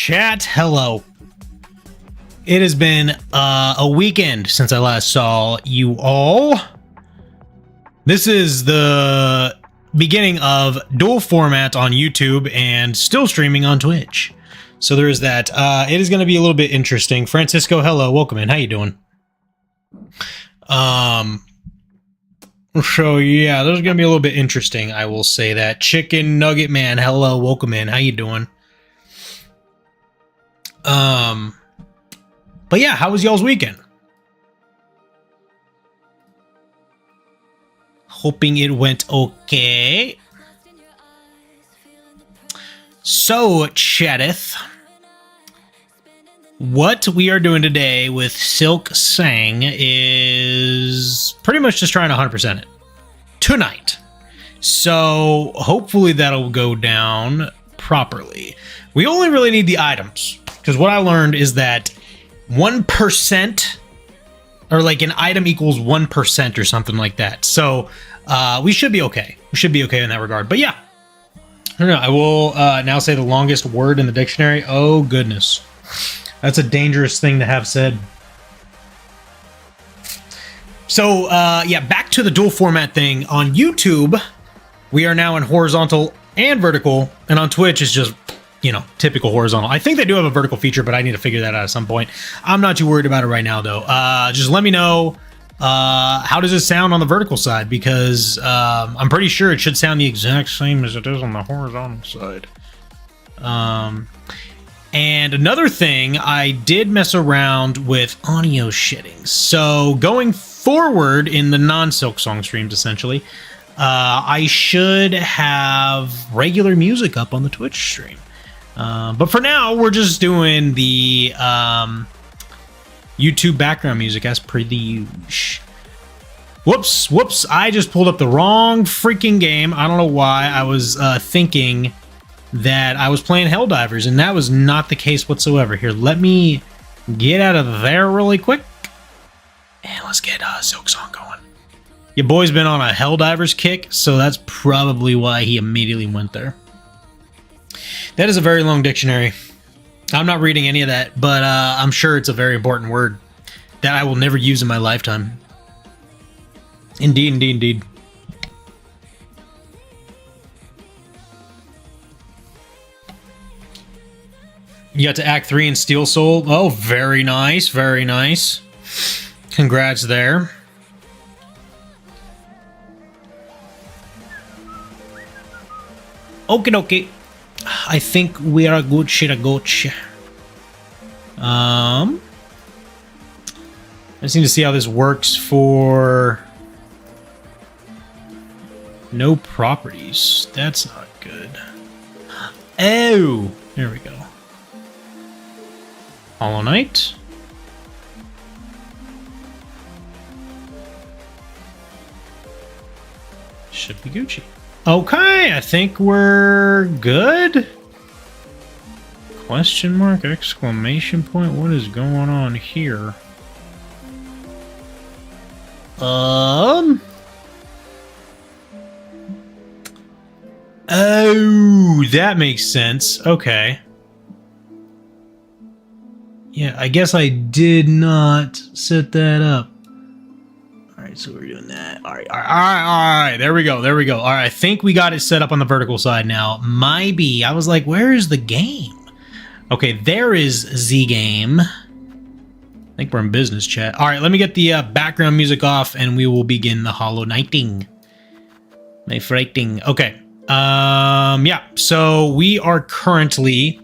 Chat, hello. It has been a weekend since I last saw you all. This is the beginning of dual format on YouTube and still streaming on Twitch. So there is that. It is going to be a little bit interesting. Francisco, hello, welcome in. How you doing? So yeah, this is going to be a little bit interesting. I will say that. Chicken Nugget Man, hello, welcome in. How you doing? But yeah, how was y'all's weekend? Hoping it went okay. So, chatteth, what we are doing today with Silksong is pretty much just trying to 100% it tonight. So, hopefully that'll go down properly. We only really need the items, because what I learned is that 1% or like an item equals 1% or something like that. So we should be okay. We should be okay in that regard. But yeah, I will now say the longest word in the dictionary. Oh goodness, that's a dangerous thing to have said. So yeah, back to the dual format thing. On YouTube, we are now in horizontal and vertical, and on Twitch is just, you know, typical horizontal. I think they do have a vertical feature, but I need to figure that out at some point. I'm not too worried about it right now, though. Just let me know, how does it sound on the vertical side? Because I'm pretty sure it should sound the exact same as it is on the horizontal side. And another thing, I did mess around with audio shitting. So going forward in the non-Silksong streams, essentially, I should have regular music up on the Twitch stream. But for now, we're just doing the YouTube background music as per the usual. Whoops, I just pulled up the wrong freaking game. I don't know why. I was thinking that I was playing Helldivers, and that was not the case whatsoever. Here, let me get out of there really quick, and let's get Silksong going. Your boy's been on a Helldivers kick, so that's probably why he immediately went there. That is a very long dictionary. I'm not reading any of that, but I'm sure it's a very important word that I will never use in my lifetime. Indeed, indeed, indeed. You got to Act 3 in Steel Soul. Oh, very nice, very nice. Congrats there. Okie dokie. I think we are good shit a goach. I just need to see how this works for no properties. That's not good. Oh, there we go. Hollow Knight. Should be Gucci. Okay, I think we're good. Question mark, exclamation point. What is going on here? Oh, that makes sense. Okay. Yeah, I guess I did not set that up. Alright, so we're doing that. Alright. There we go. Alright, I think we got it set up on the vertical side now. Maybe. I was like, where is the game? Okay, there is Z game. I think we're in business chat. Alright, let me get the background music off and we will begin the Hollow Knighting. My frighting. Okay. Yeah, so we are currently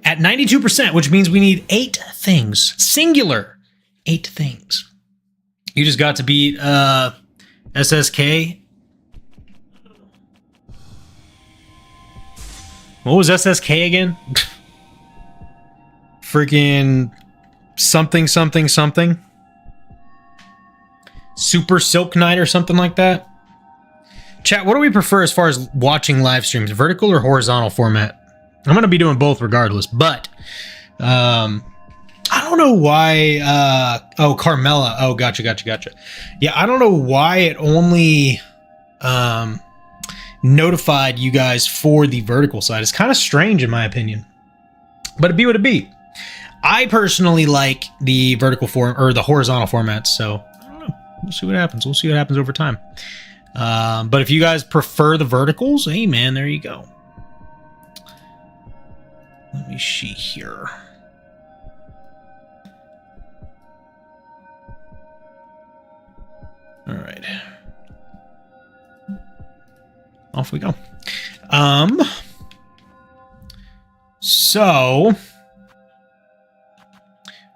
at 92%, which means we need 8 things. Singular. 8 things. You just got to beat SSK. What was SSK again? Freaking something. Super Silk Knight or something like that. Chat, what do we prefer as far as watching live streams? Vertical or horizontal format? I'm going to be doing both regardless, but I don't know why. Oh, Carmella. Oh, gotcha. Yeah, I don't know why it only notified you guys for the vertical side. It's kind of strange in my opinion. But it'd be what it be. I personally like the vertical form or the horizontal formats, so I don't know. We'll see what happens. We'll see what happens over time. But if you guys prefer the verticals, hey man, there you go. Let me see here. All right. Off we go. So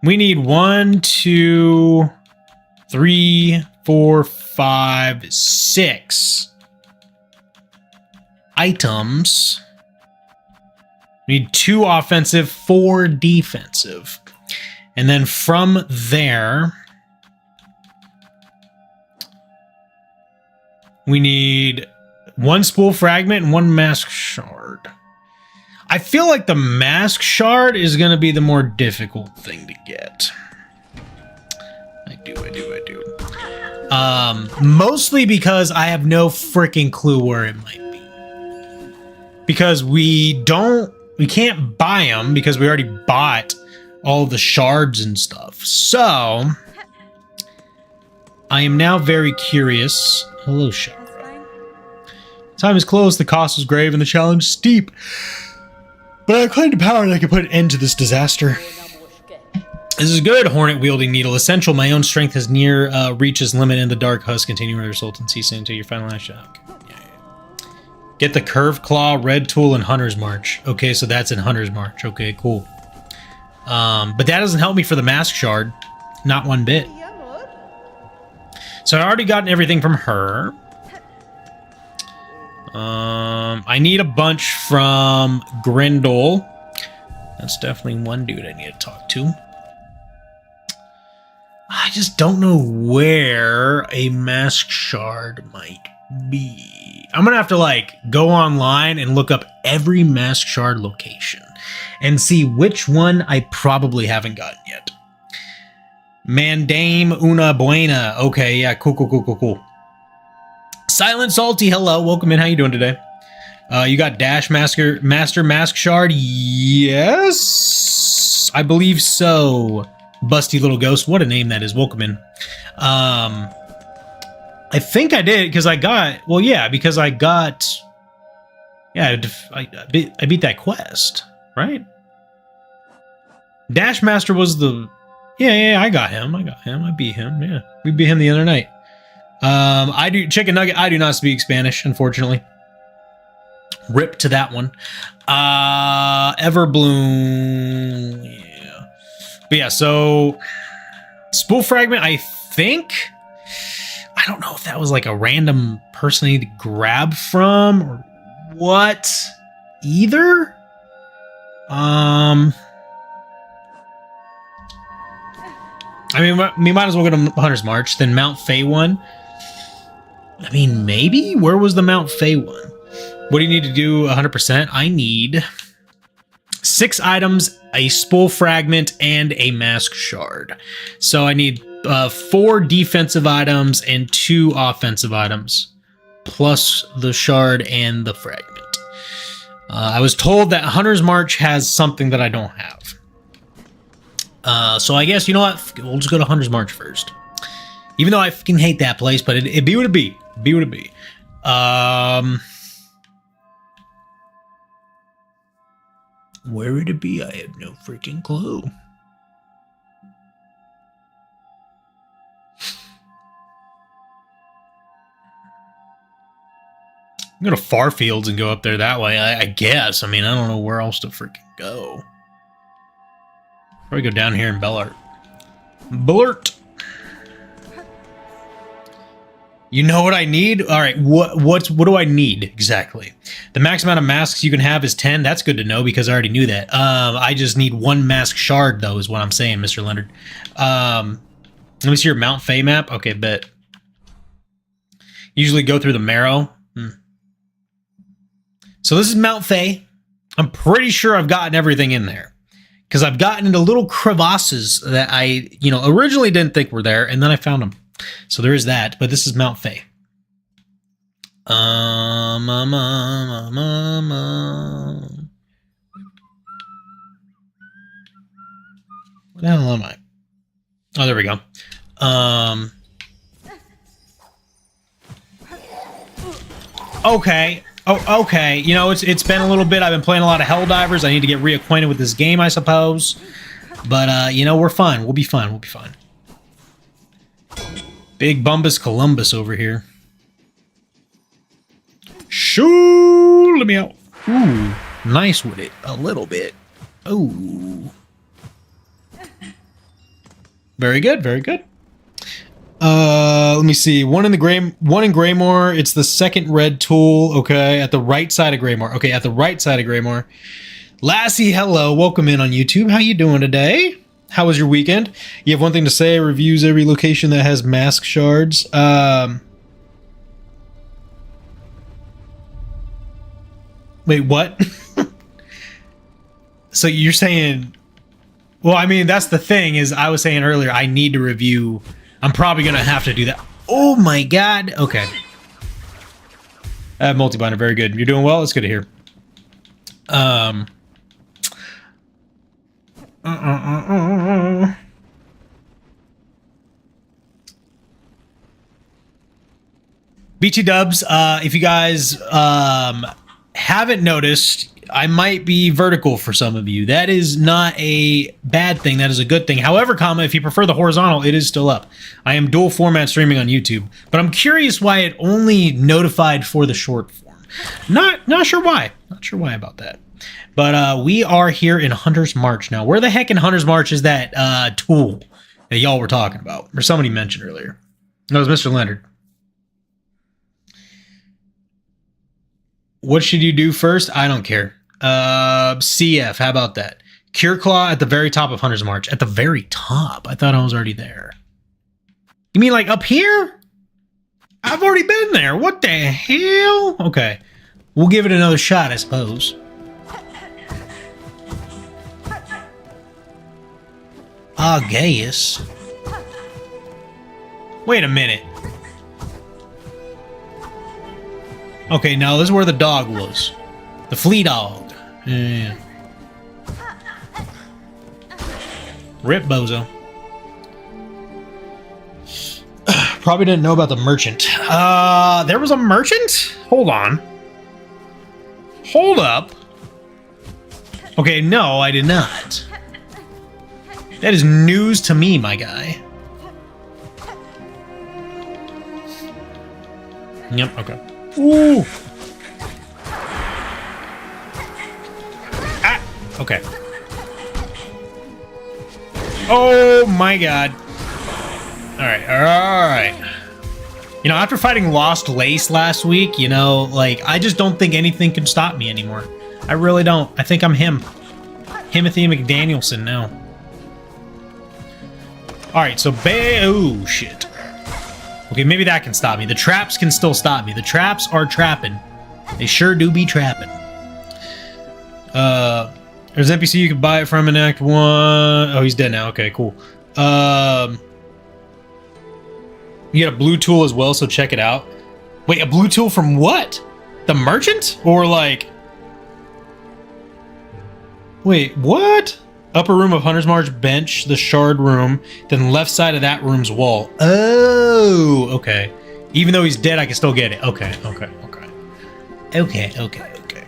we need 1, 2, 3, 4, 5, 6 items. We need 2 offensive, 4 defensive. And then from there, we need 1 spool fragment and 1 mask shard. I feel like the mask shard is going to be the more difficult thing to get. I do. Mostly because I have no freaking clue where it might be. Because we can't buy them because we already bought all the shards and stuff. So, I am now very curious. Hello, Chakra. Time is close, the cost is grave, and the challenge steep. But I claim the power that I can put an end to this disaster. This is good, Hornet-wielding needle. Essential, my own strength has near reaches limit in the dark husk. Continue with result and cease until your final last shot. Okay. Yeah. Get the curved claw, red tool, and Hunter's March. Okay, so that's in Hunter's March. Okay, cool. But that doesn't help me for the mask shard. Not one bit. So I already gotten everything from her. I need a bunch from Grendel. That's definitely one dude I need to talk to. I just don't know where a mask shard might be. I'm gonna have to like go online and look up every mask shard location and see which one I probably haven't gotten yet. Mandame una buena. Okay, yeah, cool. Silent Salty, hello, welcome in. How you doing today? You got Dash Master Mask Shard? Yes, I believe so. Busty Little Ghost, what a name that is. Welcome in. I think I did because I got. Well, yeah, because I got. Yeah, I beat that quest, right? Dash Master was the. Yeah, I got him. I beat him. Yeah, we beat him the other night. I do Chicken Nugget. I do not speak Spanish, unfortunately. Rip to that one. Everbloom. Yeah. But yeah, so spool fragment, I think. I don't know if that was like a random person I need to grab from or what either. I mean, we might as well go to Hunter's March, then Mount Fay one. I mean, maybe? Where was the Mount Fay one? What do you need to do 100%? I need 6 items, a spool fragment, and a mask shard. So I need 4 defensive items and 2 offensive items, plus the shard and the fragment. I was told that Hunter's March has something that I don't have. So I guess, you know what? We'll just go to Hunter's March first. Even though I fucking hate that place, but it be what it be. Be what it be. Where would it be? I have no freaking clue. I'm going to Farfields and go up there that way, I guess. I mean, I don't know where else to freaking go. Probably go down here in Bellart. Bellart! You know what I need? All right, what do I need exactly? The max amount of masks you can have is 10. That's good to know because I already knew that. I just need 1 mask shard, though, is what I'm saying, Mr. Leonard. Let me see your Mount Fay map. Okay, bet. Usually go through the Marrow. So this is Mount Fay. I'm pretty sure I've gotten everything in there because I've gotten into little crevasses that I, originally didn't think were there, and then I found them. So there is that, but this is Mount Fay. What the hell am I? Oh, there we go. Okay. Oh, okay. You know, it's been a little bit. I've been playing a lot of Helldivers. I need to get reacquainted with this game, I suppose. But, you know, we're fine. We'll be fine. We'll be fine. Big Bumbus Columbus over here. Shoo! Let me out. Ooh, nice with it. A little bit. Ooh. Very good, very good. Let me see. One in Greymore. It's the second red tool. Okay, at the right side of Greymore. Okay, at the right side of Greymore. Lassie, hello. Welcome in on YouTube. How you doing today? How was your weekend? You have one thing to say. Reviews every location that has mask shards. Wait, what? So you're saying... Well, I mean, that's the thing, is I was saying earlier, I need to review... I'm probably going to have to do that. Oh my god. Okay. Multi-binder, very good. You're doing well? It's good to hear. BT Dubs, if you guys haven't noticed, I might be vertical for some of you. That is not a bad thing. That is a good thing. However, if you prefer the horizontal, it is still up. I am dual format streaming on YouTube, but I'm curious why it only notified for the short form. Not sure why. Not sure why about that. But we are here in Hunter's March now. Where the heck in Hunter's March is that tool that y'all were talking about? Or somebody mentioned earlier. No, it was Mr. Leonard. What should you do first? I don't care. CF, how about that? Cure Claw at the very top of Hunter's March. At the very top? I thought I was already there. You mean like up here? I've already been there. What the hell? Okay. We'll give it another shot, I suppose. I guess. Wait a minute. Okay, now this is where the dog was. The flea dog. Yeah. Rip Bozo. Probably didn't know about the merchant. There was a merchant? Hold on. Hold up. Okay, no, I did not. That is news to me, my guy. Yep, okay. Ooh! Ah! Okay. Oh my god. Alright, alright. You know, after fighting Lost Lace last week, you know, like, I just don't think anything can stop me anymore. I really don't. I think I'm him. Timothy McDanielson now. Alright, so oh, shit. Okay, maybe that can stop me. The traps can still stop me. The traps are trapping. They sure do be trapping. There's an NPC you can buy it from in Act 1. Oh, he's dead now. Okay, cool. You get a blue tool as well, so check it out. Wait, a blue tool from what? The merchant? Or like... Wait, what? Upper room of Hunter's March bench, the shard room, then left side of that room's wall. Oh, okay. Even though he's dead, I can still get it. Okay, okay, okay. Okay, okay, okay.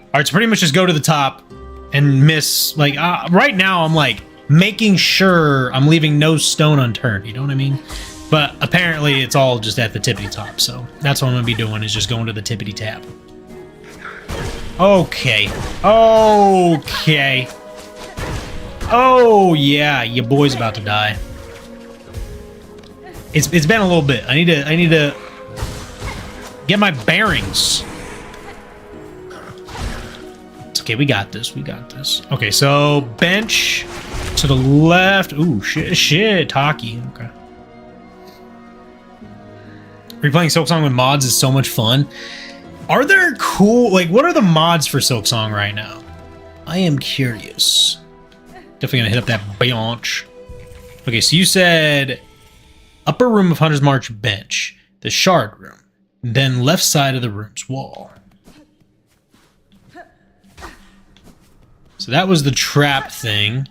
Alright, so pretty much just go to the top and miss, like, right now I'm like making sure I'm leaving no stone unturned, you know what I mean? But apparently it's all just at the tippity top, so that's what I'm gonna be doing, is just going to the tippity tap. Okay. Okay. Oh yeah, your boy's about to die. It's been a little bit. I need to get my bearings. It's okay, we got this. We got this. Okay, so bench to the left. Ooh, shit, Taki. Okay. Replaying Silksong with mods is so much fun. Are there cool, like, what are the mods for Silksong right now? I am curious. Definitely gonna hit up that bench. Okay, so you said upper room of Hunter's March bench, the shard room, then left side of the room's wall. So that was the trap thing.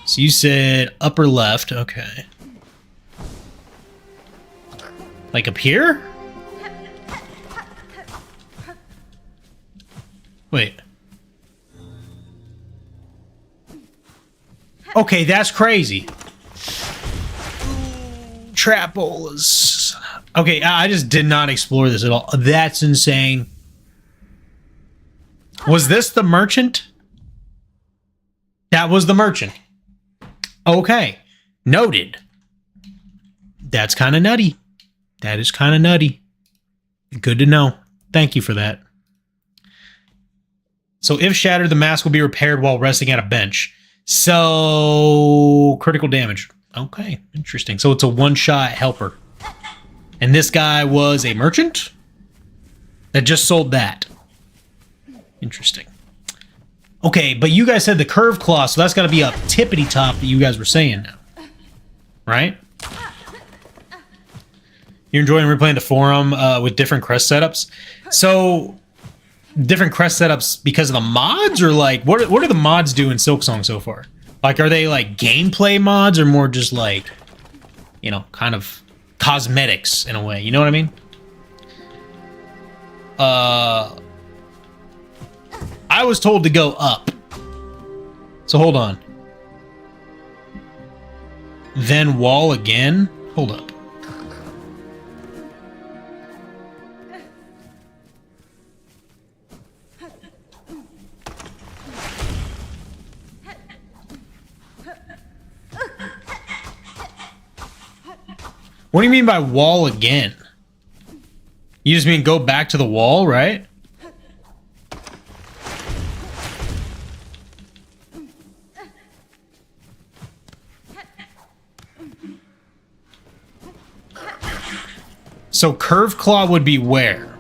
So you said upper left. Okay. Like up here? Wait. Okay, that's crazy. Trapolas. Okay, I just did not explore this at all. That's insane. Was this the merchant? That was the merchant. Okay. Noted. That's kind of nutty. That is kind of nutty. Good to know. Thank you for that. So if shattered, the mask will be repaired while resting at a bench. So critical damage. Okay, interesting. So it's a one-shot helper. And this guy was a merchant that just sold that. Interesting. Okay, but you guys said the curved claw, so that's got to be a tippity top that you guys were saying now. Right? You're enjoying replaying the forum with different crest setups. So different crest setups because of the mods, or like what do the mods do in Silksong so far? Like, are they like gameplay mods, or more just like, you know, kind of cosmetics in a way? You know what I mean? I was told to go up. So hold on. Then wall again? Hold up. What do you mean by wall again? You just mean go back to the wall, right? So curved claw would be where?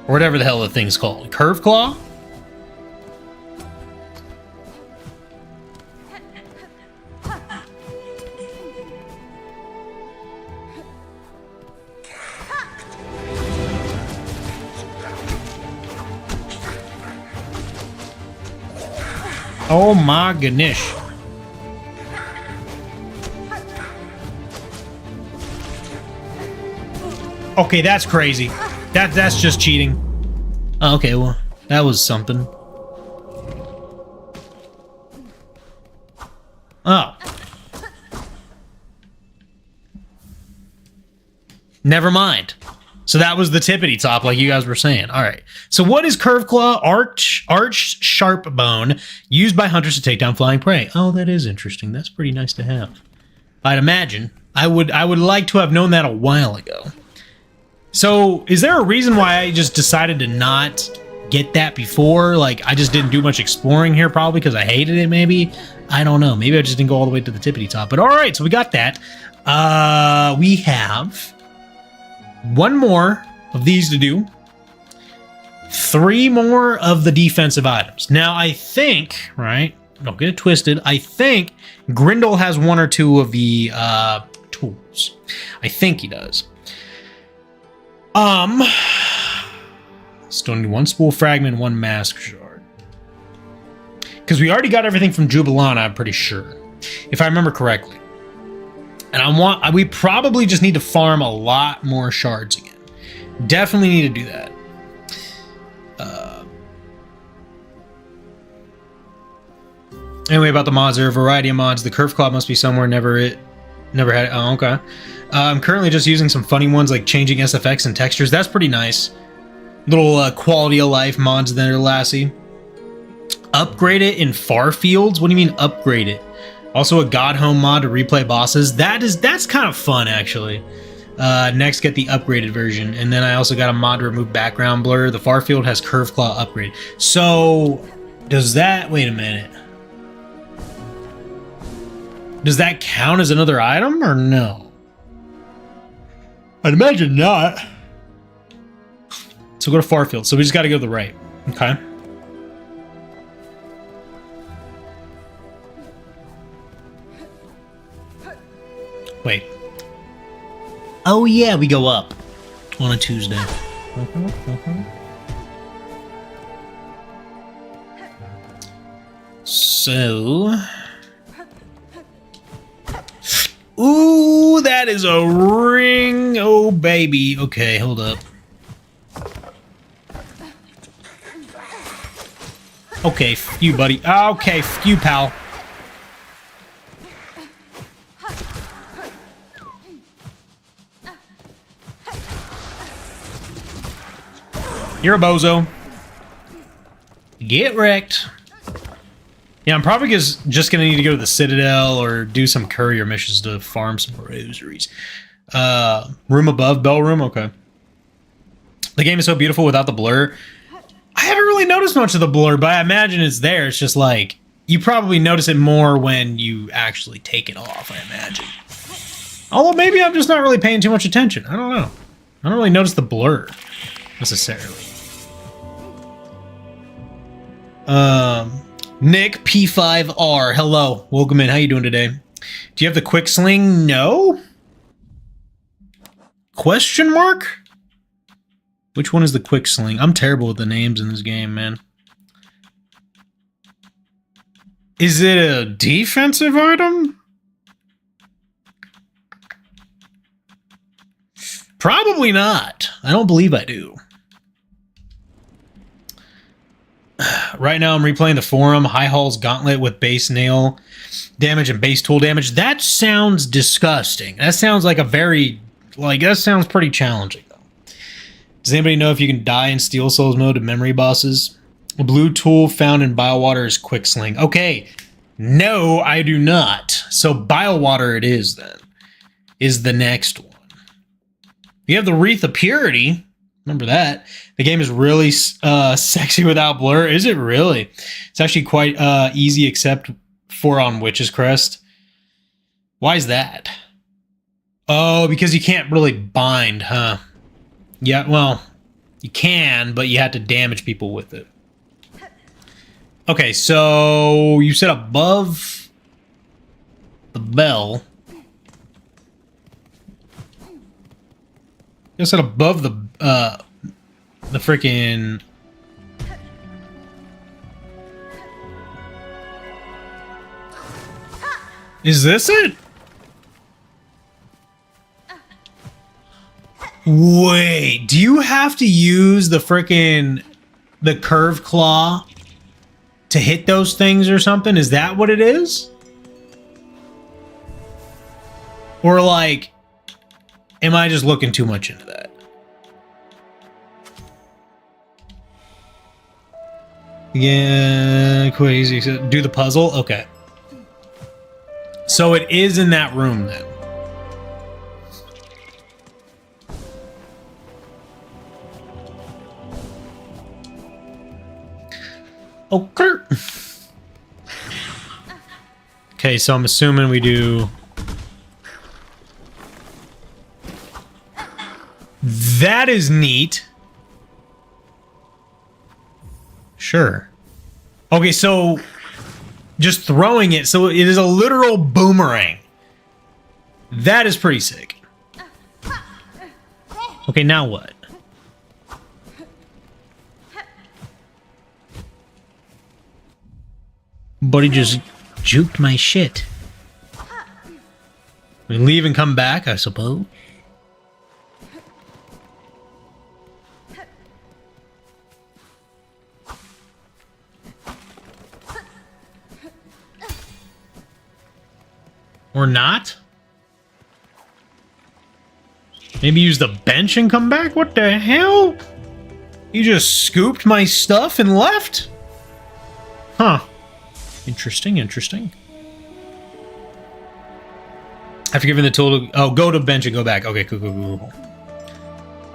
Or whatever the hell the thing's called. Curved claw? Oh my goodness. Okay, that's crazy. That's just cheating. Oh, okay, well, that was something. Oh. Never mind. So that was the tippity top, like you guys were saying. All right. So what is curved claw? Arch sharp bone used by hunters to take down flying prey. Oh, that is interesting. That's pretty nice to have. I'd imagine. I would like to have known that a while ago. So is there a reason why I just decided to not get that before? Like, I just didn't do much exploring here, probably because I hated it, maybe. I don't know. Maybe I just didn't go all the way to the tippity top. But all right, so we got that. We have one more of these to do. 3 more of the defensive items. Now, I think, right? Don't get it twisted. I think Grindel has 1 or 2 of the tools. I think he does. Still need 1 spool fragment, 1 mask shard. Because we already got everything from Jubilana, I'm pretty sure, if I remember correctly. And we probably just need to farm a lot more shards again. Definitely need to do that. Anyway, about the mods, there are a variety of mods. The curved claw must be somewhere. Never had it. Oh, okay. I'm currently just using some funny ones like changing SFX and textures. That's pretty nice. Little quality of life mods there, Lassie. Upgrade it in far fields? What do you mean upgrade it? Also a God Home mod to replay bosses. That's kind of fun, actually. Next, get the upgraded version. And then I also got a mod to remove background blur. The far field has curved claw upgrade. So, does that... Wait a minute. Does that count as another item or no? I'd imagine not. So go to far field. So we just got to go to the right. Okay. Wait. Oh yeah, we go up on a Tuesday. So... Ooh, that is a ring. Oh, baby. Okay, hold up. Okay, f you, buddy. Okay, f you, pal. You're a bozo. Get wrecked. Yeah, I'm probably just gonna need to go to the Citadel or do some courier missions to farm some rosaries. Room above, bell room? Okay. The game is so beautiful without the blur. I haven't really noticed much of the blur, but I imagine it's there. It's just like, you probably notice it more when you actually take it off, I imagine. Although maybe I'm just not really paying too much attention. I don't know. I don't really notice the blur, necessarily. Nick P5R, hello, welcome in. How you doing today? Do you have the quick sling? No? Question mark? Which one is the quick sling? I'm terrible with the names in this game, man. Is it a defensive item? Probably not. I don't believe I do. Right now I'm replaying the forum. High Hall's Gauntlet with base nail damage and base tool damage. That sounds disgusting. That sounds like a very... that sounds pretty challenging, though. Does anybody know if you can die in Steel Souls mode to memory bosses? A blue tool found in Biowater is Quick Sling. Okay. No, I do not. So Biowater it is, then. Is the next one. You have the Wreath of Purity. Remember that. The game is really sexy without blur. Is it really? It's actually quite easy except for on Witch's Crest. Why is that? Oh, because you can't really bind, huh? Yeah, well, you can, but you have to damage people with it. Okay, so you said above the bell. You said above the freaking... Is this it? Wait, do you have to use the freaking... the curved claw to hit those things or something? Is that what it is? Or like... am I just looking too much into that? Yeah, quite easy. Do the puzzle? Okay. So it is in that room then. Okay. Okay, so I'm assuming we do... That is neat. Sure. Okay, so just throwing it, so it is a literal boomerang. That is pretty sick. Okay, now what? Buddy just juked my shit. We leave and come back, I suppose. Or not? Maybe use the bench and come back? What the hell? You just scooped my stuff and left? Huh. Interesting, interesting. After giving the tool to... oh, go to bench and go back. Okay, cool, cool, cool, cool.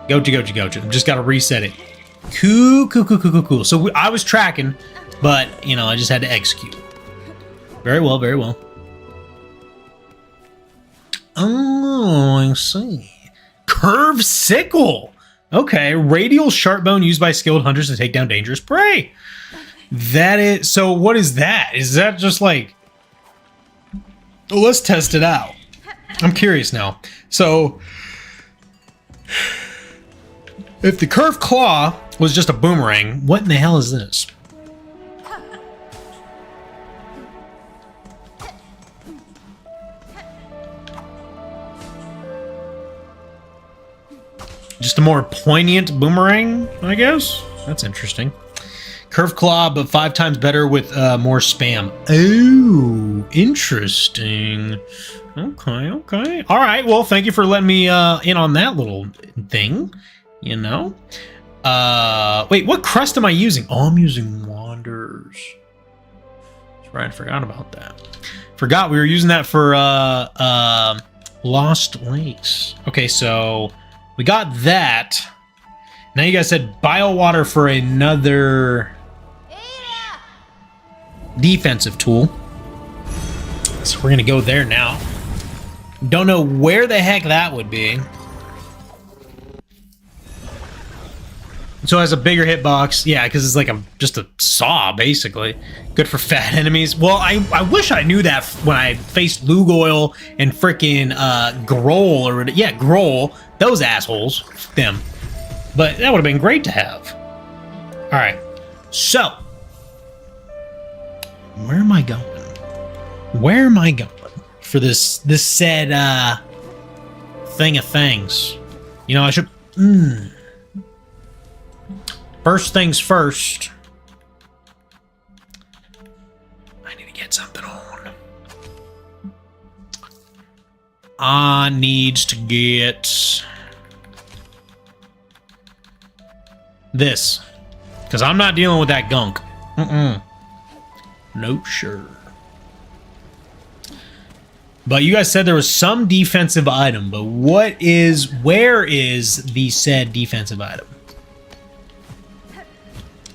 Gotcha. Just gotta reset it. Cool. So I was tracking, but, you know, I just had to execute. Very well, very well. Oh, I see. Curved sickle. Okay, radial sharp bone used by skilled hunters to take down dangerous prey. That is... so what is that? Is that just like... well, let's test it out. I'm curious now. So... if the curved claw was just a boomerang, what in the hell is this? Just a more poignant boomerang, I guess. That's interesting. Curve claw, but 5 times better with more spam. Oh, interesting. Okay, okay. All right, well, thank you for letting me in on that little thing, you know? Wait, what crest am I using? Oh, I'm using Wanders. That's right, I forgot about that. Forgot we were using that for Lost Lakes. Okay, so we got that. Now you guys said Biowater for another defensive tool. So we're gonna go there now. Don't know where the heck that would be. So it has a bigger hitbox. Yeah, because it's like just a saw, basically. Good for fat enemies. Well, I wish I knew that when I faced Lugoil and frickin' Grohl, or yeah, Grohl. Those assholes. Them. But that would have been great to have. Alright. So. Where am I going? Where am I going for this said thing of things? You know, I should first things first. I need to get something on. I needs to get this. Because I'm not dealing with that gunk. No, sure. But you guys said there was some defensive item, but where is the said defensive item?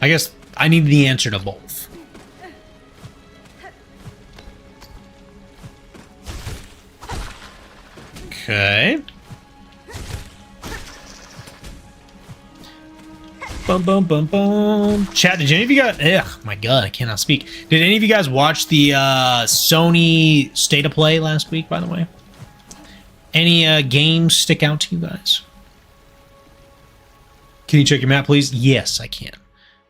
I guess I need the answer to both. Okay. Bum, bum, bum, bum. Chat, did any of you guys... Ugh, my God, I cannot speak. Did any of you guys watch the Sony State of Play last week, by the way? Any games stick out to you guys? Can you check your map, please? Yes, I can.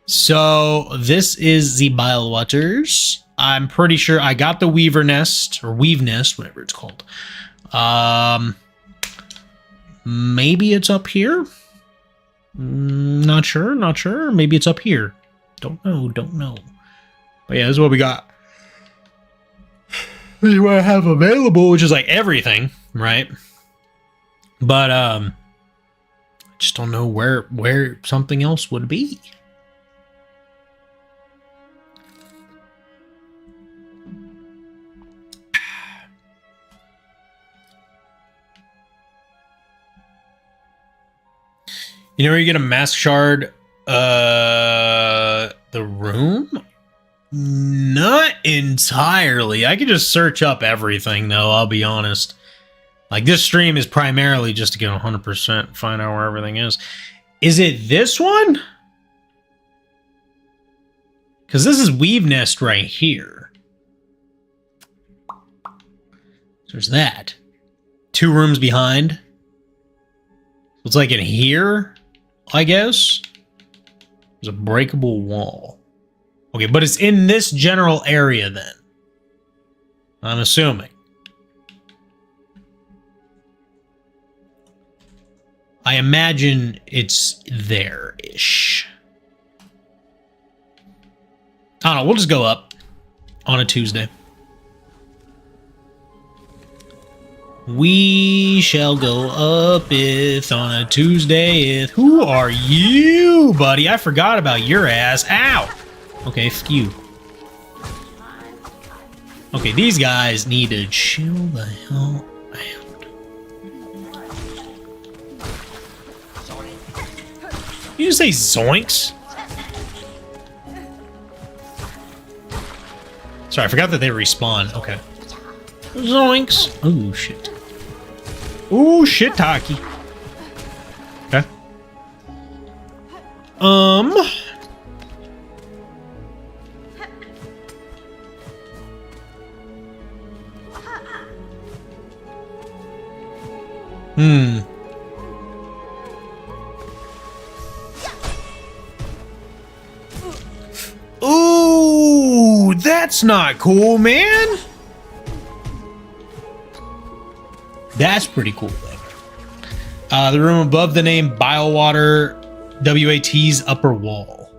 So, this is the Bilewaters. I'm pretty sure I got the Weaver Nest, or Weave Nest, whatever it's called. Maybe it's up here? Not sure. Maybe it's up here. Don't know. But yeah, this is what we got. This is what I have available, which is like everything, right? But I just don't know where something else would be. You know where you get a mask shard? The room? Not entirely. I could just search up everything, though, I'll be honest. Like, this stream is primarily just to get 100%, find out where everything is. Is it this one? Because this is Weave Nest right here. So there's that. 2 rooms behind. It's like in here, I guess. There's a breakable wall. Okay, but it's in this general area then. I'm assuming. I imagine it's there-ish. I don't know, we'll just go up on a Tuesday. We shall go up on a Tuesday. Who are you, buddy? I forgot about your ass. Ow! Okay, fuck you. Okay, these guys need to chill the hell out. You just say zoinks? Sorry, I forgot that they respawn. Okay. Zoinks. Oh, shit. Oh, shit, Taki. Okay. Ooh, that's not cool, man. That's pretty cool, though. The room above the name Biowater WAT's upper wall.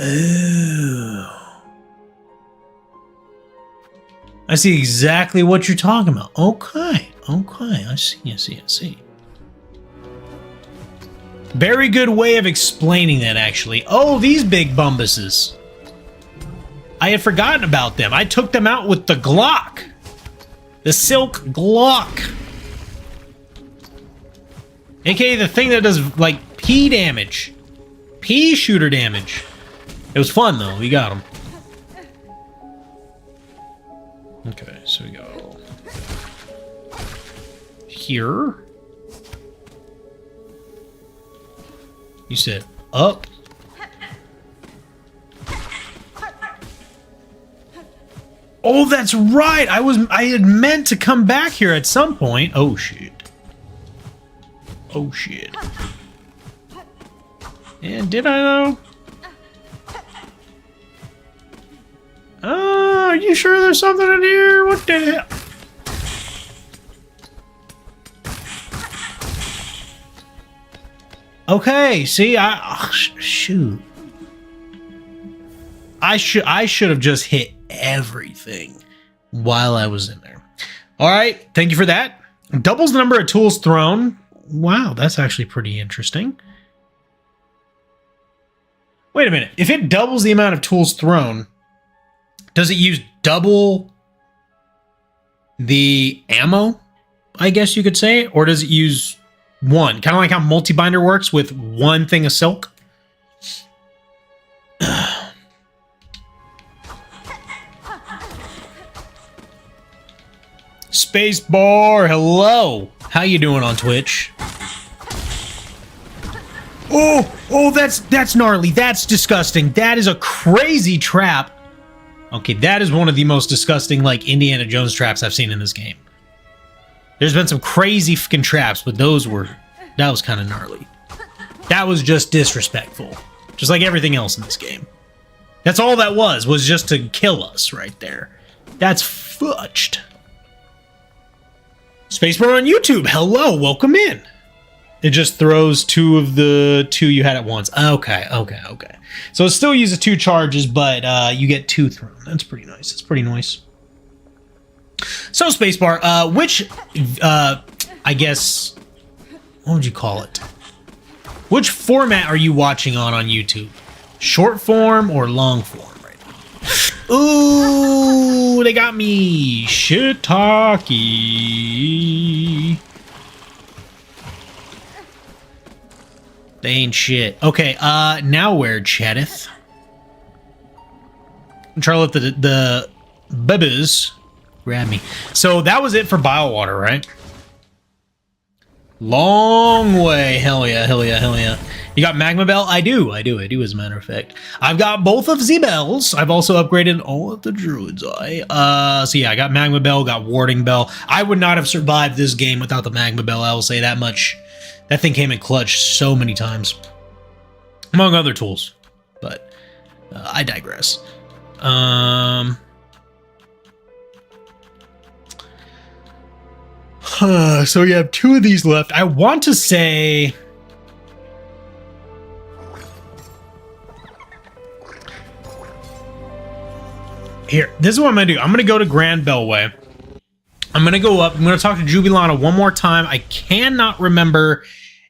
Oh. I see exactly what you're talking about. Okay. Okay. I see. Very good way of explaining that, actually. Oh, these big bumbuses. I had forgotten about them. I took them out with the Glock. The Silk Glock. AKA the thing that does, like, pea damage. Pea shooter damage. It was fun, though. We got them. Okay, so we go here. You said up. Oh, that's right. I had meant to come back here at some point. Oh shit. Oh shit. And did I though? Are you sure there's something in here? What the hell? Okay, see, shoot. I should have just hit everything while I was in there. All right, thank you for that. Doubles the number of tools thrown. Wow, that's actually pretty interesting. Wait a minute. If it doubles the amount of tools thrown, does it use double the ammo, I guess you could say? Or does it use one? Kind of like how multi-binder works with one thing of silk? Spacebar, hello. How you doing on Twitch? Oh, that's gnarly. That's disgusting. That is a crazy trap. Okay, that is one of the most disgusting, like, Indiana Jones traps I've seen in this game. There's been some crazy fucking traps, but that was kind of gnarly. That was just disrespectful. Just like everything else in this game. That's all that was just to kill us right there. That's fudged. Spacebar on YouTube, hello, welcome in. It just throws two of the two you had at once. Okay. So it still uses 2 charges, but you get 2 thrown. That's pretty nice. That's pretty nice. So Spacebar, which, I guess, what would you call it? Which format are you watching on YouTube? Short form or long form right now? Ooh, they got me. Shiitake. They ain't shit. Okay, now where, chatteth? I'm trying to let the babies grab me. So that was it for Biowater, right? Long way. Hell yeah. You got Magma Bell? I do, as a matter of fact. I've got both of the bells. I've also upgraded all of the Druid's Eye. So yeah, I got Magma Bell, got Warding Bell. I would not have survived this game without the Magma Bell, I will say that much. That thing came in clutch so many times. Among other tools. But I digress. So you have 2 of these left. I want to say... Here, this is what I'm going to do. I'm going to go to Grand Bellway. I'm going to go up. I'm going to talk to Jubilana one more time. I cannot remember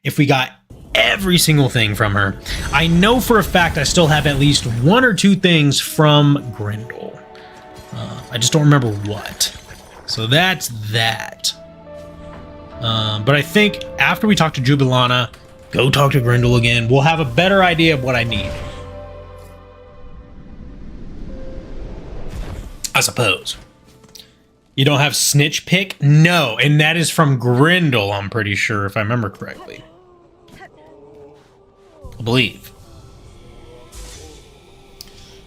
if we got every single thing from her. I know for a fact I still have at least 1 or 2 things from Grendel. I just don't remember what. So that's that. But I think after we talk to Jubilana, go talk to Grendel again, we'll have a better idea of what I need. I suppose. You don't have Snitch Pick? No, and that is from Grendel, I'm pretty sure, if I remember correctly. I believe.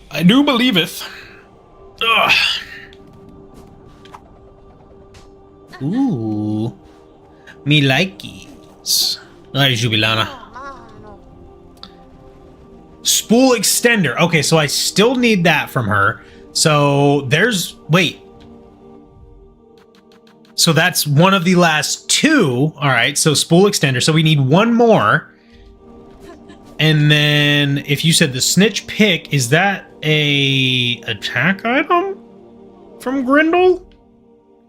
I do believeth. Ugh. Ooh. Me likeies. Alright, Jubilana. Spool extender. Okay, so I still need that from her. So there's... Wait. So that's one of the last two. All right, so spool extender. So we need one more. And then if you said the snitch pick, is that a attack item from Grindel?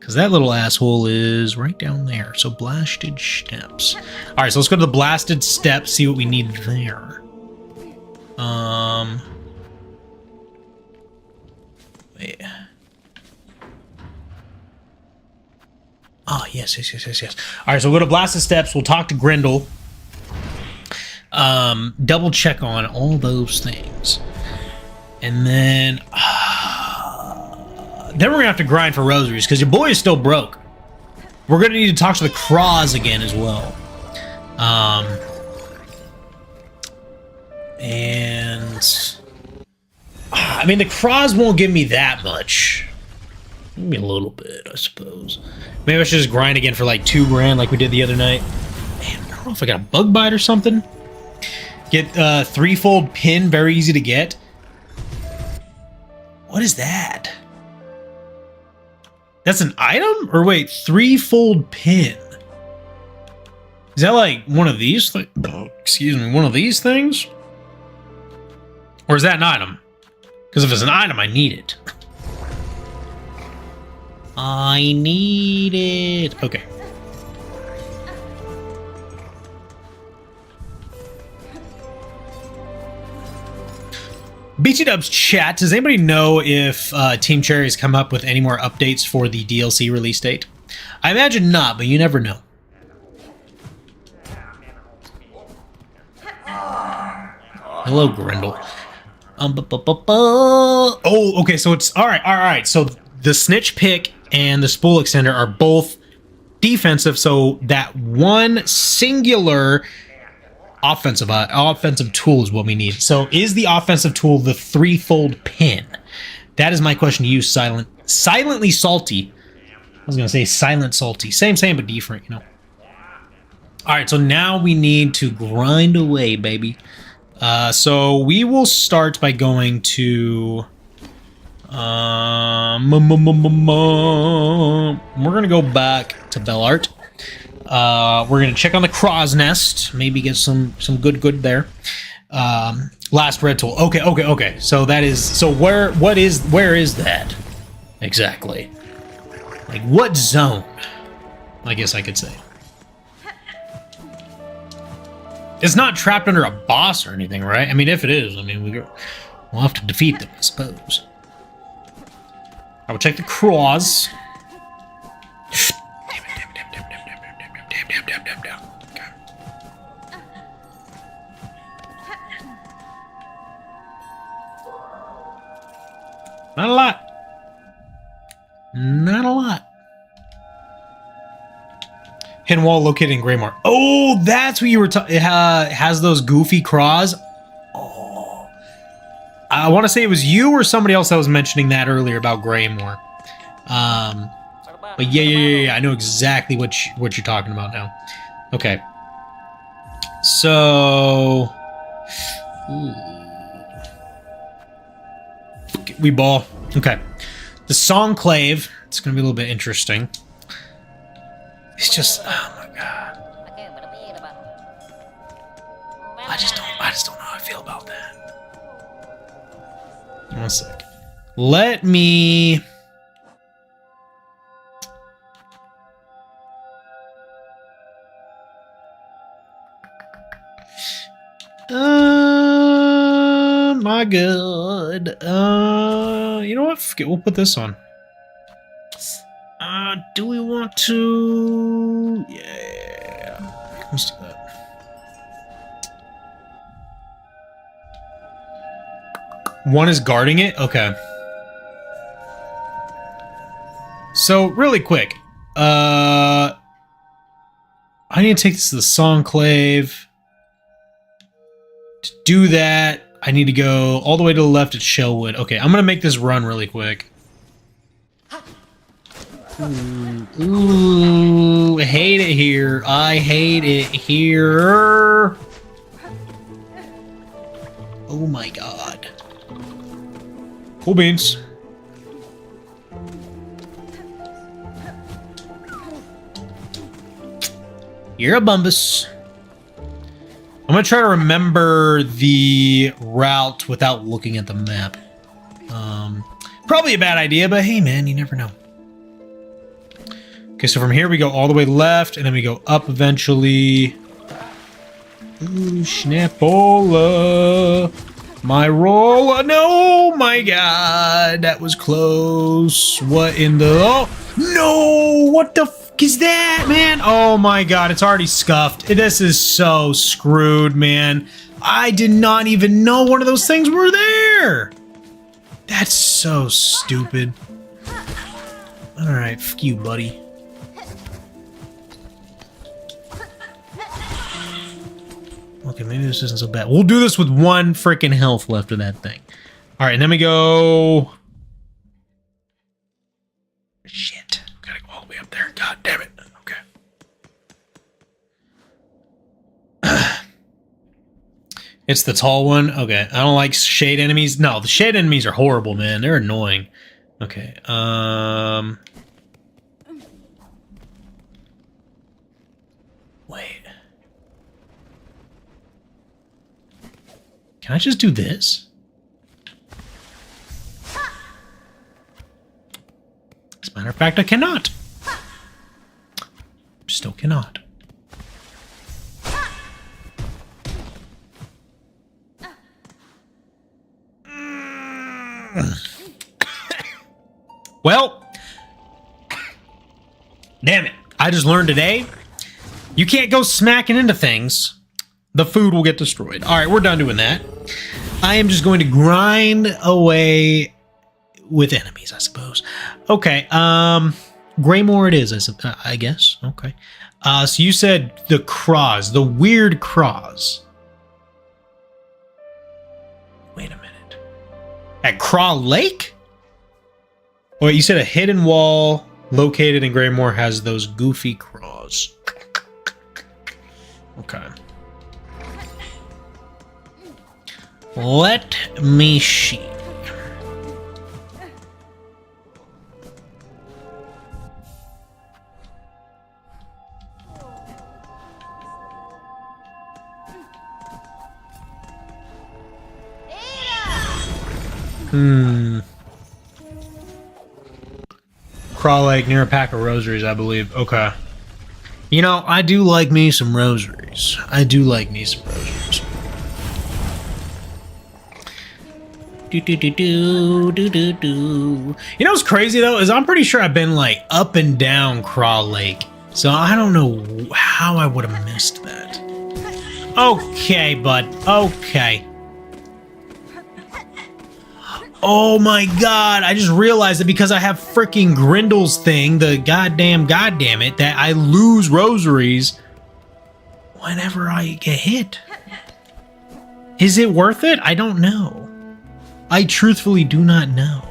Because that little asshole is right down there. So blasted steps. All right, so let's go to the blasted steps, see what we need there. Wait. Oh, yes. All right, so we'll go to blasted steps. We'll talk to Grindel. Double check on all those things. And then we're gonna have to grind for rosaries because your boy is still broke. We're gonna need to talk to the Craws again as well. And I mean, the Craws won't give me that much. Maybe a little bit, I suppose. Maybe I should just grind again for like 2 grand like we did the other night. Man, I don't know if I got a bug bite or something. Get threefold pin, very easy to get. What is that? That's an item? Or wait, threefold pin. Is that like one of these things? Oh, excuse me, one of these things? Or is that an item? Because if it's an item, I need it. I need it. Okay. BT Dubs chat, does anybody know if Team Cherry has come up with any more updates for the DLC release date? I imagine not, but you never know. Hello, Grindel. Oh, okay, so it's... Alright. So the Snitch Pick and the Spool Extender are both defensive, so that one singular... offensive tool is what we need. So is the offensive tool the threefold pin? That is my question to you, Silently Salty. I was going to say Silent Salty. Same, but different, you know. All right, so now we need to grind away, baby. So we will start by going to... we're going to go back to Bellart. We're gonna check on the Crow's Nest, maybe get some good there. Last red tool. Okay. So that is where is that exactly? Like what zone? I guess I could say. It's not trapped under a boss or anything, right? I mean, if it is, I mean we'll have to defeat them, I suppose. I will check the Crows. Damn. Okay. Not a lot. Hidden wall located in Greymore. Oh, that's what you were talking. It has those goofy craws. Oh, I want to say it was you or somebody else that was mentioning that earlier about Greymore. But yeah, I know exactly what you're talking about now. Okay. So... Ooh. We ball. Okay. The Songclave. It's going to be a little bit interesting. It's just... Oh my god. I just don't know how I feel about that. 1 sec. Let me... My god. You know what? Forget, we'll put this on. Do we want to... Yeah. Let's do that. One is guarding it? Okay. So, really quick. I need to take this to the Songclave. To do that, I need to go all the way to the left at Shellwood. Okay, I'm gonna make this run really quick. Ooh, I hate it here. I hate it here. Oh my god. Cool beans. You're a bumbus. I'm gonna try to remember the route without looking at the map. Probably a bad idea, but hey man, you never know. Okay, so from here we go all the way left, and then we go up eventually. Ooh, Schnapola. My roll. No, my god, that was close. What in the... Oh, no, what the fuck is that, man? Oh my god, it's already scuffed. This is so screwed, man. I did not even know one of those things were there. That's so stupid. Alright, fuck you, buddy. Okay, maybe this isn't so bad. We'll do this with 1 freaking health left of that thing. Alright, and then we go... Shit. Gotta go all the way up there. God damn it. Okay. It's the tall one? Okay. I don't like shade enemies. No, the shade enemies are horrible, man. They're annoying. Okay. Wait. Can I just do this? As a matter of fact, I cannot. Still cannot. Well, damn it. I just learned today, you can't go smacking into things. The food will get destroyed. All right, we're done doing that. I am just going to grind away with enemies, I suppose. Okay, Greymore it is, I guess. Okay. So you said the Craws, the weird Craws. Wait a minute. At Craw Lake? Oh, you said a hidden wall located in Greymore has those goofy Craws. Okay. Let me see. Crawl Lake near a pack of rosaries, I believe. Okay. You know, I do like me some rosaries. I do like me some rosaries. You know what's crazy though is I'm pretty sure I've been like up and down Crawl Lake, so I don't know how I would have missed that. Okay, bud. Okay. Oh my god, I just realized that because I have freaking Grindel's thing, the goddamn it, that I lose rosaries whenever I get hit. Is it worth it? I don't know. I truthfully do not know.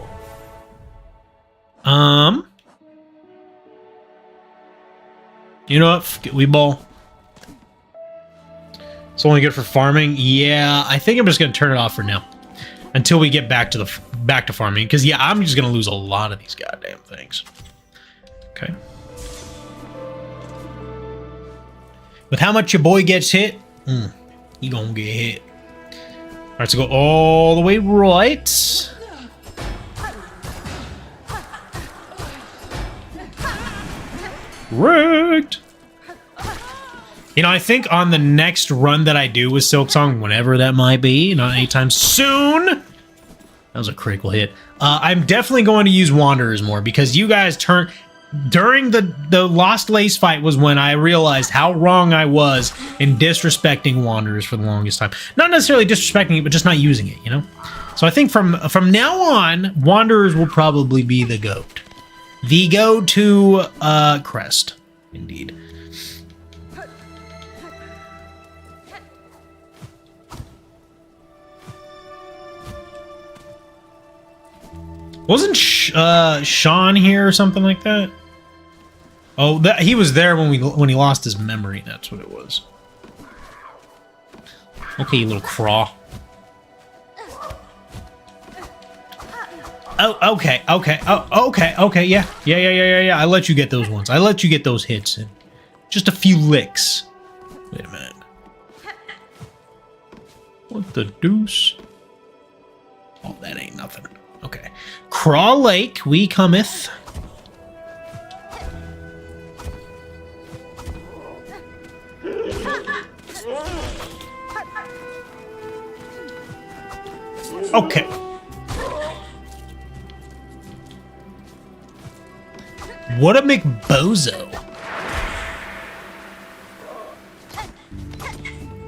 You know what? We ball. It's only good for farming. Yeah, I think I'm just gonna turn it off for now until we get back to farming. Because yeah, I'm just gonna lose a lot of these goddamn things. Okay. With how much your boy gets hit, he gonna get hit. All right, so go all the way right. Wrecked. You know, I think on the next run that I do with Silksong, whenever that might be, not anytime soon. That was a critical hit. I'm definitely going to use Wanderers more because you guys during the Lost Lace fight was when I realized how wrong I was in disrespecting Wanderers for the longest time. Not necessarily disrespecting it, but just not using it, you know? So I think from now on, Wanderers will probably be the GOAT. The go-to crest, indeed. Wasn't Sean here or something like that? Oh, he was there when he lost his memory. That's what it was. Okay, you little craw. Oh, okay. Oh, okay. Yeah. I let you get those ones. I let you get those hits in. Just a few licks. Wait a minute. What the deuce? Oh, that ain't nothing. Okay. Craw Lake, we cometh. Okay. What a McBozo.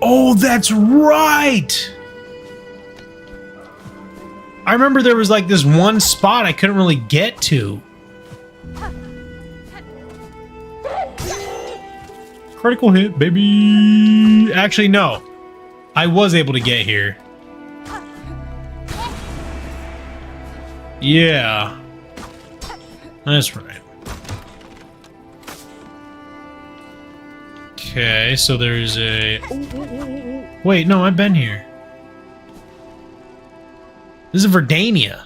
Oh, that's right. I remember there was like this one spot I couldn't really get to. Critical hit, baby. Actually, no. I was able to get here. Yeah. That's right. Okay, so there's a... Wait, no, I've been here. This is Verdania.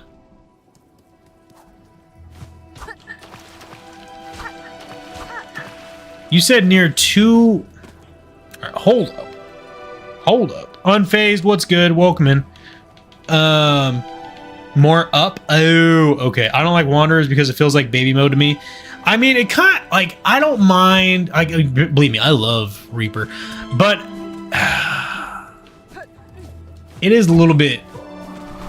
You said near 2... Right, hold up. Hold up. Unfazed, what's good? Welcome in. More up? Oh, okay. I don't like Wanderers because it feels like baby mode to me. I mean, it kind of, like, I don't mind. Believe me, I love Reaper. But it is a little bit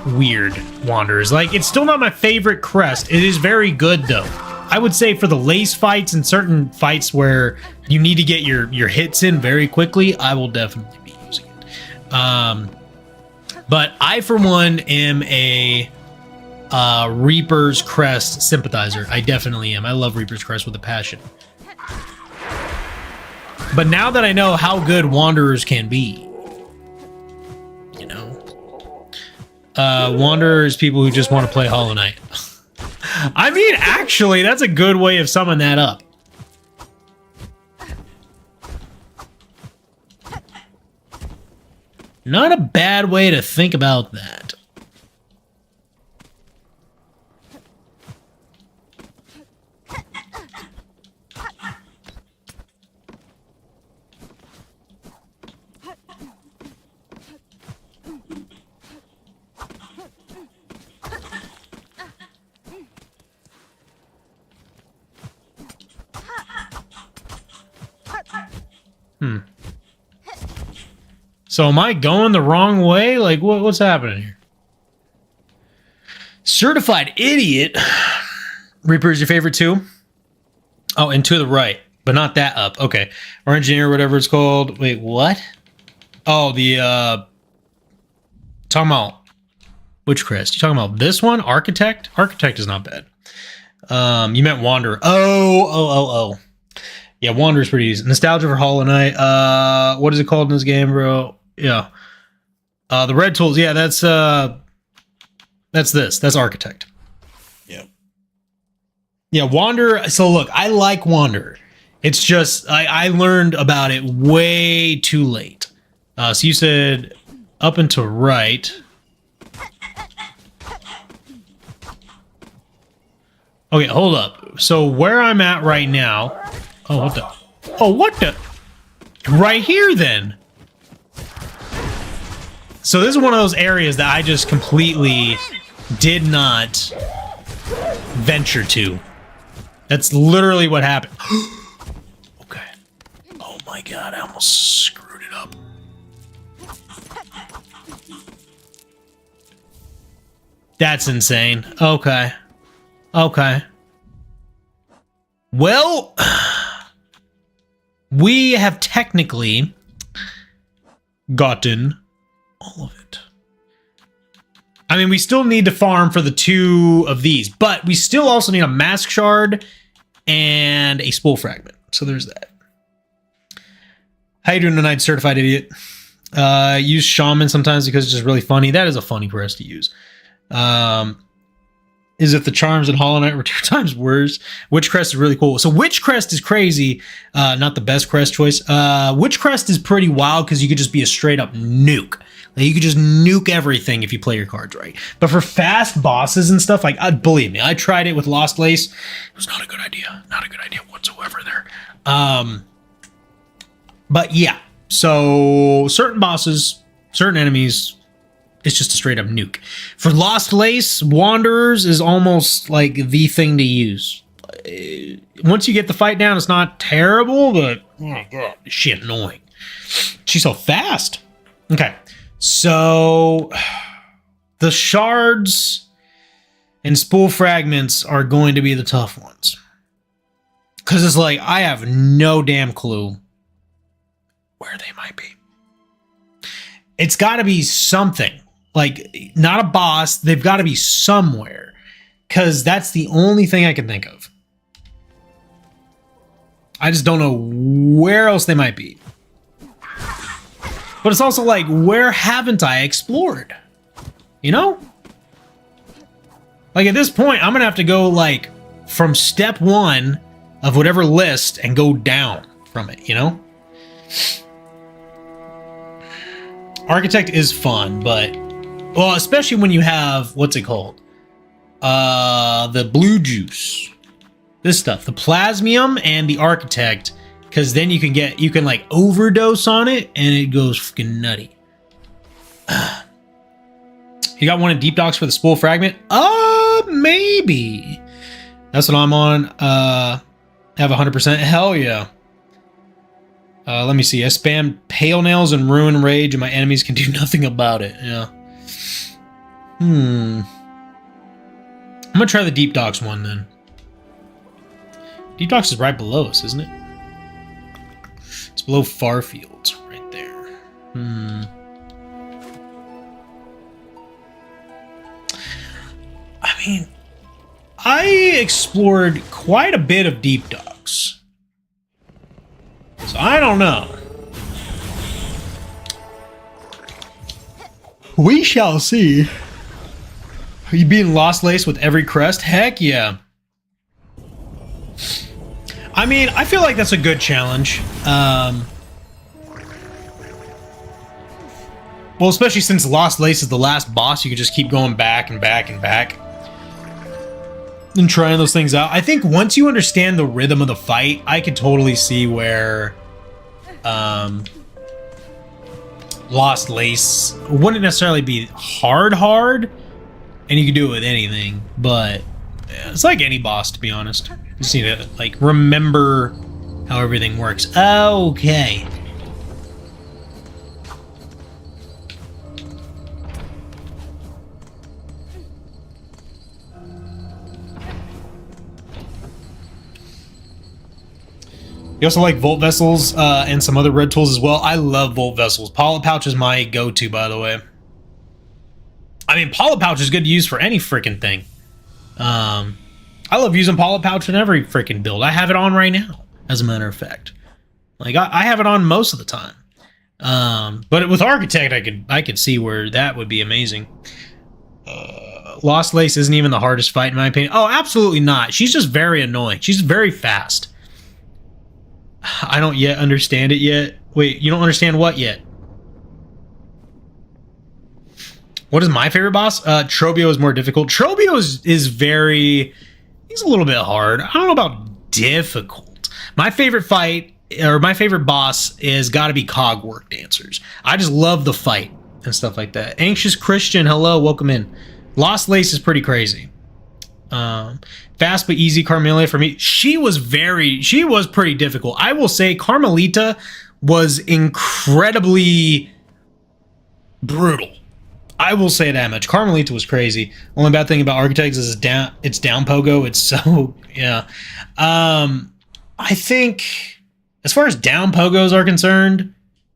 weird, Wanderers. Like, it's still not my favorite crest. It is very good, though. I would say for the lace fights and certain fights where you need to get your hits in very quickly, I will definitely be using it. But I, for one, am a Reaper's Crest sympathizer. I definitely am. I love Reaper's Crest with a passion. But now that I know how good Wanderers can be, you know, Wanderers, people who just want to play Hollow Knight. I mean, actually, that's a good way of summing that up. Not a bad way to think about that. So am I going the wrong way? Like, what's happening here? Certified idiot. Reaper is your favorite too? Oh, and to the right, but not that up. Okay. Or engineer, whatever it's called. Wait, what? Oh, the, talking about which crest? You talking about this one? Architect? Architect is not bad. You meant Wanderer. Oh. Yeah, Wanderer's pretty easy. Nostalgia for Hollow Knight. What is it called in this game, bro? Yeah. The red tools. Yeah, that's this. That's Architect. Yeah. Yeah, Wanderer. So look, I like Wanderer. It's just, I learned about it way too late. So you said up and to right. Okay, hold up. So where I'm at right now... Oh, what the... Oh, what the... Right here, then. So this is one of those areas that I just completely did not venture to. That's literally what happened. Okay. Oh my god, I almost screwed it up. That's insane. Okay. Okay. Well... We have technically gotten all of it. I mean, we still need to farm for the 2 of these, but we still also need a mask shard and a spool fragment. So there's that. How you doing tonight, certified idiot? Use shaman sometimes because it's just really funny. That is a funny crest to use. Is if the charms in Hollow Knight were 2 times worse. Witch Crest is really cool. So Witch Crest is crazy. Not the best crest choice. Witch Crest is pretty wild because you could just be a straight up nuke. Like, you could just nuke everything if you play your cards right. But for fast bosses and stuff, like, believe me, I tried it with Lost Lace. It was not a good idea. Not a good idea whatsoever there. But yeah, so certain bosses, certain enemies, it's just a straight up nuke. For Lost Lace, Wanderers is almost like the thing to use. Once you get the fight down, it's not terrible, but oh my god, she's annoying. She's so fast. Okay, so the shards and spool fragments are going to be the tough ones. Because it's like, I have no damn clue where they might be. It's got to be something. Like, not a boss. They've got to be somewhere. Because that's the only thing I can think of. I just don't know where else they might be. But it's also like, where haven't I explored? You know? Like, at this point, I'm going to have to go, like, from step 1 of whatever list and go down from it, you know? Architect is fun, but... Well, especially when you have... What's it called? The blue juice. This stuff. The plasmium and the architect. Because then you can, like, overdose on it, and it goes freaking nutty. You got one in Deep Docks for the spool fragment? Maybe. That's what I'm on. Have 100%. Hell yeah. Let me see. I spam Pale Nails and Ruin Rage, and my enemies can do nothing about it. Yeah. I'm gonna try the Deep Docks one then. Deep Docks is right below us, isn't it? It's below Farfields, right there. I mean, I explored quite a bit of Deep Docks. So I don't know. We shall see. Are you being Lost Lace with every crest? Heck yeah. I mean, I feel like that's a good challenge. Well, especially since Lost Lace is the last boss, you can just keep going back and back and back. And trying those things out. I think once you understand the rhythm of the fight, I could totally see where Lost Lace wouldn't necessarily be hard, and you could do it with anything, but it's like any boss, to be honest. You just need to, like, remember how everything works. Okay. You also like Volt Vessels and some other red tools as well. I love Volt Vessels. Polyp Pouch is my go-to, by the way. I mean, Polyp Pouch is good to use for any freaking thing. I love using Polyp Pouch in every freaking build. I have it on right now, as a matter of fact. Like, I have it on most of the time. But with Architect, I could see where that would be amazing. Lost Lace isn't even the hardest fight, in my opinion. Oh, absolutely not. She's just very annoying. She's very fast. I don't yet understand it yet. Wait, you don't understand what yet? What is my favorite boss? Trobio is more difficult. Trobio is very... He's a little bit hard. I don't know about difficult. My favorite fight, or my favorite boss, is gotta be Cogwork Dancers. I just love the fight and stuff like that. Anxious Christian, hello, welcome in. Lost Lace is pretty crazy. Fast but easy Carmelia for me. She was pretty difficult. I will say Carmelita was incredibly brutal. I will say that much. Carmelita was crazy. Only bad thing about Architects is it's down pogo. It's so, yeah. I think as far as down pogos are concerned,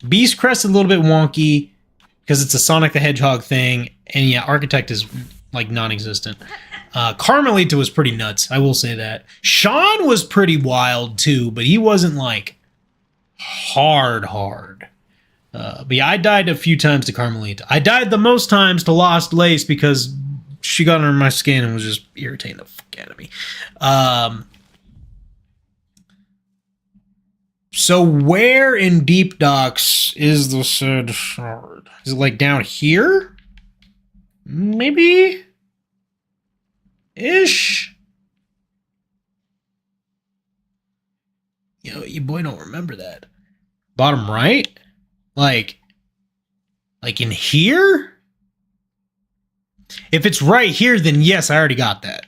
Beast Crest is a little bit wonky because it's a Sonic the Hedgehog thing. And yeah, Architect is like non-existent. Carmelita was pretty nuts. I will say that. Sean was pretty wild too, but he wasn't like hard. But yeah, I died a few times to Carmelita. I died the most times to Lost Lace because she got under my skin and was just irritating the fuck out of me. So where in Deep Docks is the said shard? Is it like down here? Maybe? Ish? Yo, your boy don't remember that. bottom right? Like in here? If it's right here, then yes, I already got that.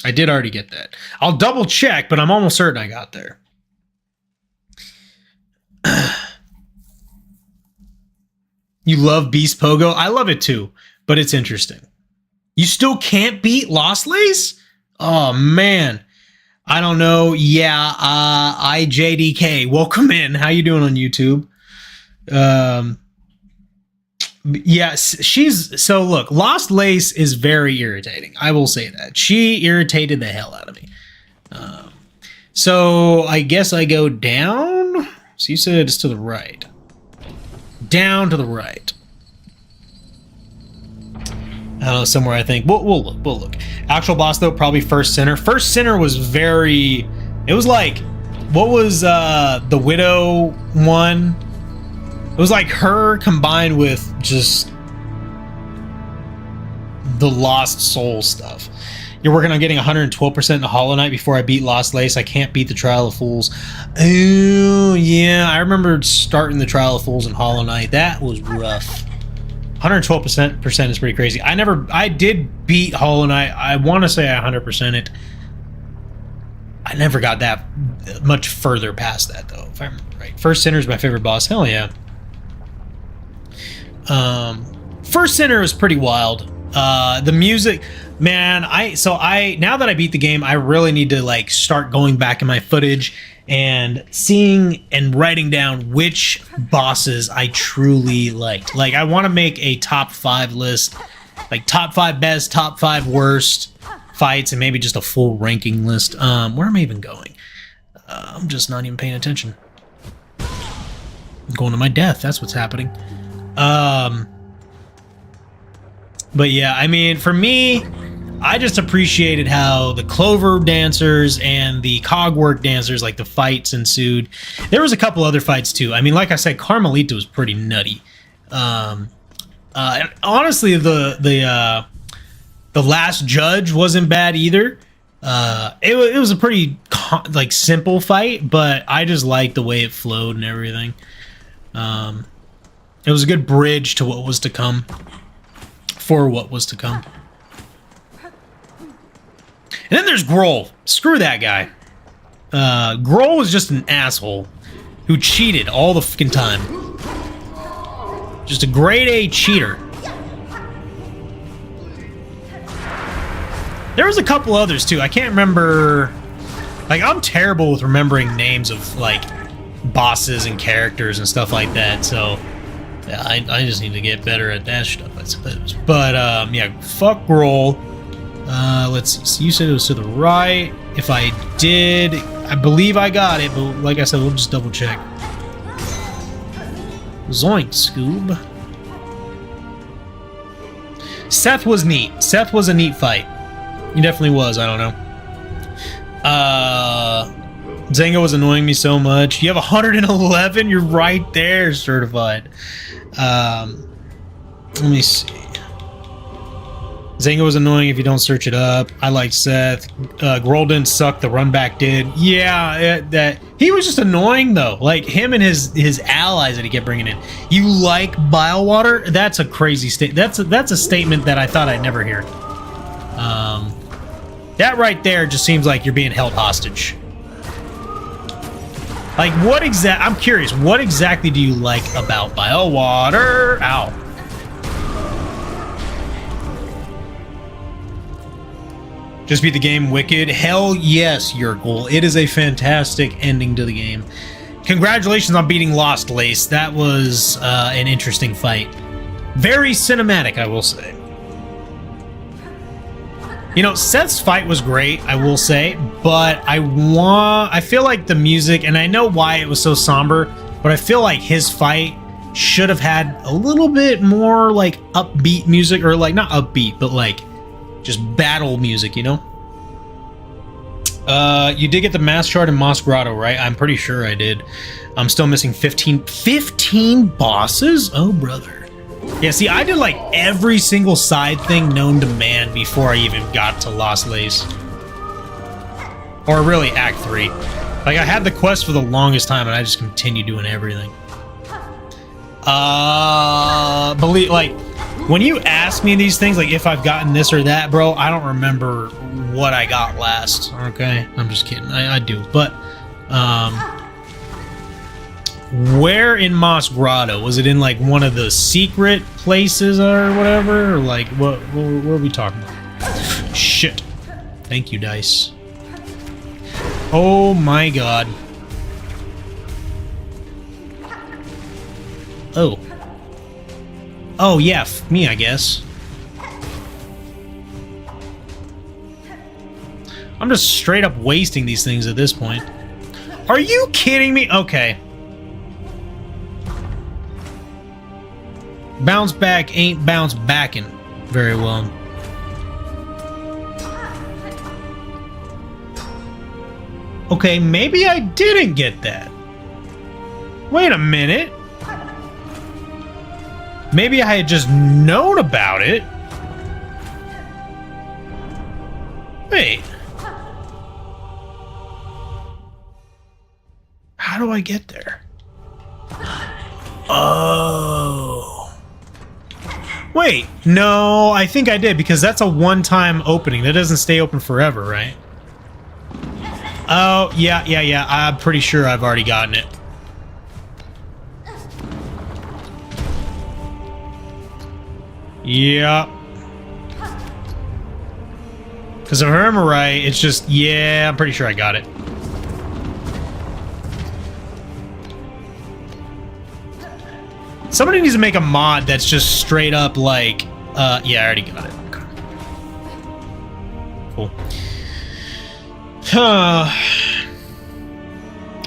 I did already get that. I'll double check, but I'm almost certain I got there. You love Beast Pogo? I love it too, but it's interesting. You still can't beat Lost Lace? Oh, man. I don't know. Yeah, IJDK, welcome in. How you doing on YouTube? Yes, so look, Lost Lace is very irritating. I will say that. She irritated the hell out of me. So I guess I go down. So you said it's to the right. Down to the right. I don't know, somewhere I think. We'll look. Actual boss though, probably First Sinner. First Sinner was very... It was like... What was the Widow one? It was like her combined with just the Lost Soul stuff. You're working on getting 112% in Hollow Knight before I beat Lost Lace. I can't beat the Trial of Fools. Oh, yeah. I remember starting the Trial of Fools in Hollow Knight. That was rough. 112% is pretty crazy. I did beat Hollow Knight. I want to say I 100% it. I never got that much further past that, though, if I remember right. First Sinner is my favorite boss. Hell yeah. First Sinner is pretty wild. The music, man, now that I beat the game, I really need to like start going back in my footage and seeing and writing down which bosses I truly liked. Like, I want to make a top 5 list, like top 5 best, top 5 worst fights, and maybe just a full ranking list. Where am I even going? I'm just not even paying attention. I'm going to my death. That's what's happening. But yeah, I mean, for me, I just appreciated how the Clover dancers and the Cogwork dancers, like the fights ensued. There was a couple other fights too. I mean, like I said, Carmelita was pretty nutty. And honestly, the Last Judge wasn't bad either. It was a pretty like simple fight, but I just liked the way it flowed and everything. It was a good bridge to what was to come. For what was to come. And then there's Grohl. Screw that guy. Grohl was just an asshole who cheated all the fucking time. Just a grade A cheater. There was a couple others too. I can't remember. Like, I'm terrible with remembering names of like bosses and characters and stuff like that. So yeah, I just need to get better at that stuff, I suppose. But yeah, fuck Grohl. Let's see. So you said it was to the right. If I did, I believe I got it. But like I said, we'll just double check. Zoink, Scoob. Seth was neat. Seth was a neat fight. He definitely was. I don't know. Zenga was annoying me so much. You have 111. You're right there, certified. Let me see. Zenga was annoying if you don't search it up. I like Seth. Grohl didn't suck. The run back did. Yeah, that he was just annoying though. Like him and his allies that he kept bringing in. You like bile water? That's a crazy statement. That's a statement that I thought I'd never hear. That right there just seems like you're being held hostage. Like I'm curious, what exactly do you like about bile water? Ow. Just beat the game wicked. Hell yes, Yerkle. It is a fantastic ending to the game. Congratulations on beating Lost Lace. That was an interesting fight. Very cinematic, I will say. You know, Seth's fight was great, I will say, but I feel like the music, and I know why it was so somber, but I feel like his fight should have had a little bit more like upbeat music, or like not upbeat, but like just battle music, you know? You did get the Mass Shard in Moss Grotto, right? I'm pretty sure I did. I'm still missing 15 bosses? Oh, brother. Yeah, see, I did like every single side thing known to man before I even got to Lost Lace. Or really, Act 3. Like, I had the quest for the longest time, and I just continued doing everything. Believe, like, when you ask me these things, like, if I've gotten this or that, bro, I don't remember what I got last, okay? I'm just kidding. I do. But, where in Moss Grotto? Was it in, like, one of the secret places or whatever? Or, like, what are we talking about? Shit. Thank you, dice. Oh my god. Oh. Oh, yeah, me, I guess. I'm just straight up wasting these things at this point. Are you kidding me? Okay. Bounce back ain't bounce backing very well. Okay, maybe I didn't get that. Wait a minute. Maybe I had just known about it. Wait. How do I get there? Oh. Wait, no, I think I did, because that's a one-time opening. That doesn't stay open forever, right? Oh, yeah. I'm pretty sure I've already gotten it. Yeah. Because if I remember right, it's just, yeah, I'm pretty sure I got it. Somebody needs to make a mod that's just straight up like, yeah, I already got it. Okay. Cool.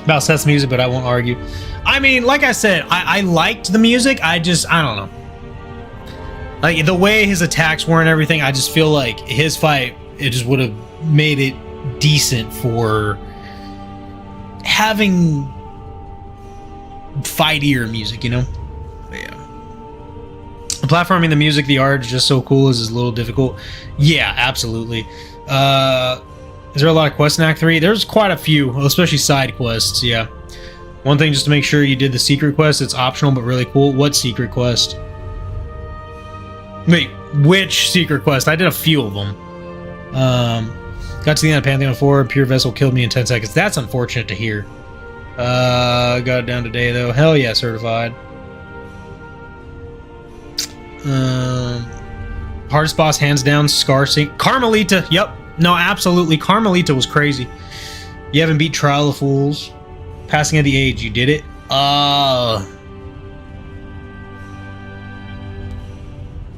About Seth's music, but I won't argue. I mean, like I said, I liked the music. I don't know. Like, the way his attacks were and everything, I just feel like his fight, it just would have made it decent for having fightier music, you know? But yeah. The platforming, the music, the art is just so cool. Is a little difficult. Yeah, absolutely. Is there a lot of quests in Act 3? There's quite a few, especially side quests, yeah. One thing, just to make sure you did the secret quest. It's optional, but really cool. What secret quest? Wait, which secret quest? I did a few of them. Got to the end of Pantheon 4, Pure Vessel killed me in 10 seconds. That's unfortunate to hear. Got it down today, though. Hell yeah, certified. Hardest boss, hands down, Scar Sync. Carmelita, yep. No, absolutely. Carmelita was crazy. You haven't beat Trial of Fools. Passing of the Age, you did it?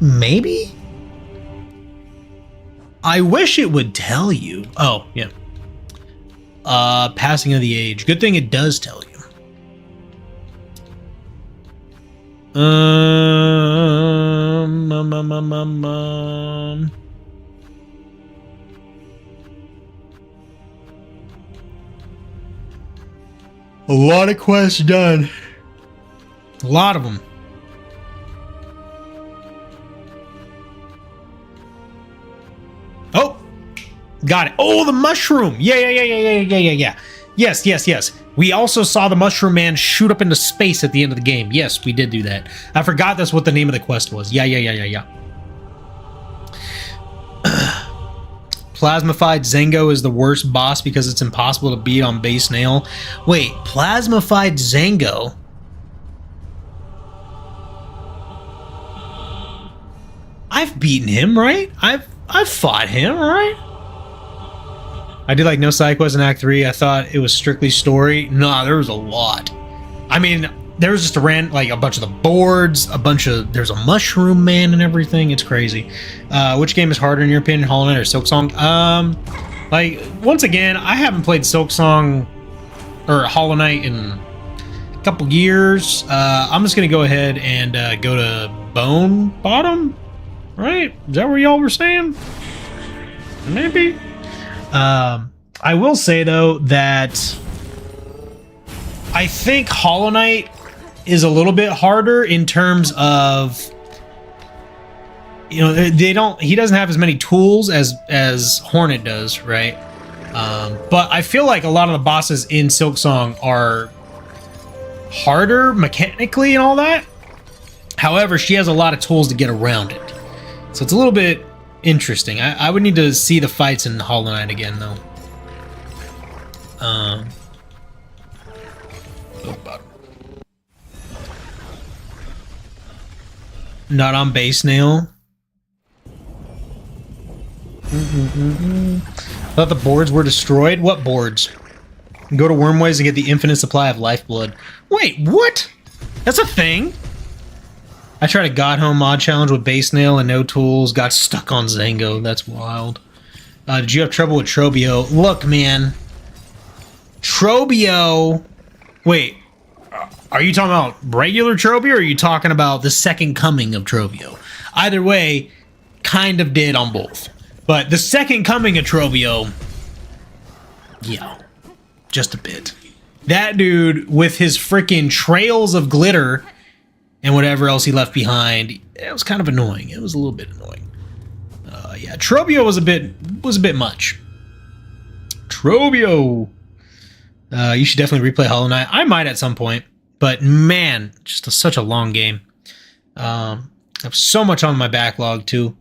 Maybe? I wish it would tell you. Oh, yeah. Passing of the Age. Good thing it does tell you. A lot of quests done. A lot of them. Oh, got it. Oh, the mushroom. Yeah. Yes. We also saw the mushroom man shoot up into space at the end of the game. Yes, we did do that. I forgot that's what the name of the quest was. Yeah. Plasmified Zango is the worst boss because it's impossible to beat on base nail. Wait, Plasmified Zango? I've beaten him, right? I've fought him, right? I did like no side quests in Act 3. I thought it was strictly story. Nah, there was a lot. I mean, there was just a bunch of the boards, there's a mushroom man and everything. It's crazy. Which game is harder in your opinion, Hollow Knight or Silksong? Like, once again, I haven't played Silksong or Hollow Knight in a couple years. I'm just gonna go ahead and go to Bone Bottom, right? Is that what y'all were saying? Maybe. I will say though that I think Hollow Knight is a little bit harder in terms of, you know, he doesn't have as many tools as Hornet does, right? But I feel like a lot of the bosses in Silksong are harder mechanically and all that. However, she has a lot of tools to get around it. So it's a little bit interesting. I would need to see the fights in Hollow Knight again, though. Oh, bottom. Not on base nail. Thought the boards were destroyed. What boards? Go to Wormways and get the infinite supply of lifeblood. Wait, what? That's a thing? I tried a God Home mod challenge with base nail and no tools. Got stuck on Zango. That's wild. Did you have trouble with Trobio? Look, man. Trobio. Wait. Are you talking about regular Trobio or are you talking about the second coming of Trobio? Either way, kind of did on both. But the second coming of Trobio, yeah, just a bit. That dude with his freaking trails of glitter and whatever else he left behind, it was kind of annoying. It was a little bit annoying. Yeah, Trobio was a bit much. Trobio. You should definitely replay Hollow Knight. I might at some point, but man, just such a long game. I have so much on my backlog too.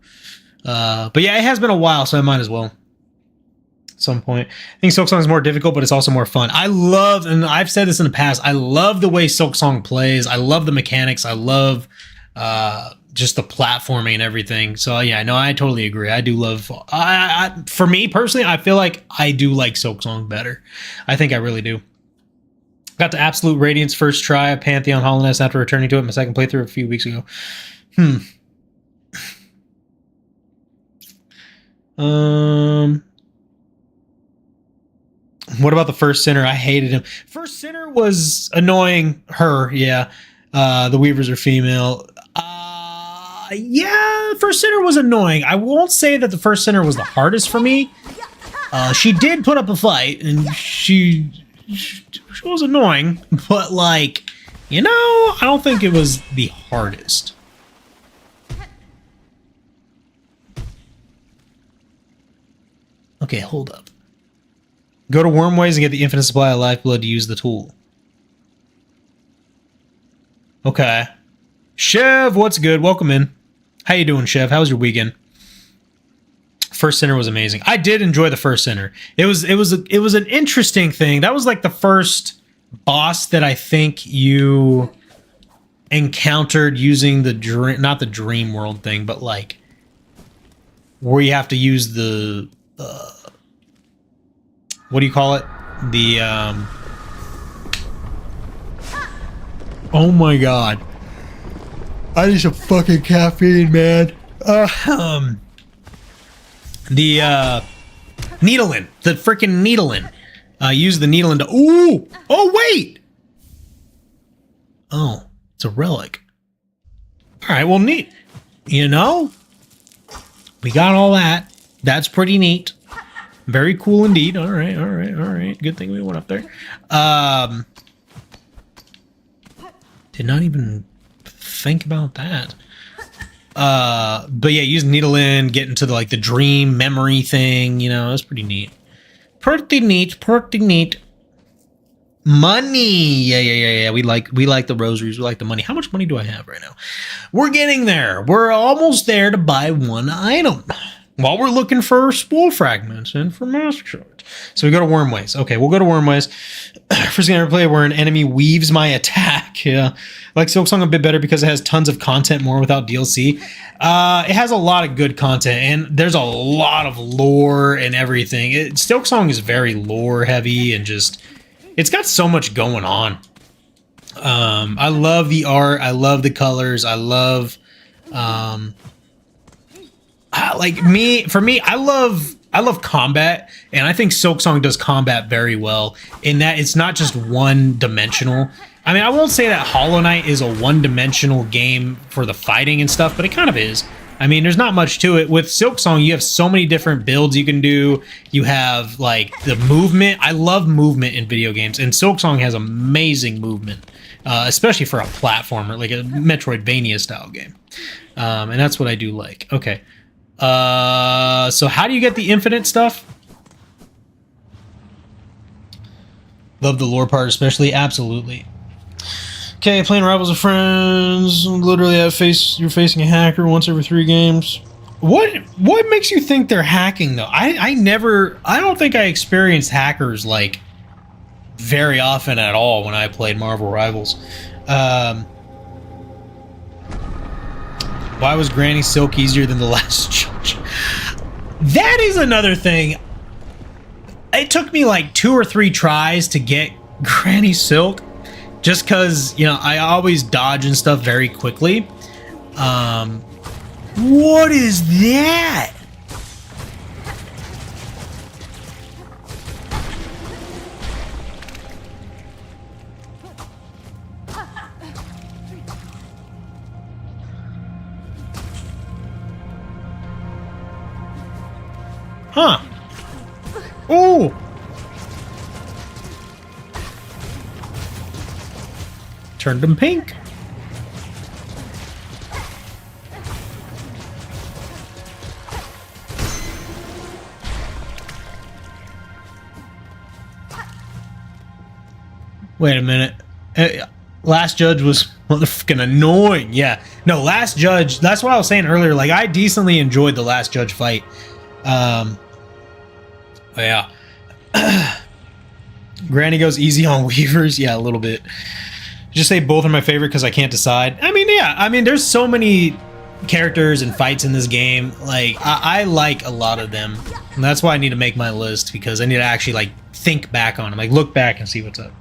But yeah, it has been a while, so I might as well at some point. I think Silksong is more difficult, but it's also more fun. I love, and I've said this in the past, I love the way Silksong plays. I love the mechanics. I love just the platforming and everything. So yeah, no, I totally agree. I do love, for me personally, I feel like I do like Silksong better. I think I really do. Got to Absolute Radiance first try of Pantheon Hollowness after returning to it in my second playthrough a few weeks ago. What about the First Sinner? I hated him. First Sinner was annoying. Her, yeah. The Weavers are female. Yeah, First Sinner was annoying. I won't say that the First Sinner was the hardest for me. She did put up a fight, and she was annoying. But, like, you know, I don't think it was the hardest. Okay, hold up. Go to Wormways and get the infinite supply of lifeblood to use the tool. Okay. Chev, what's good? Welcome in. How you doing, Chev? How was your weekend? First Sinner was amazing. I did enjoy the First Sinner. It was an interesting thing. That was like the first boss that I think you encountered using the dream, not the dream world thing, but like where you have to use the what do you call it? The oh my god. I need some fucking caffeine, man. The Needlein. The freaking Needlein. Use the Needlein to... Ooh! Oh, wait! Oh, it's a relic. Alright, well, neat. You know? We got all that. That's pretty neat. Very cool indeed. Alright, alright, alright. Good thing we went up there. Did not even think about that. But yeah, use Needlein, get into the, like, the dream memory thing, you know, that's pretty neat. Pretty neat, pretty neat. Money. Yeah. We like the rosaries. We like the money. How much money do I have right now? We're getting there. We're almost there to buy one item while we're looking for spool fragments and for mask shards. So we go to Wormways. Okay, we'll go to Wormways. First thing I ever play where an enemy weaves my attack. Yeah. I like Silksong a bit better because it has tons of content more without DLC. It has a lot of good content and there's a lot of lore and everything. Silksong is very lore heavy and just, it's got so much going on. I love the art. I love the colors. I love, for me, I love combat, and I think Silksong does combat very well in that it's not just one-dimensional. I mean, I won't say that Hollow Knight is a one-dimensional game for the fighting and stuff, but it kind of is. I mean, there's not much to it. With Silksong, you have so many different builds you can do. You have, like, the movement. I love movement in video games, and Silksong has amazing movement, especially for a platformer, like a Metroidvania-style game. And that's what I do like. Okay. So how do you get the infinite stuff? Love the lore part especially. Absolutely. Okay, playing rivals of friends. Literally, you're facing a hacker once every 3 games. What makes you think they're hacking though? I don't think I experienced hackers like very often at all when I played Marvel Rivals. Why was Granny Silk easier than the last judge? That is another thing. It took me like 2 or 3 tries to get Granny Silk, just because, you know, I always dodge and stuff very quickly. What is that? Huh. Oh! Turned them pink. Wait a minute. Last Judge was motherfucking annoying. Yeah. No, Last Judge, that's what I was saying earlier. Like, I decently enjoyed the Last Judge fight. Yeah. Granny goes easy on Weavers. Yeah, a little bit. Just say both are my favorite because I can't decide. I mean, yeah. I mean, there's so many characters and fights in this game. Like, I like a lot of them. And that's why I need to make my list, because I need to actually, like, think back on them. Like, look back and see what's up.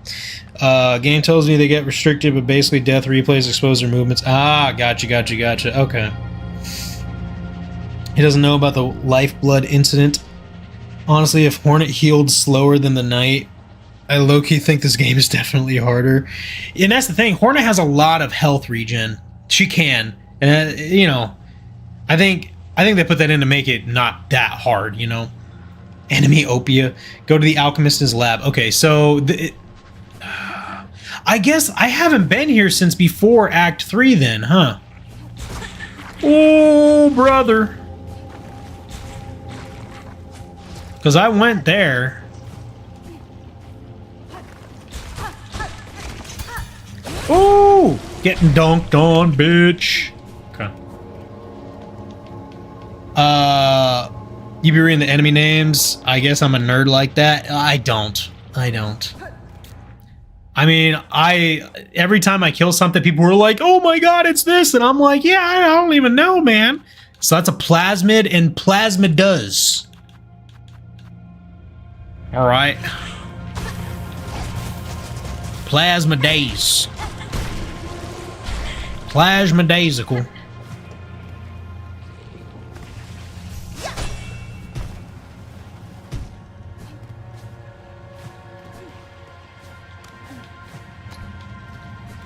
Game tells me they get restricted, but basically death replays expose their movements. Ah, gotcha. Okay. He doesn't know about the Lifeblood incident. Honestly, if Hornet healed slower than the Knight, I low-key think this game is definitely harder. And that's the thing. Hornet has a lot of health regen. She can. And, you know, I think they put that in to make it not that hard, you know? Enemy Opia. Go to the Alchemist's lab. Okay, so... I guess I haven't been here since before Act 3 then, huh? Oh, brother. Because I went there. Ooh! Getting dunked on, bitch. Okay. You be reading the enemy names? I guess I'm a nerd like that. I don't. I mean, every time I kill something, people were like, oh my god, it's this! And I'm like, yeah, I don't even know, man. So that's a Plasmid and Plasmidus. Alright. Plasmidase. Plasmidasical.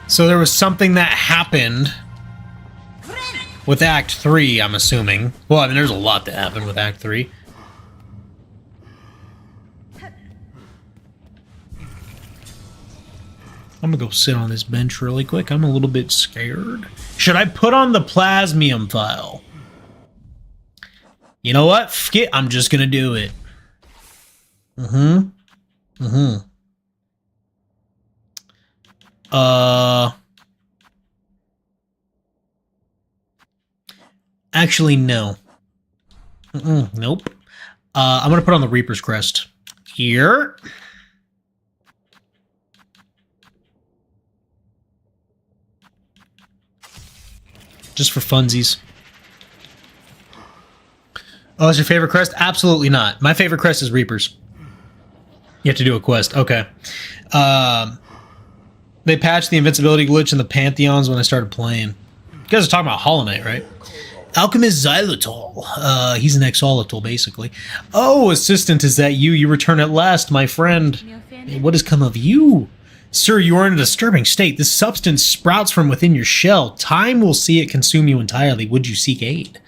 So there was something that happened with Act 3, I'm assuming. Well, I mean, there's a lot that happened with Act 3. I'm gonna go sit on this bench really quick. I'm a little bit scared. Should I put on the Plasmium file? You know what? F it. I'm just gonna do it. Actually, no. Nope. I'm gonna put on the Reaper's Crest. Here. Just for funsies. Oh, that's your favorite crest? Absolutely not. My favorite crest is Reapers. You have to do a quest. Okay. They patched the invincibility glitch in the Pantheons when I started playing. You guys are talking about Hollow Knight, right? Alchemist Xylitol. He's an Exolitol, basically. Oh, assistant, is that you? You return at last, my friend. Hey, what has come of you? Sir, you are in a disturbing state. This substance sprouts from within your shell. Time will see it consume you entirely. Would you seek aid?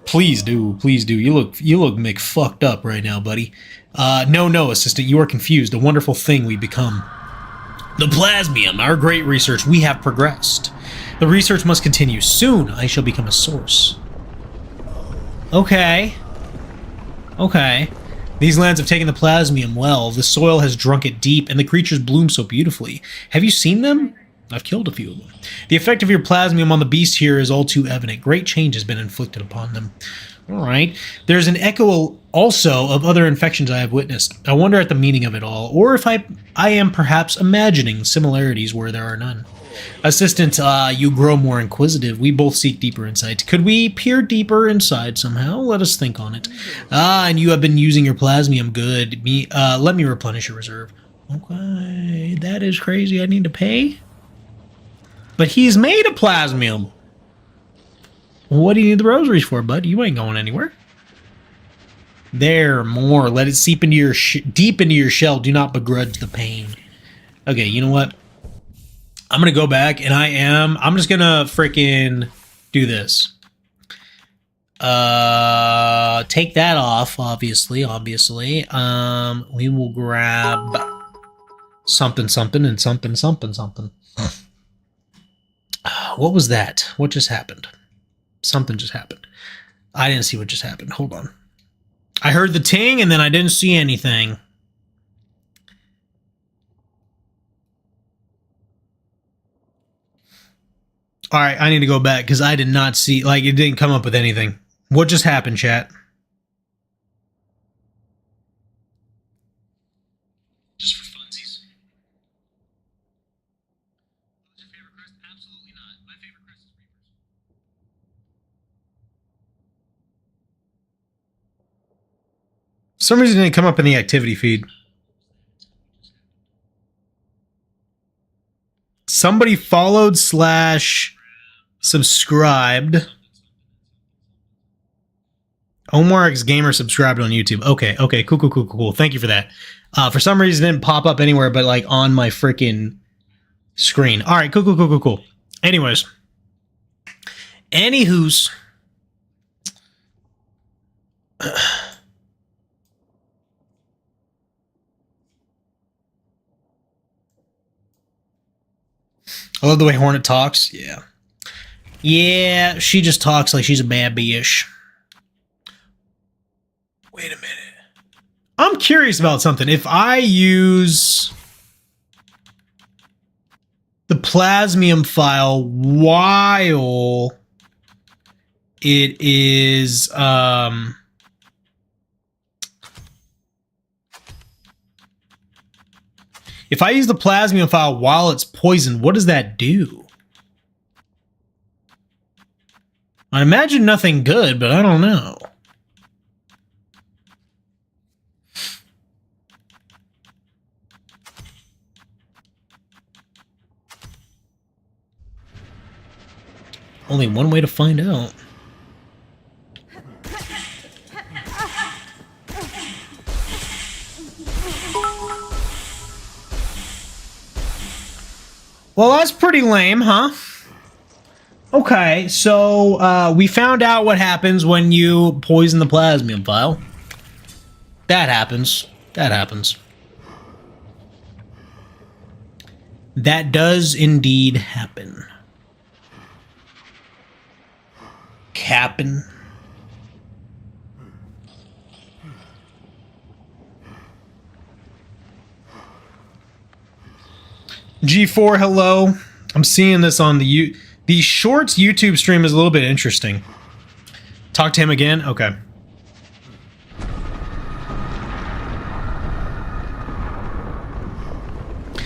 Please do. Please do. You look McFucked up right now, buddy. No, assistant. You are confused. A wonderful thing we become. The Plasmium, our great research. We have progressed. The research must continue. Soon, I shall become a source. Okay. These lands have taken the plasmium well. The soil has drunk it deep, and the creatures bloom so beautifully. Have you seen them? I've killed a few of them. The effect of your plasmium on the beast here is all too evident. Great change has been inflicted upon them. All right. There's an echo also of other infections I have witnessed. I wonder at the meaning of it all, or if I am perhaps imagining similarities where there are none. Assistant, you grow more inquisitive. We both seek deeper insight. Could we peer deeper inside somehow? Let us think on it. And you have been using your plasmium. Good. Let me replenish your reserve. Okay, that is crazy. I need to pay? But he's made of plasmium. What do you need the rosaries for, bud? You ain't going anywhere. There, more. Let it seep into your deep into your shell. Do not begrudge the pain. Okay, you know what? I'm gonna go back, and I'm just gonna freaking do this. Take that off, obviously. We will grab something and something. What was that? What just happened? Something just happened. I didn't see what just happened. Hold on. I heard the ting, and then I didn't see anything. All right, I need to go back because I did not see, like, it didn't come up with anything. What just happened, chat? Just for funsies. What's your favorite crest? Absolutely not. My favorite crest is Reapers. For some reason, it didn't come up in the activity feed. Somebody followed / subscribed. Omar X Gamer subscribed on YouTube. Okay, cool. Thank you for that. For some reason, it didn't pop up anywhere but like on my freaking screen. All right, cool. Anyways, anywho's, I love the way Hornet talks. Yeah, she just talks like she's a bad bitch. Wait a minute. I'm curious about something. If I use the plasmium file while it is if I use the plasmium file while it's poisoned, what does that do? I imagine nothing good, but I don't know. Only one way to find out. Well, that's pretty lame, huh? Okay, so we found out what happens when you poison the plasmium file. That happens. That does indeed happen. G4, hello. I'm seeing this on the Shorts YouTube stream is a little bit interesting. Talk to him again? Okay.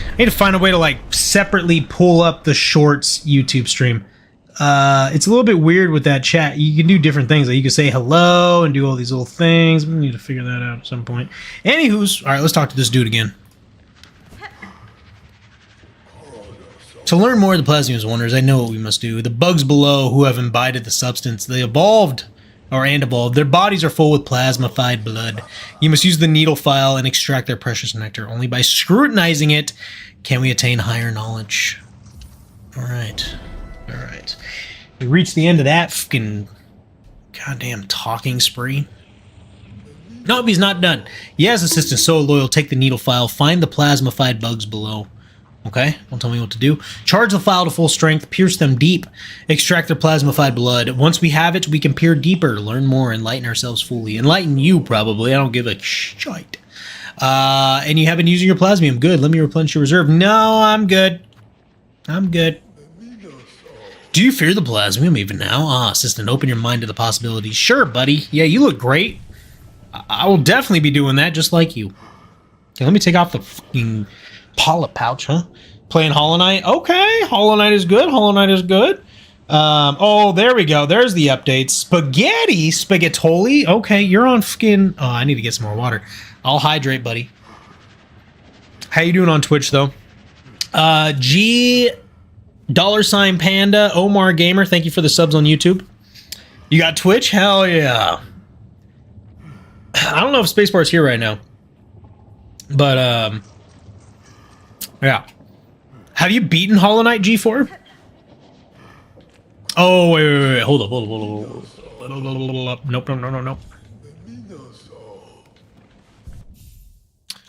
I need to find a way to like separately pull up the Shorts YouTube stream. It's a little bit weird with that chat. You can do different things. Like you can say hello and do all these little things. We need to figure that out at some point. Anywho's, all right, let's talk to this dude again. To learn more of the plasmium's wonders, I know what we must do. The bugs below who have imbibed the substance, they evolved. Their bodies are full with plasmified blood. You must use the needle file and extract their precious nectar. Only by scrutinizing it can we attain higher knowledge. Alright. We reached the end of that fucking goddamn talking spree. Nope, he's not done. Yes, assistant, so loyal. Take the needle file. Find the plasmified bugs below. Okay, don't tell me what to do. Charge the file to full strength, pierce them deep, extract their plasmified blood. Once we have it, we can peer deeper, learn more, enlighten ourselves fully. Enlighten you, probably. I don't give a shite. And you haven't used your plasmium. Good, let me replenish your reserve. No, I'm good. I'm good. Do you fear the plasmium even now? Ah, assistant, open your mind to the possibilities. Sure, buddy. Yeah, you look great. I will definitely be doing that just like you. Okay, let me take off the fucking polyp pouch, huh? Playing Hollow Knight. Okay, Hollow Knight is good. Hollow Knight is good. Oh, there we go. There's the updates. Spaghetti? Spaghettoli? Okay, you're on fucking... Oh, I need to get some more water. I'll hydrate, buddy. How you doing on Twitch, though? G... $Panda, Omar Gamer, thank you for the subs on YouTube. You got Twitch? Hell yeah. I don't know if Spacebar's here right now. But, yeah. Have you beaten Hollow Knight G4? Oh, wait. Hold up. Nope.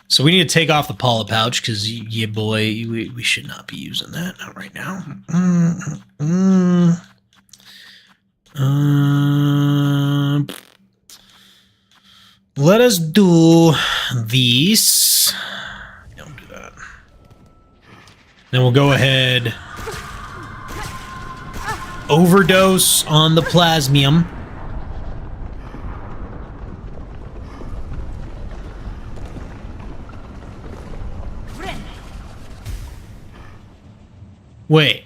So we need to take off the polyp pouch because, yeah, boy, we should not be using that. Not right now. Let us do these. Don't do that. Then we'll go ahead. Overdose on the plasmium. Wait.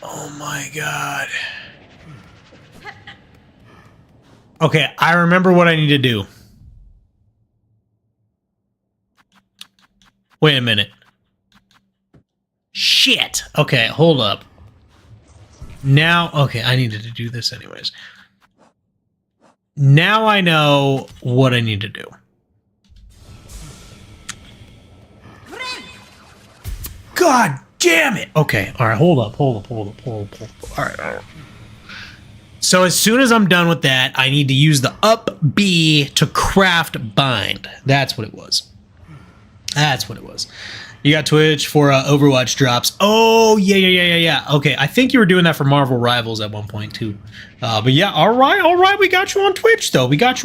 Oh my god. Okay, I remember what I need to do. Wait a minute. Shit. Okay, hold up. Now, okay, I needed to do this anyways. Now I know what I need to do. God damn it! Okay, alright, hold up. Alright. So as soon as I'm done with that, I need to use the up B to craft bind. That's what it was. You got Twitch for Overwatch drops. Oh, yeah. Okay, I think you were doing that for Marvel Rivals at one point, too. But yeah, all right. We got you on Twitch, though. How's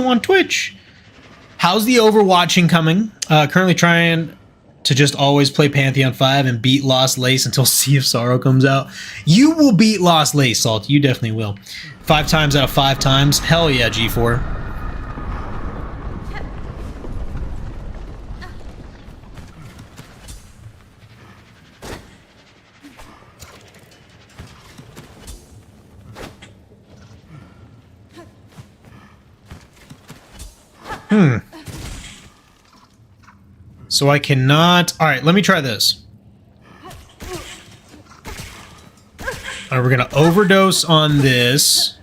the Overwatching coming? Currently trying to just always play Pantheon 5 and beat Lost Lace until Sea of Sorrow comes out. You will beat Lost Lace, Salt. You definitely will. 5 times out of 5 times. Hell yeah, G4. So I cannot... Alright, let me try this. Alright, we're gonna overdose on this.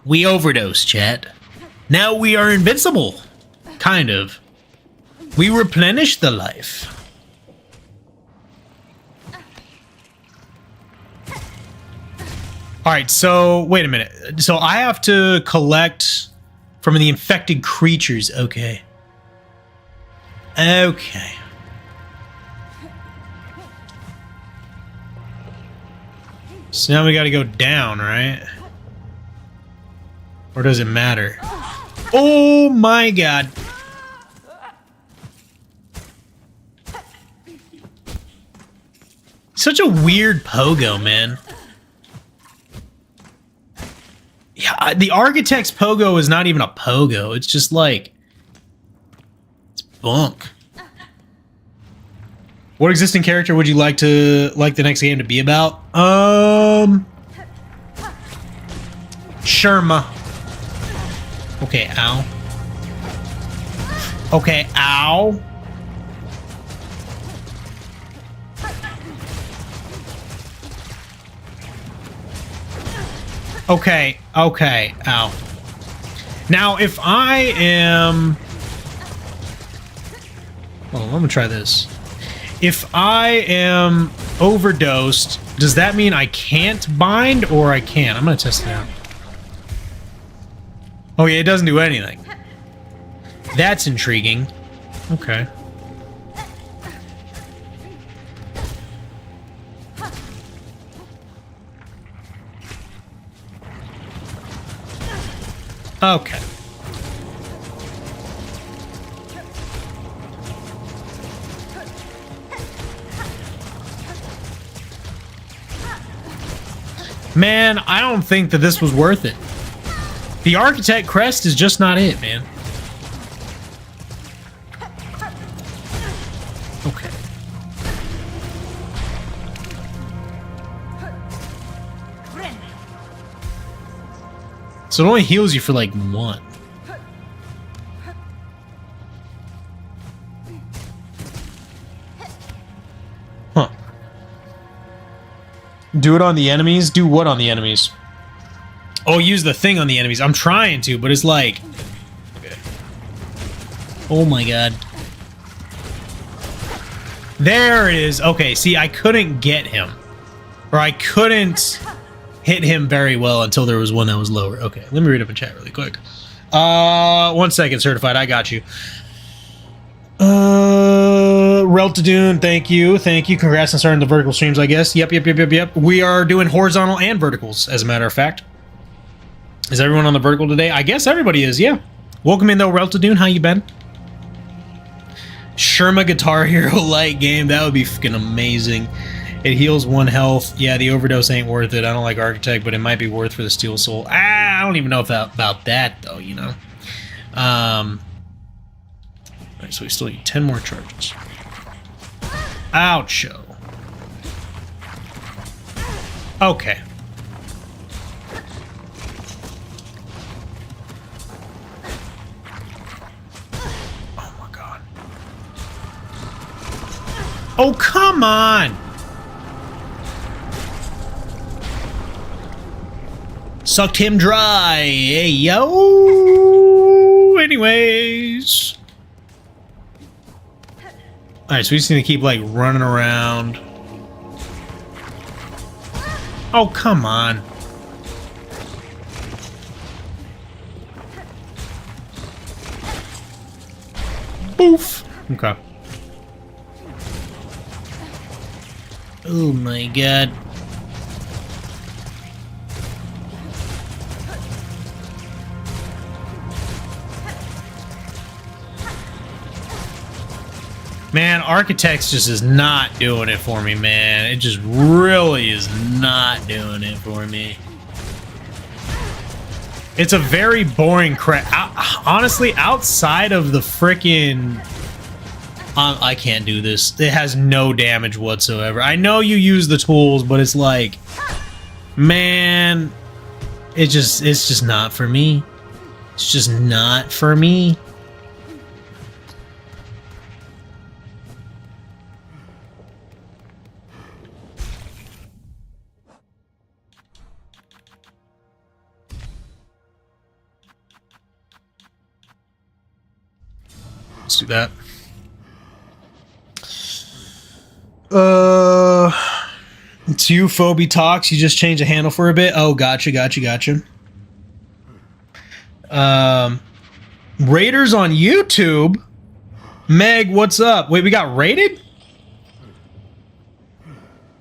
We overdose, chat. Now we are invincible. Kind of. We replenish the life. Alright, so, wait a minute. So I have to collect from the infected creatures. Okay. So now we gotta go down, right? Or does it matter? Oh my god. Such a weird pogo, man. Yeah, the Architect's pogo is not even a pogo. It's just like... It's bunk. What existing character would you like the next game to be about? Sherma. Okay, ow. Okay, ow. Okay, ow. Now, if I am... Hold on, let me try this. If I am overdosed, does that mean I can't bind or I can? I'm gonna test it out. Oh yeah, it doesn't do anything. That's intriguing. Okay. Okay. Man, I don't think that this was worth it. The Architect crest is just not it, man. Okay. So it only heals you for like 1. Huh. Do it on the enemies? Do what on the enemies? Oh, use the thing on the enemies. I'm trying to, but it's like... Okay. Oh my god. There it is. Okay, see, I couldn't get him. Or I couldn't hit him very well until there was one that was lower. Okay, let me read up in chat really quick. 1 second, Certified. I got you. Reltadoon, thank you. Thank you. Congrats on starting the vertical streams, I guess. Yep. We are doing horizontal and verticals, as a matter of fact. Is everyone on the vertical today? I guess everybody is, yeah. Welcome in, though, Reltadoon. How you been? Sherma Guitar Hero light game. That would be fucking amazing. It heals 1 health. Yeah, the overdose ain't worth it. I don't like Architect, but it might be worth for the Steel Soul. I don't even know about that, though, you know. Alright, so we still need 10 more charges. Oucho. Okay. Oh my god. Oh, come on! Sucked him dry. Hey, yo! Anyways. Alright, so we just need to keep, like, running around. Oh, come on. Boof. Okay. Oh, my God. Man, Architects just is not doing it for me, man. It just really is not doing it for me. It's a very boring honestly, outside of the frickin'... I can't do this. It has no damage whatsoever. I know you use the tools, but it's like... Man... it's just not for me. It's just not for me. Let's do that. It's you, Phoebe Talks. You just changed the handle for a bit. Oh, gotcha. Raiders on YouTube? Meg, what's up? Wait, we got raided?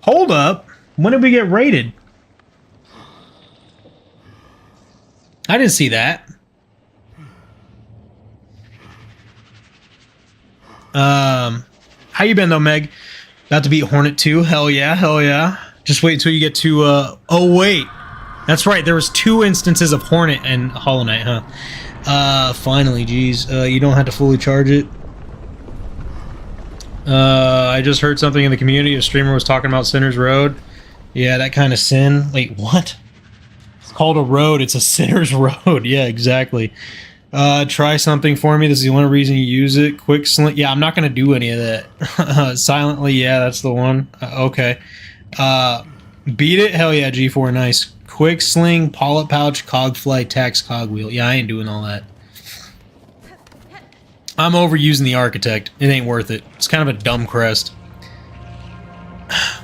Hold up. When did we get raided? I didn't see that. How you been though, Meg? About to beat Hornet 2? Hell yeah. Just wait until you get to, oh wait. That's right, there was 2 instances of Hornet and Hollow Knight, huh? Finally, geez. You don't have to fully charge it. I just heard something in the community. A streamer was talking about Sinner's Road. Yeah, that kind of sin. Wait, what? It's called a road. It's a Sinner's Road. Yeah, exactly. Try something for me. This is the only reason you use it. Quick sling. Yeah, I'm not going to do any of that. Silently. Yeah, that's the one. Okay. Beat it. Hell yeah, G4. Nice. Quick sling, polyp pouch, cog fly, tax, cog wheel. Yeah, I ain't doing all that. I'm overusing the Architect. It ain't worth it. It's kind of a dumb crest.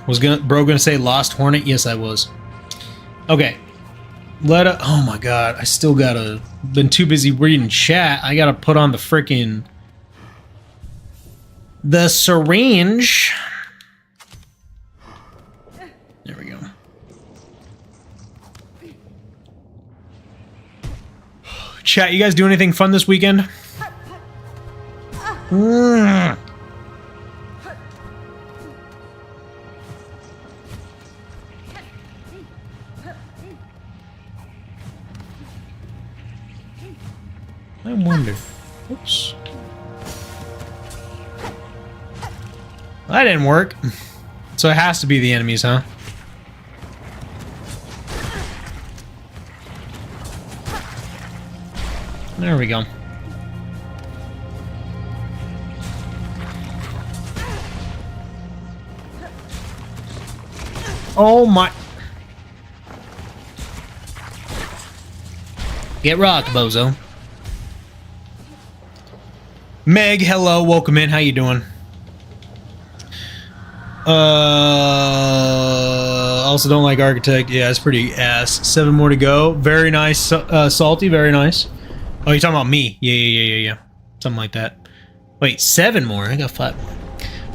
Was bro gonna say Lost Hornet? Yes, I was. Okay. Oh my god, I still gotta... Been too busy reading chat. I gotta put on the frickin'... The syringe. There we go. Chat, you guys do anything fun this weekend? I wonder. Oops. That didn't work. So it has to be the enemies, huh? There we go. Oh my... Get rocked, bozo. Meg, hello, welcome in. How you doing? Also don't like Architect. Yeah, it's pretty ass. 7 more to go. Very nice, Salty. Very nice. Oh, you're talking about me? Yeah. Something like that. Wait, 7 more? I got 5 more.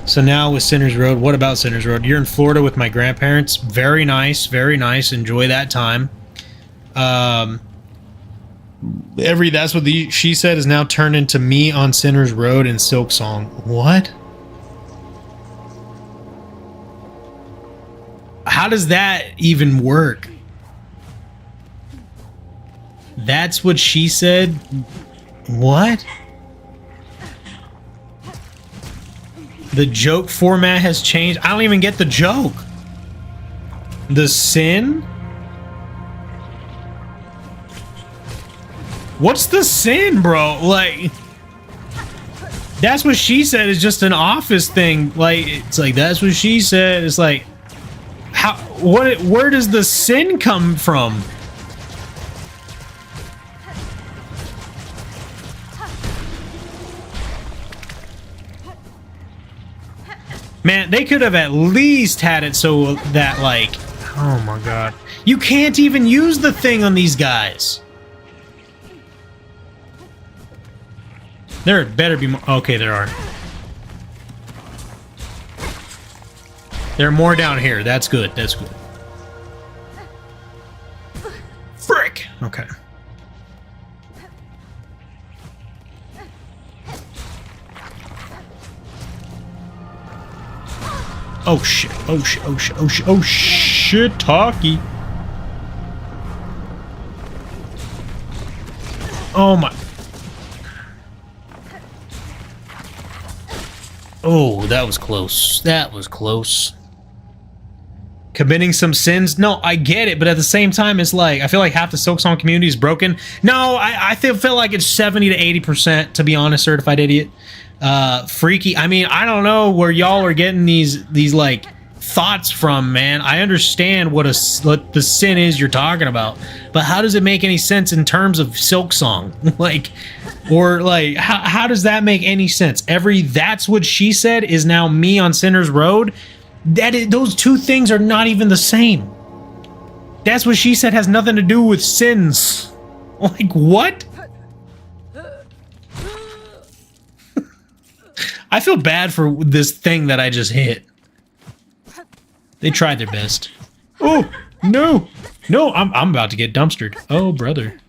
So now with Sinners Road. What about Sinners Road? You're in Florida with my grandparents. Very nice. Very nice. Enjoy that time. That's what she said is now turned into me on Sinners Road and Silksong. What? How does that even work? That's what she said? What? The joke format has changed. I don't even get the joke. The sin? What's the sin, bro? Like, that's what she said is just an office thing. Like, it's like, that's what she said. It's like, where does the sin come from? Man, they could have at least had it so that, like, oh my god. You can't even use the thing on these guys. There better be more. Okay, there are. There are more down here. That's good. That's good. Frick! Okay. Oh shit. Oh shit. Oh shit. Oh shit. Oh shit. Talkie. Oh my. Oh, that was close. That was close. Committing some sins? No, I get it, but at the same time, it's like, I feel like half the Silksong community is broken. No, I feel like it's 70 to 80%, to be honest, certified idiot. Freaky. I mean, I don't know where y'all are getting these like thoughts from, man. I understand what the sin is you're talking about, but how does it make any sense in terms of Silksong? Like, or like, how does that make any sense? That's what she said is now me on Sinners Road. Those two things are not even the same. That's what she said has nothing to do with sins. Like, what? I feel bad for this thing that I just hit. They tried their best. Oh, no. No, I'm about to get dumpstered. Oh, brother.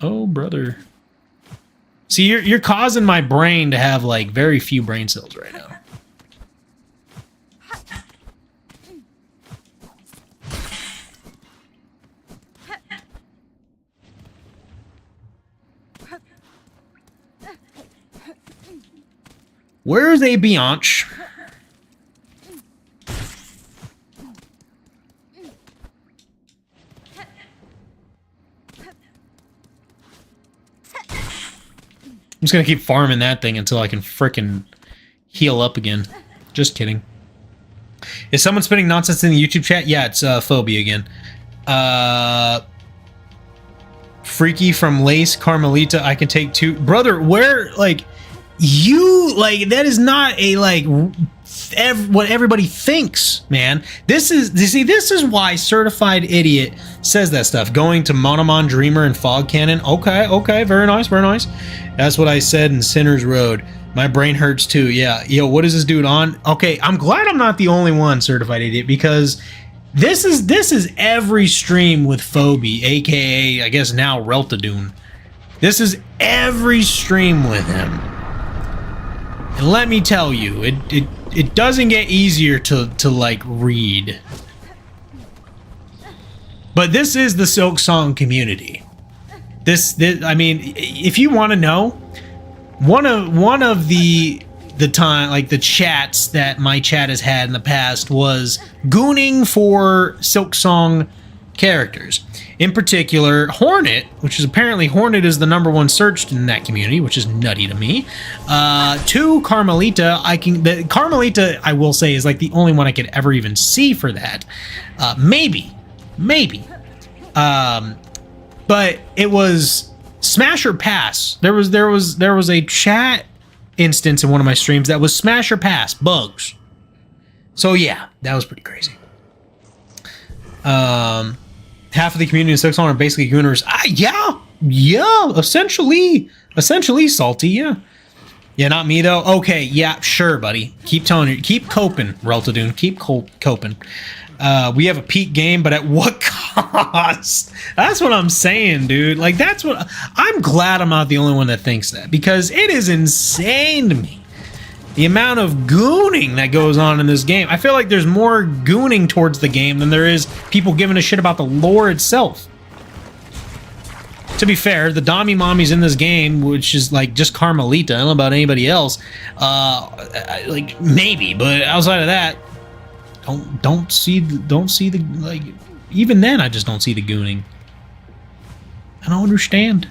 Oh, brother. See, you're causing my brain to have, like, very few brain cells right now. Where's a Bianche? I'm just gonna keep farming that thing until I can frickin' heal up again. Just kidding. Is someone spitting nonsense in the YouTube chat? Yeah, it's Phobia again. Freaky from Lace, Carmelita, I can take 2. Brother, where, like... You, like, that is not a, like, what everybody thinks, man. This is why Certified Idiot says that stuff. Going to Monomon Dreamer and Fog Cannon. Okay, very nice, very nice. That's what I said in Sinner's Road. My brain hurts too. Yeah, yo, what is this dude on? Okay, I'm glad I'm not the only one, Certified Idiot, because this is every stream with Phoebe, aka I guess now Reltadoon. This is every stream with him. And let me tell you, it doesn't get easier to like read. But this is the Silksong community. This I mean, if you want to know, one of the time, like the chats that my chat has had in the past was gooning for Silksong characters. In particular, Hornet, which is apparently Hornet is the #1 searched in that community, which is nutty to me. To Carmelita, Carmelita, I will say, is like the only one I could ever even see for that. Maybe. But it was Smash or Pass. There was a chat instance in one of my streams that was Smash or Pass bugs. So yeah, that was pretty crazy. Half of the community in Silksong are basically gooners. Yeah, essentially salty. Yeah, not me though. Okay, yeah, sure, buddy. Keep coping, Reltadoon. Keep coping. We have a peak game, but at what cost? That's what I'm saying, dude. Like, that's what I'm glad I'm not the only one that thinks that, because it is insane to me the amount of gooning that goes on in this game. I feel like there's more gooning towards the game than there is people giving a shit about the lore itself. To be fair, the Dami Mommies in this game, which is like just Carmelita, I don't know about anybody else, like maybe, but outside of that, don't see the like, even then I just don't see the gooning. I don't understand.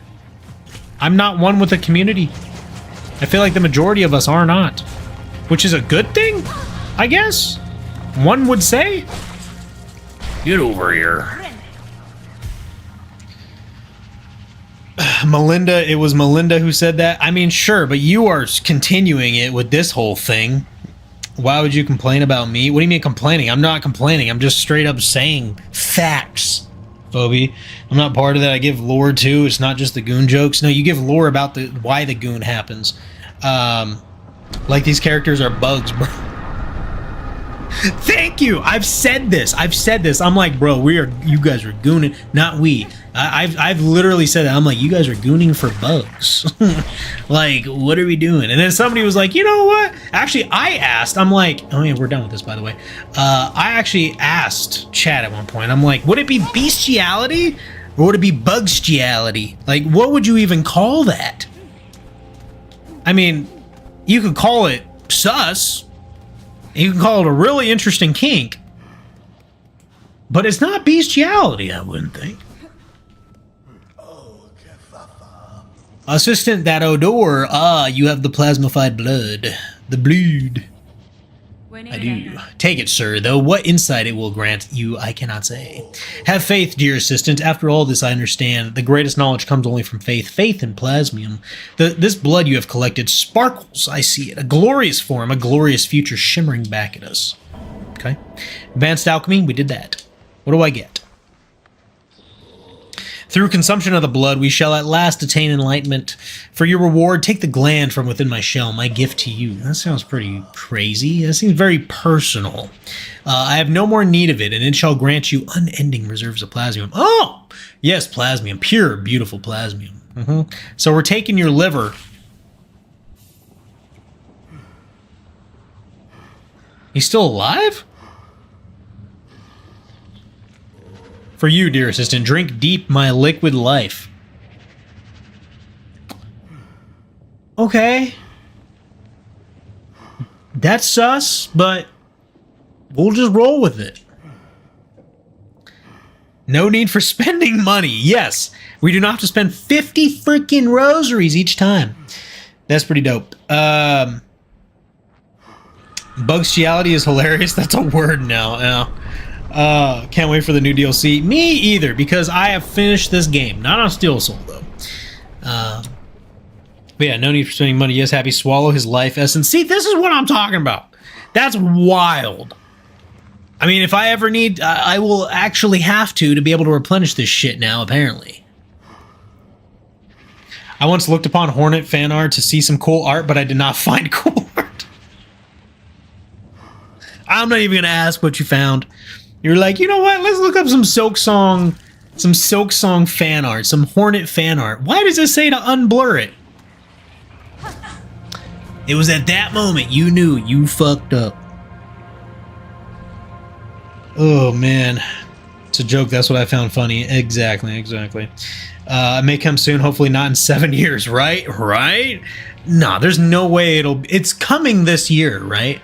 I'm not one with the community. I feel like the majority of us are not, which is a good thing, I guess. One would say. Get over here. Melinda, it was Melinda who said that. I mean, sure, but you are continuing it with this whole thing. Why would you complain about me? What do you mean complaining? I'm not complaining. I'm just straight up saying facts, Phoebe. I'm not part of that. I give lore too. It's not just the goon jokes. No, you give lore about why the goon happens. Like these characters are bugs, bro. Thank you. I've said this. I'm like, bro, you guys are gooning, not we. I've literally said that. I'm like, you guys are gooning for bugs. Like, what are we doing? And then somebody was like, you know what? Actually, I asked. I'm like, oh yeah, we're done with this, by the way. I actually asked chat at one point. I'm like, would it be bestiality or would it be bugstiality? Like, what would you even call that? I mean, you could call it sus. You can call it a really interesting kink. But it's not bestiality, I wouldn't think. Assistant, that odor. Ah, you have the plasmified blood. The blood. I do. Take it, sir, though what insight it will grant you, I cannot say. Have faith, dear assistant. After all this, I understand. The greatest knowledge comes only from faith. Faith in plasmium. This blood you have collected sparkles. I see it. A glorious form, a glorious future shimmering back at us. Okay. Advanced alchemy, we did that. What do I get? Through consumption of the blood, we shall at last attain enlightenment. For your reward, take the gland from within my shell, my gift to you. That sounds pretty crazy. That seems very personal. I have no more need of it, and it shall grant you unending reserves of plasmium. Oh! Yes, plasmium. Pure, beautiful plasmium. So we're taking your liver. He's still alive? For you, dear assistant, drink deep my liquid life. Okay. That's sus, but we'll just roll with it. No need for spending money. Yes, we do not have to spend 50 freaking rosaries each time. That's pretty dope. Bugstiality is hilarious. That's a word now. Yeah. Can't wait for the new DLC. Me either, because I have finished this game. Not on Steel Soul, though. But yeah, no need for spending money. Yes, happy swallow his life essence. See, this is what I'm talking about. That's wild. I mean, if I ever need, I will actually have to be able to replenish this shit now, apparently. I once looked upon Hornet fan art to see some cool art, but I did not find cool art. I'm not even going to ask what you found. You're like, you know what? Let's look up some Silksong fan art, some Hornet fan art. Why does it say to unblur it? It was at that moment you knew you fucked up. Oh, man. It's a joke. That's what I found funny. Exactly. It may come soon. Hopefully not in 7 years, right? Right? Nah, there's no way it's coming this year, right?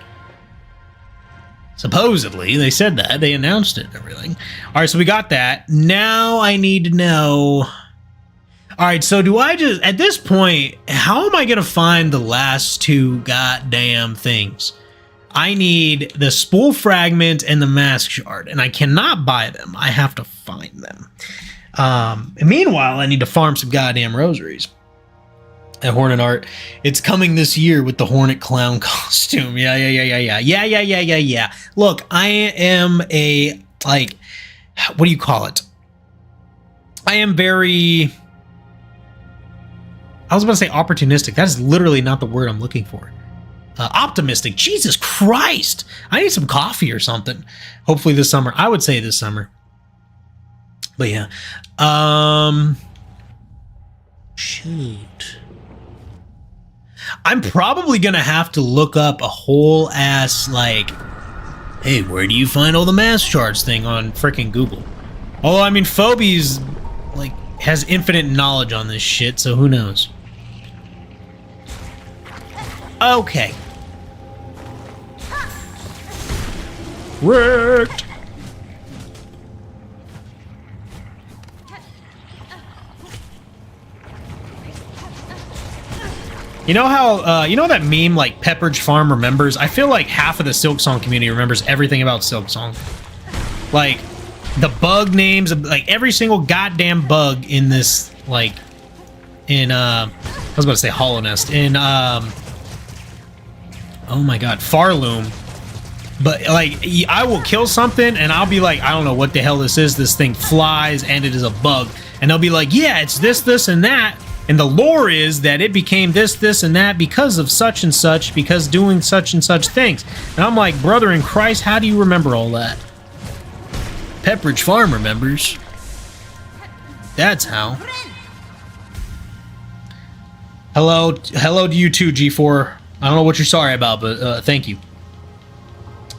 Supposedly. They said that. They announced it and everything. All right, so we got that. Now I need to know... All right, so do I just... At this point, how am I going to find the last two goddamn things? I need the spool fragment and the mask shard, and I cannot buy them. I have to find them. And meanwhile, I need to farm some goddamn rosaries. At Hornet art, it's coming this year with the Hornet clown costume. Yeah. Look, I am a, like, what do you call it? I am very... I was about to say opportunistic. That is literally not the word I'm looking for. Optimistic. Jesus Christ. I need some coffee or something. Hopefully this summer. I would say this summer. But yeah. Shoot. I'm probably going to have to look up a whole ass, like, hey, where do you find all the mask shards thing on freaking Google? Although, I mean, Phobe's, like, has infinite knowledge on this shit, so who knows? Okay. Wrecked. You know how, you know that meme, like, Pepperidge Farm remembers? I feel like half of the Silksong community remembers everything about Silksong. Like, the bug names, like, every single goddamn bug in this, like, in, I was about to say Hollow Nest, in, oh my god, Farloom. But, like, I will kill something, and I'll be like, I don't know what the hell this is. This thing flies, and it is a bug. And they'll be like, yeah, it's this, this, and that. And the lore is that it became this, this, and that because of such and such, because doing such and such things. And I'm like, brother in Christ, how do you remember all that? Pepperidge Farm remembers. That's how. Hello to you too, G4. I don't know what you're sorry about, but thank you.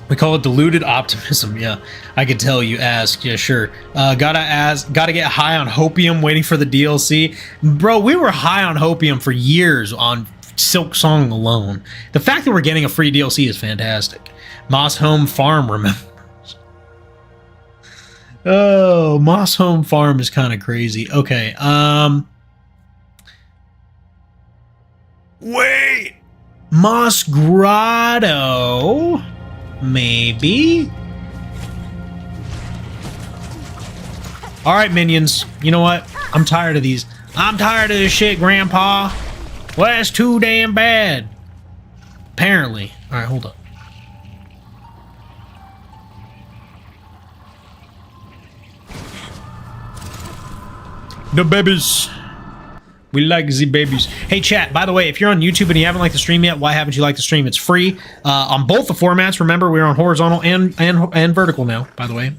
We call it deluded optimism. Yeah, I could tell you ask. Yeah, sure. Gotta get high on hopium waiting for the DLC. Bro, we were high on hopium for years on Silksong alone. The fact that we're getting a free DLC is fantastic. Moss Home Farm remembers. Oh, Moss Home Farm is kind of crazy. Okay, wait. Moss Grotto... Maybe? Alright, minions. You know what? I'm tired of these. I'm tired of this shit, Grandpa. Well, that's too damn bad. Apparently. Alright, hold up. The babies. We like the babies. Hey, chat, by the way, if you're on YouTube and you haven't liked the stream yet, why haven't you liked the stream? It's free on both the formats. Remember, we're on horizontal and vertical now, by the way.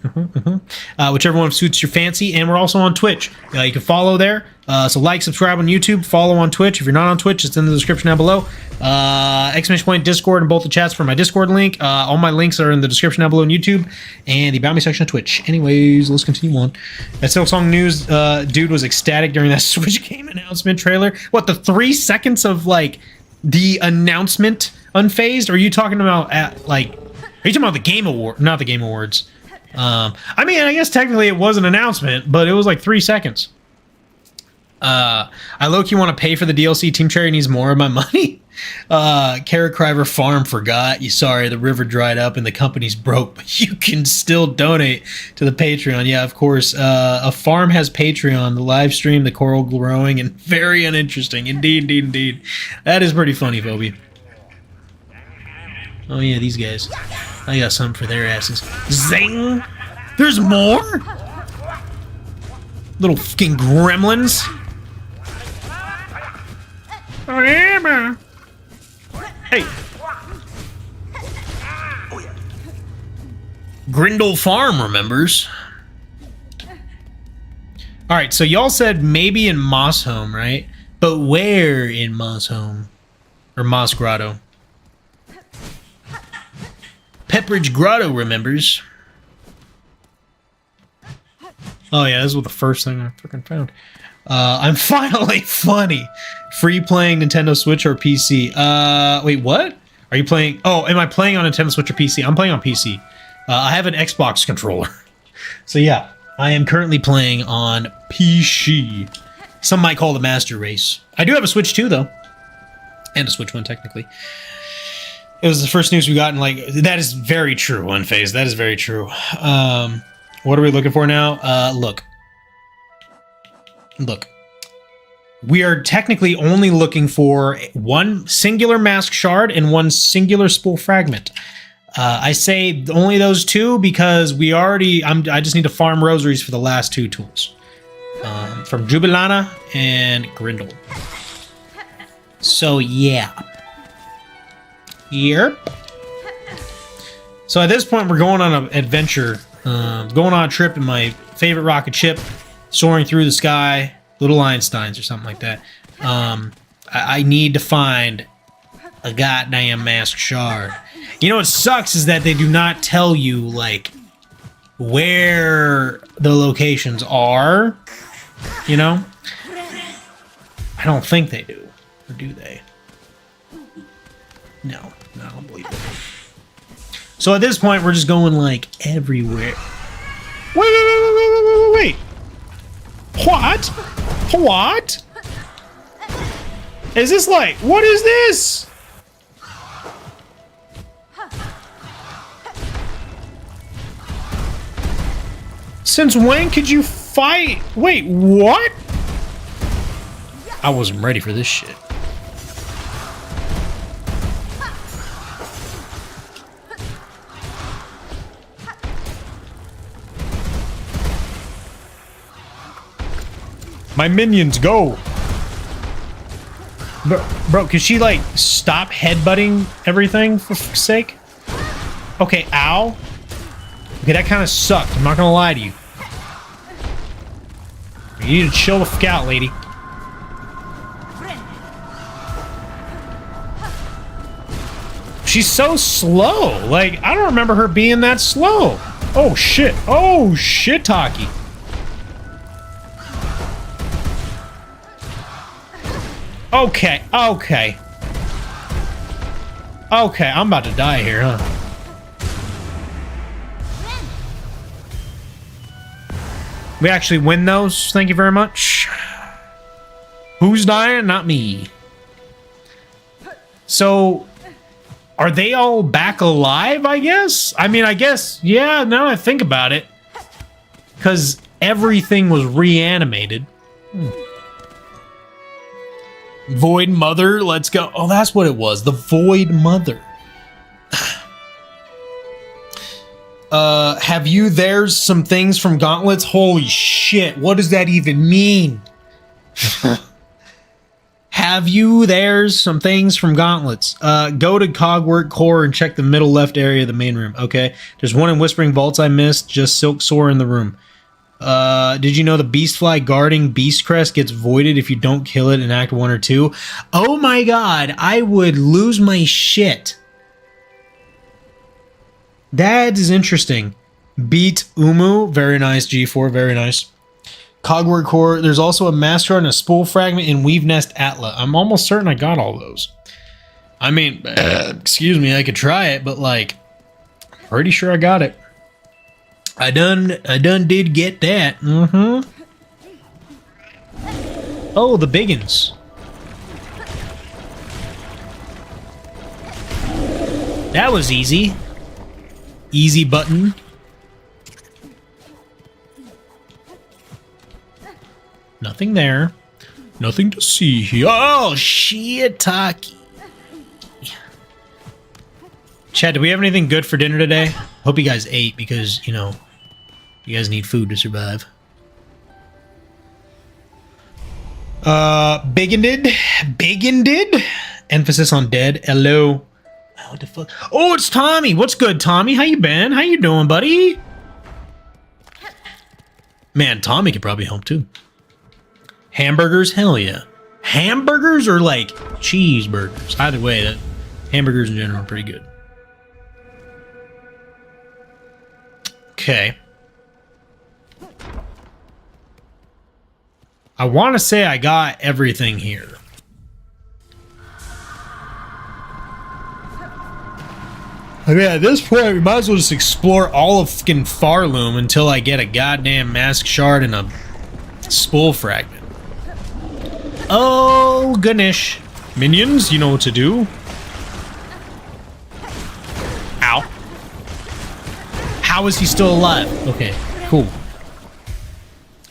Whichever one suits your fancy. And we're also on Twitch. You can follow there. So like, subscribe on YouTube, follow on Twitch. If you're not on Twitch, it's in the description down below. Exclamation point Discord in both the chats for my Discord link. All my links are in the description down below on YouTube and the About Me section of Twitch. Anyways, let's continue on. That Silksong news dude was ecstatic during that Switch game announcement trailer. What, the 3 seconds of, like, the announcement unfazed? Or are you talking about, are you talking about the Game Award? Not the Game Awards. I mean, I guess technically it was an announcement, but it was like 3 seconds. I low-key want to pay for the DLC. Team Cherry needs more of my money. Carrot Criver Farm forgot. You sorry, the river dried up and the company's broke, but you can still donate to the Patreon. Yeah, of course. A farm has Patreon, the live stream, the coral growing, and very uninteresting. Indeed. That is pretty funny, Phoebe. Oh yeah, these guys. I got something for their asses. Zing! There's more? Little fucking gremlins. Oh yeah, hey. Grindle Farm remembers. Alright, so y'all said maybe in Moss Home, right? But where in Moss Home? Or Moss Grotto? Pepperidge Grotto remembers. Oh yeah, this was the first thing I freaking found. I'm finally funny. Free playing Nintendo Switch or PC? Wait, what? Are you playing? Oh, am I playing on Nintendo Switch or PC? I'm playing on PC. I have an Xbox controller. So yeah, I am currently playing on PC. Some might call it the Master Race. I do have a Switch 2 though. And a Switch 1 technically. It was the first news we got, and like, that is very true, Unfazed. That is very true. What are we looking for now? Look. We are technically only looking for one singular mask shard and one singular spool fragment. I say only those two because we already... I just need to farm rosaries for the last two tools. From Jubilana and Grindle. So, yeah. Yep. So at this point, we're going on an adventure. Going on a trip in my favorite rocket ship, soaring through the sky, Little Einsteins or something like that. I need to find a goddamn mask shard. You know what sucks is that they do not tell you, like, where the locations are, you know? I don't think they do. Or do they? No, I don't believe it. So at this point, we're just going, like, everywhere. Wait. What? What? Is this like, what is this? Since when could you fight? Wait, what? I wasn't ready for this shit. My minions, go! Bro, can she, like, stop headbutting everything, for fuck's sake? Okay, ow. Okay, that kind of sucked. I'm not gonna lie to you. You need to chill the fuck out, lady. She's so slow. Like, I don't remember her being that slow. Oh, shit. Oh, shit, Taki. Okay, okay. Okay, I'm about to die here, huh? We actually win those, thank you very much. Who's dying? Not me. So, are they all back alive, I guess? I mean, I guess, yeah, now I think about it. Because everything was reanimated. Void Mother, let's go. Oh, that's what it was. The Void Mother. Have you there's some things from Gauntlets? Holy shit, what does that even mean? Have you there's some things from Gauntlets? Go to Cogwork Core and check the middle left area of the main room, okay? There's one in Whispering Vaults I missed, just Silksong in the room. Did you know the Beastfly guarding Beastcrest gets voided if you don't kill it in Act 1 or 2? Oh my god, I would lose my shit. That is interesting. Beat Umu, very nice. G4, very nice. Cogwork Core, there's also a Master and a Spool Fragment in Weave Nest Atla. I'm almost certain I got all those. I mean, excuse me, I could try it, but like, pretty sure I got it. I done did get that. Mm-hmm. Oh, the biggins. That was easy. Easy button. Nothing there. Nothing to see here. Oh, shit, Taki. Chad, do we have anything good for dinner today? Hope you guys ate because, you know, you guys need food to survive. Bigended? Emphasis on dead. Hello. Oh, what the fuck? Oh, it's Tommy. What's good, Tommy? How you been? How you doing, buddy? Man, Tommy could probably help too. Hamburgers? Hell yeah. Hamburgers or like cheeseburgers? Either way, that hamburgers in general are pretty good. Okay. I want to say I got everything here. I mean, at this point, we might as well just explore all of fucking Farloom until I get a goddamn mask shard and a spool fragment. Oh, goodness. Minions, you know what to do. Ow. How is he still alive? Okay, cool.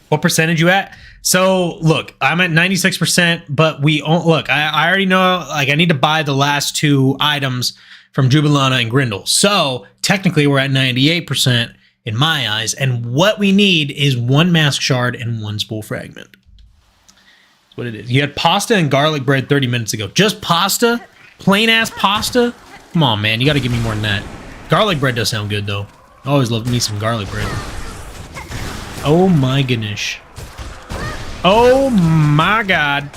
What percentage you at? So, look, I'm at 96%, but look, I already know, like, I need to buy the last 2 items from Jubilana and Grindel. So, technically, we're at 98% in my eyes, and what we need is 1 mask shard and 1 spool fragment. That's what it is. You had pasta and garlic bread 30 minutes ago. Just pasta? Plain-ass pasta? Come on, man, you gotta give me more than that. Garlic bread does sound good, though. I always love me some garlic bread. Oh my goodness. Oh my god.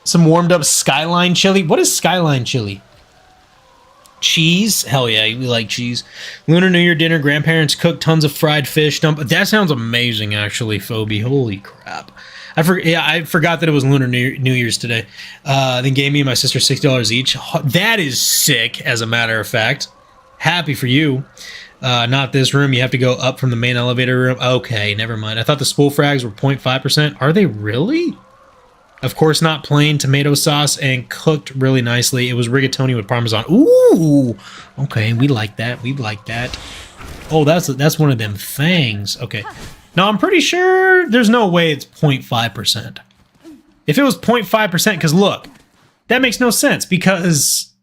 Some warmed up Skyline chili. What is Skyline chili? Cheese? Hell yeah, we like cheese. Lunar New Year dinner. Grandparents cooked tons of fried fish. That sounds amazing, actually, Phoebe. Holy crap. I forgot that it was Lunar New Year's today. Then gave me and my sister $60 each. That is sick, as a matter of fact. Happy for you. Not this room. You have to go up from the main elevator room. Okay, never mind. I thought the spool frags were 0.5%. Are they really? Of course not, plain tomato sauce and cooked really nicely. It was rigatoni with Parmesan. Ooh! Okay, we like that. We like that. Oh, that's one of them things. Okay. Now, I'm pretty sure there's no way it's 0.5%. If it was 0.5%, because look, that makes no sense because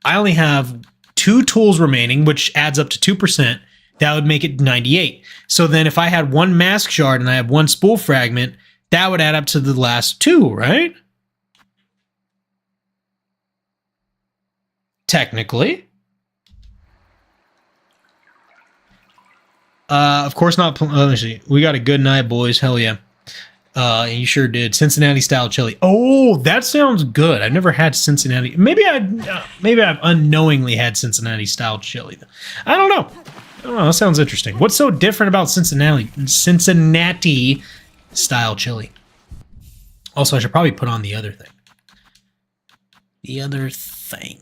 I only have 2 tools remaining, which adds up to 2%. That would make it 98. So then if I had 1 mask shard and I have 1 spool fragment, that would add up to the last 2, right? Technically. Of course not. Let me see. We got a good night, boys. Hell yeah. You sure did. Cincinnati style chili. Oh, that sounds good. I've never had Cincinnati. Maybe I've unknowingly had Cincinnati style chili. I don't know. That sounds interesting. What's so different about Cincinnati style chili? Also, I should probably put on the other thing. The other thing.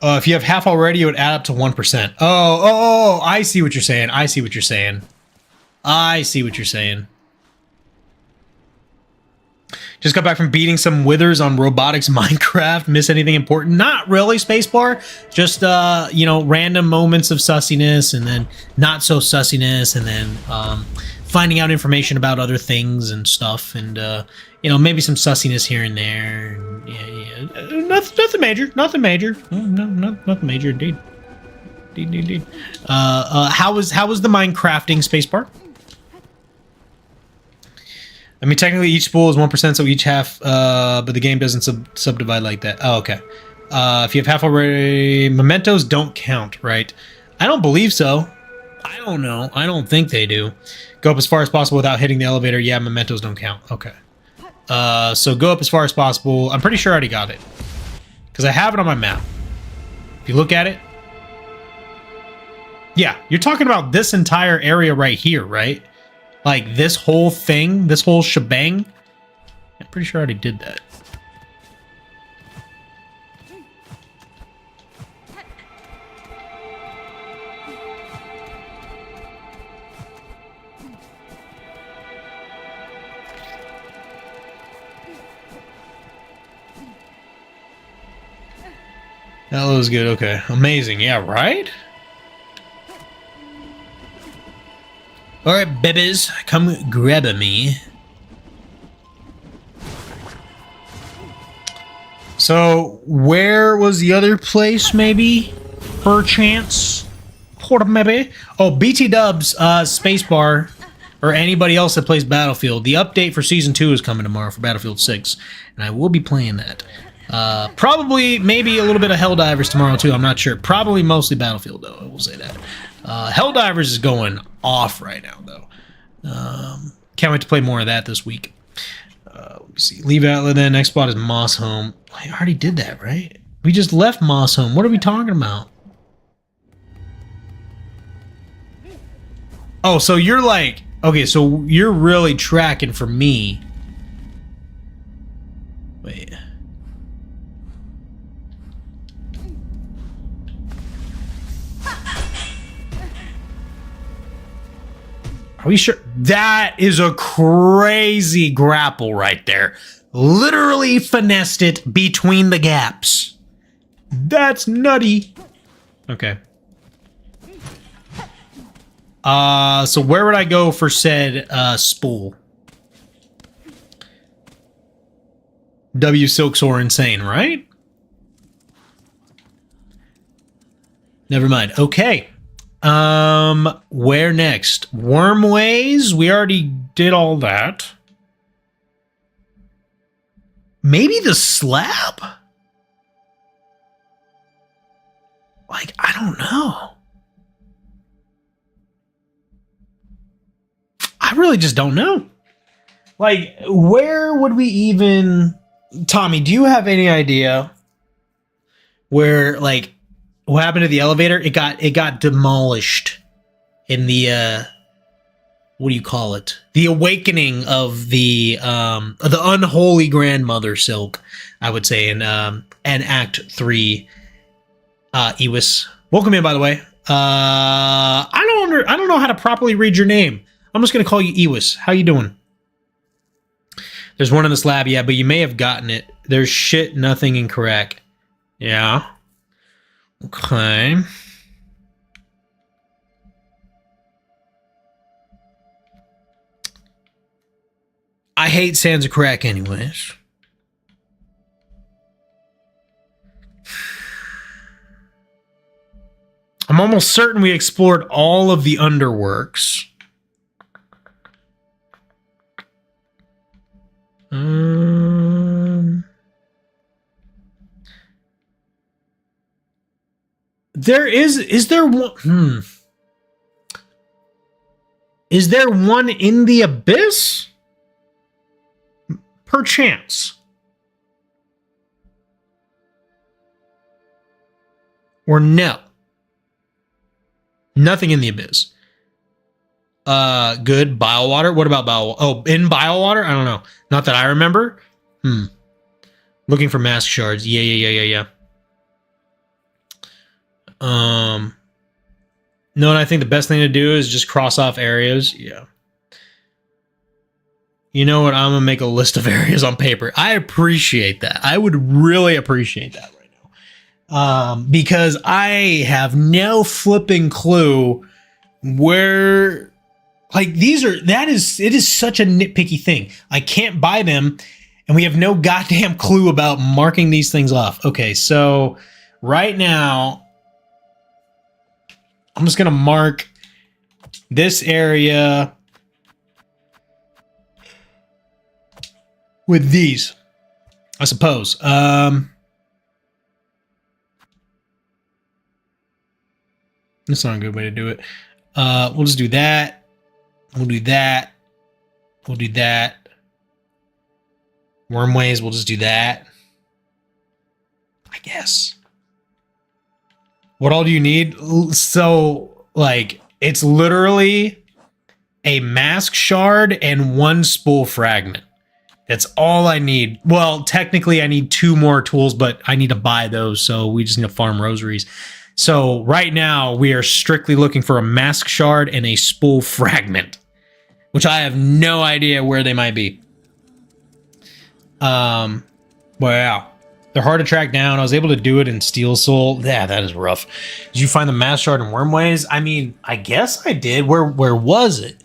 If you have half already, it would add up to 1%. Oh, I see what you're saying. I see what you're saying. Just got back from beating some withers on robotics Minecraft. Miss anything important? Not really, spacebar. Just, you know, random moments of sussiness and then not so sussiness and then finding out information about other things and stuff and, you know, maybe some sussiness here and there. Yeah. Nothing major. Nothing major. No, nothing major indeed. Indeed. How was the Minecrafting spacebar? I mean, technically each spool is 1%, so each half, but the game doesn't subdivide like that. Oh, okay. If you have half already, mementos don't count, right? I don't believe so. I don't know. I don't think they do. Go up as far as possible without hitting the elevator. Yeah, mementos don't count. Okay. So go up as far as possible. I'm pretty sure I already got it. Because I have it on my map. If you look at it. Yeah, you're talking about this entire area right here, right? Like this whole thing, this whole shebang. I'm pretty sure I already did that. That was good. Okay. Amazing. Yeah, right? Alright, babies. Come grab me. So, where was the other place, maybe? Perchance? Port maybe? Oh, BT Dubs, Spacebar, or anybody else that plays Battlefield. The update for Season 2 is coming tomorrow for Battlefield 6, and I will be playing that. Probably, maybe a little bit of Helldivers tomorrow, too. I'm not sure. Probably mostly Battlefield, though. I will say that. Helldivers is going off right now, though. Can't wait to play more of that this week. Let me see. Leave Outlet, then. Next spot is Moss Home. I already did that, right? We just left Moss Home. What are we talking about? Oh, so you're like... Okay, so you're really tracking for me. Wait. Are we sure? That is a crazy grapple right there. Literally finessed it between the gaps. That's nutty. Okay. So where would I go for said spool? W Silksong insane, right? Never mind. Okay. Where next? Wormways? We already did all that. Maybe the slab? Like, I don't know. I really just don't know. Like, where would we even... Tommy, do you have any idea where, like, what happened to the elevator? It got demolished in the, what do you call it? The awakening of the unholy grandmother Silk, I would say, in Act 3. Ewis. Welcome in, by the way. I don't know how to properly read your name. I'm just gonna call you Ewis. How you doing? There's one in the slab, yeah, but you may have gotten it. There's shit, nothing incorrect. Yeah. Okay. I hate Sands of Crack anyways. I'm almost certain we explored all of the underworks. There is there one? Is there one in the abyss? Perchance. Or no? Nothing in the abyss. Good. Bile water. What about bile? Oh, in bile water? I don't know. Not that I remember. Looking for mask shards. Yeah. No, and I think the best thing to do is just cross off areas. Yeah. You know what? I'm gonna make a list of areas on paper. I appreciate that. I would really appreciate that right now. Because I have no flipping clue where, like, it is such a nitpicky thing. I can't buy them, and we have no goddamn clue about marking these things off. Okay, so right now, I'm just gonna mark this area with these, I suppose. That's not a good way to do it. We'll just do that. We'll do that. We'll do that. Wormways, we'll just do that. I guess. What all do you need? So, like, it's literally a mask shard and one spool fragment. That's all I need. Well, technically I need 2 more tools, but I need to buy those, so we just need to farm rosaries. So right now we are strictly looking for a mask shard and a spool fragment, which I have no idea where they might be. Well, They're hard to track down. I was able to do it in Steel Soul. Yeah, that is rough. Did you find the Mass Shard in Wormways? I mean, I guess I did. Where was it?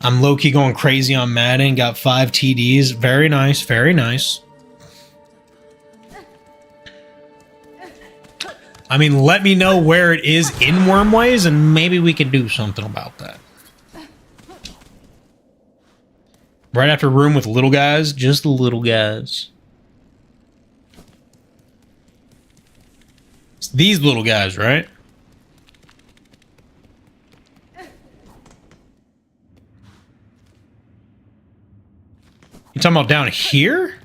I'm low-key going crazy on Madden. Got 5 TDs. Very nice. Very nice. I mean, let me know where it is in Wormways, and maybe we can do something about that. Right after room with little guys. Just the little guys. It's these little guys, right? You talking about down here?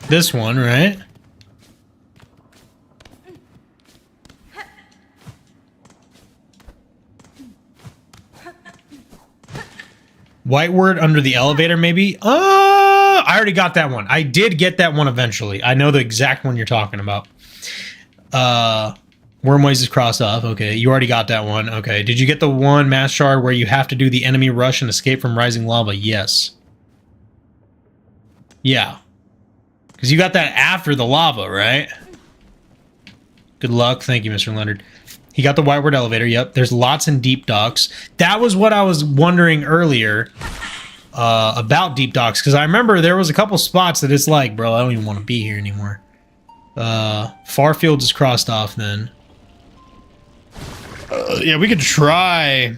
This one, right? White word under the elevator, maybe? I already got that one. I did get that one eventually. I know the exact one you're talking about. Wormways is crossed off. Okay, you already got that one. Okay, did you get the one Mass Shard where you have to do the enemy rush and escape from rising lava? Yes. Yeah. Because you got that after the lava, right? Good luck. Thank you, Mr. Leonard. He got the whiteward elevator. Yep. There's lots in deep docks. That was what I was wondering earlier about deep docks. Because I remember there was a couple spots that it's like, bro, I don't even want to be here anymore. Farfields is crossed off then. Yeah, we could try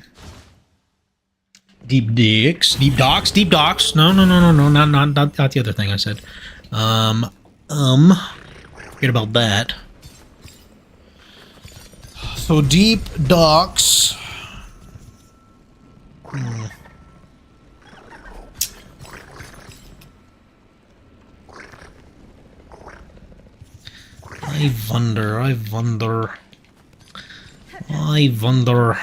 deep dicks, deep docks, deep docks. No, not the other thing I said. Forget about that. So deep docks. I wonder.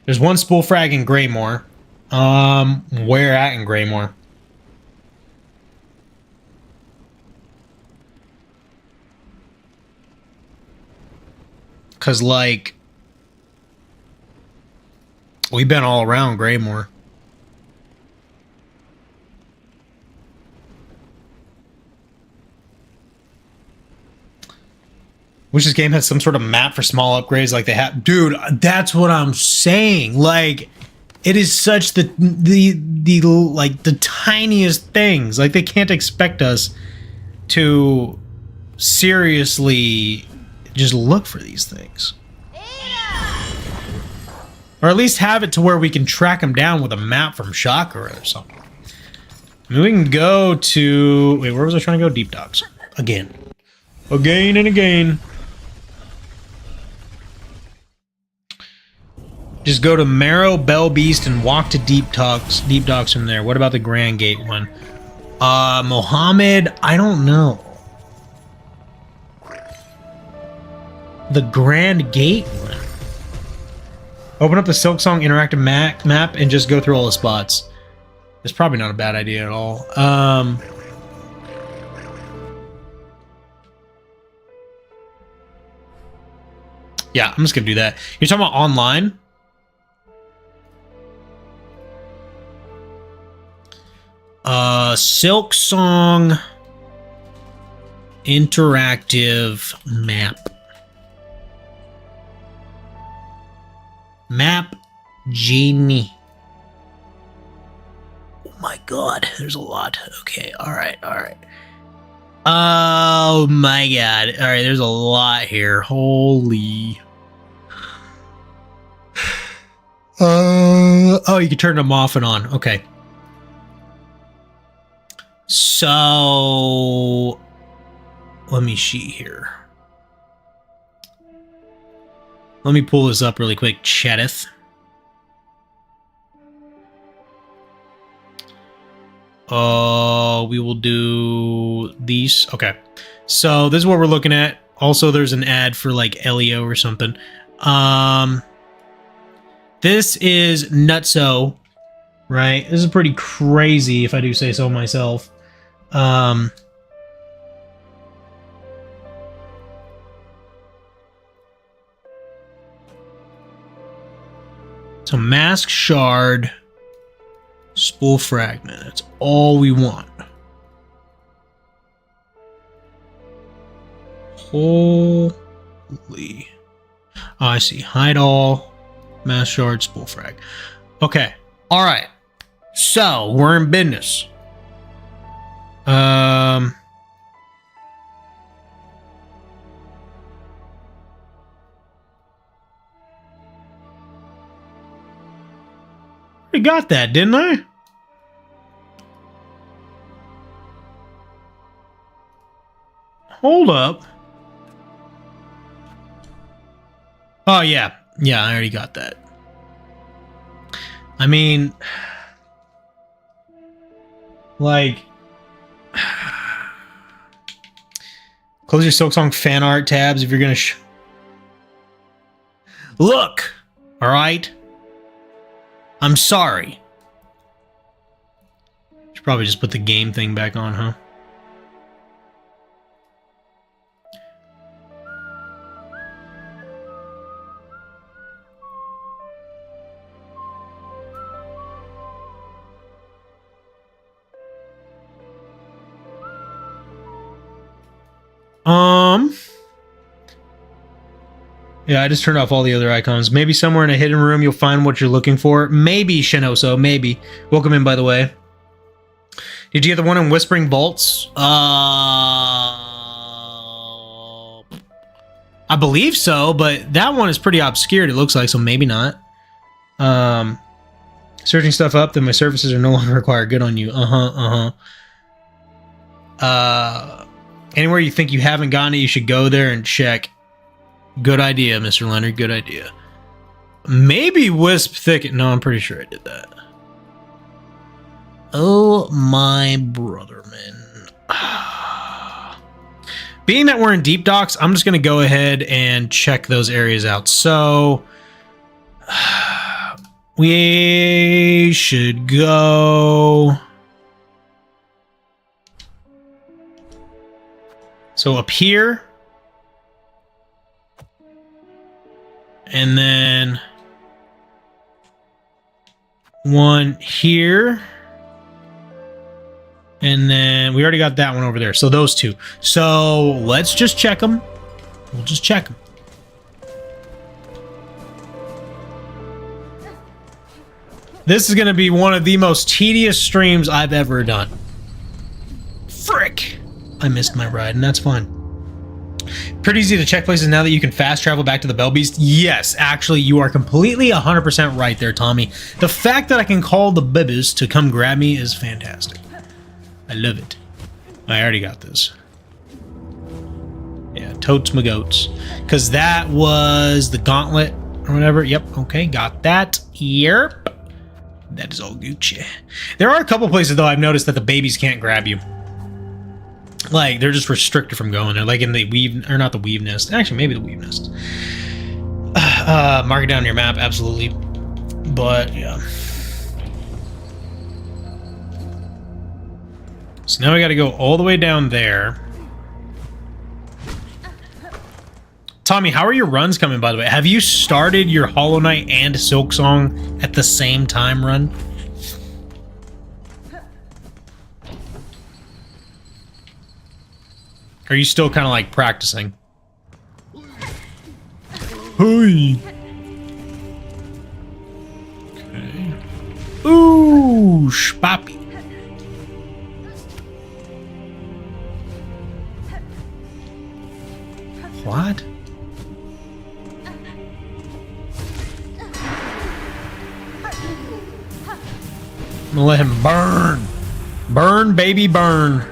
There's one spool frag in Greymore. Where at in Greymore? Cause like we've been all around Greymore. Wish this game had some sort of map for small upgrades like they have. Dude, that's what I'm saying. Like, it is such the like the tiniest things. Like, they can't expect us to seriously just look for these things. Or at least have it to where we can track them down with a map from Chakra or something. I mean, we can go to... Wait, where was I trying to go? Deep Docks. Again. Again and again. Just go to Marrow, Bell Beast, and walk to Deep Docks from there. What about the Grand Gate one? Mohammed, I don't know. The Grand Gate one. Open up the Silksong interactive map and just go through all the spots. It's probably not a bad idea at all. Yeah, I'm just gonna do that. You're talking about online? Silksong interactive map. Map Genie. Oh my god, there's a lot. Okay, alright. Oh my god. Alright, there's a lot here. Holy. Oh, you can turn them off and on. Okay. So, let me see here. Let me pull this up really quick. Chatteth. We will do these. Okay. So this is what we're looking at. Also, there's an ad for like Elio or something. This is nutso, right? This is pretty crazy if I do say so myself. So Mask Shard, Spool fragment. That's all we want. Holy. Oh, I see. Hide all. Mass shard, spool frag. Okay. All right. So, we're in business. I got that, didn't I? Hold up. Oh, yeah. Yeah, I already got that. I mean, like, close your Silksong fan art tabs if you're going to look, all right? I'm sorry. Should probably just put the game thing back on, huh? Yeah, I just turned off all the other icons. Maybe somewhere in a hidden room you'll find what you're looking for. Maybe, Shinoso, maybe. Welcome in, by the way. Did you get the one in Whispering Vaults? I believe so, but that one is pretty obscured, it looks like, so maybe not. Searching stuff up, then my services are no longer required. Good on you. Anywhere you think you haven't gotten it, you should go there and check. Good idea, Mr. Leonard. Good idea. Maybe Wisp Thicket. No, I'm pretty sure I did that. Oh, my brother, man. Being that we're in Deep Docks, I'm just going to go ahead and check those areas out. So, we should go... So, up here... And then one here. And then we already got that one over there. So those two. So let's just check them. We'll just check them. This is going to be one of the most tedious streams I've ever done. Frick. I missed my ride, and that's fine. Pretty easy to check places now that you can fast travel back to the Bell Beast. Yes, actually, you are completely 100% right there, Tommy. The fact that I can call the Bibbas to come grab me is fantastic. I love it. I already got this. Yeah, totes my goats. Because that was the gauntlet or whatever. Yep, okay, got that. Yep. That is all Gucci. There are a couple places, though, I've noticed that the babies can't grab you. Like, they're just restricted from going there. Like in the weave, or not the weave nest. Actually, maybe the weave nest. Mark it down on your map, absolutely. But, yeah. So now we gotta go all the way down there. Tommy, how are your runs coming, by the way? Have you started your Hollow Knight and Silksong at the same time run? Are you still kind of like practicing? Hey. Okay. Ooh, spappy. What? I'm gonna let him burn. Burn, baby, burn.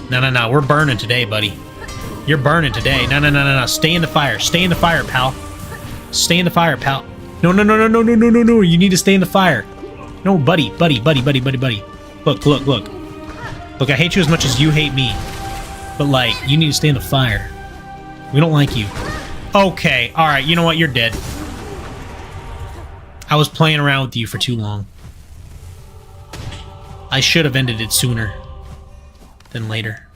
No. We're burning today, buddy. You're burning today. No. Stay in the fire. Stay in the fire, pal. Stay in the fire, pal. No. You need to stay in the fire. No, buddy. Look. Look, I hate you as much as you hate me. But, like, you need to stay in the fire. We don't like you. Okay. All right. You know what? You're dead. I was playing around with you for too long. I should have ended it sooner than later.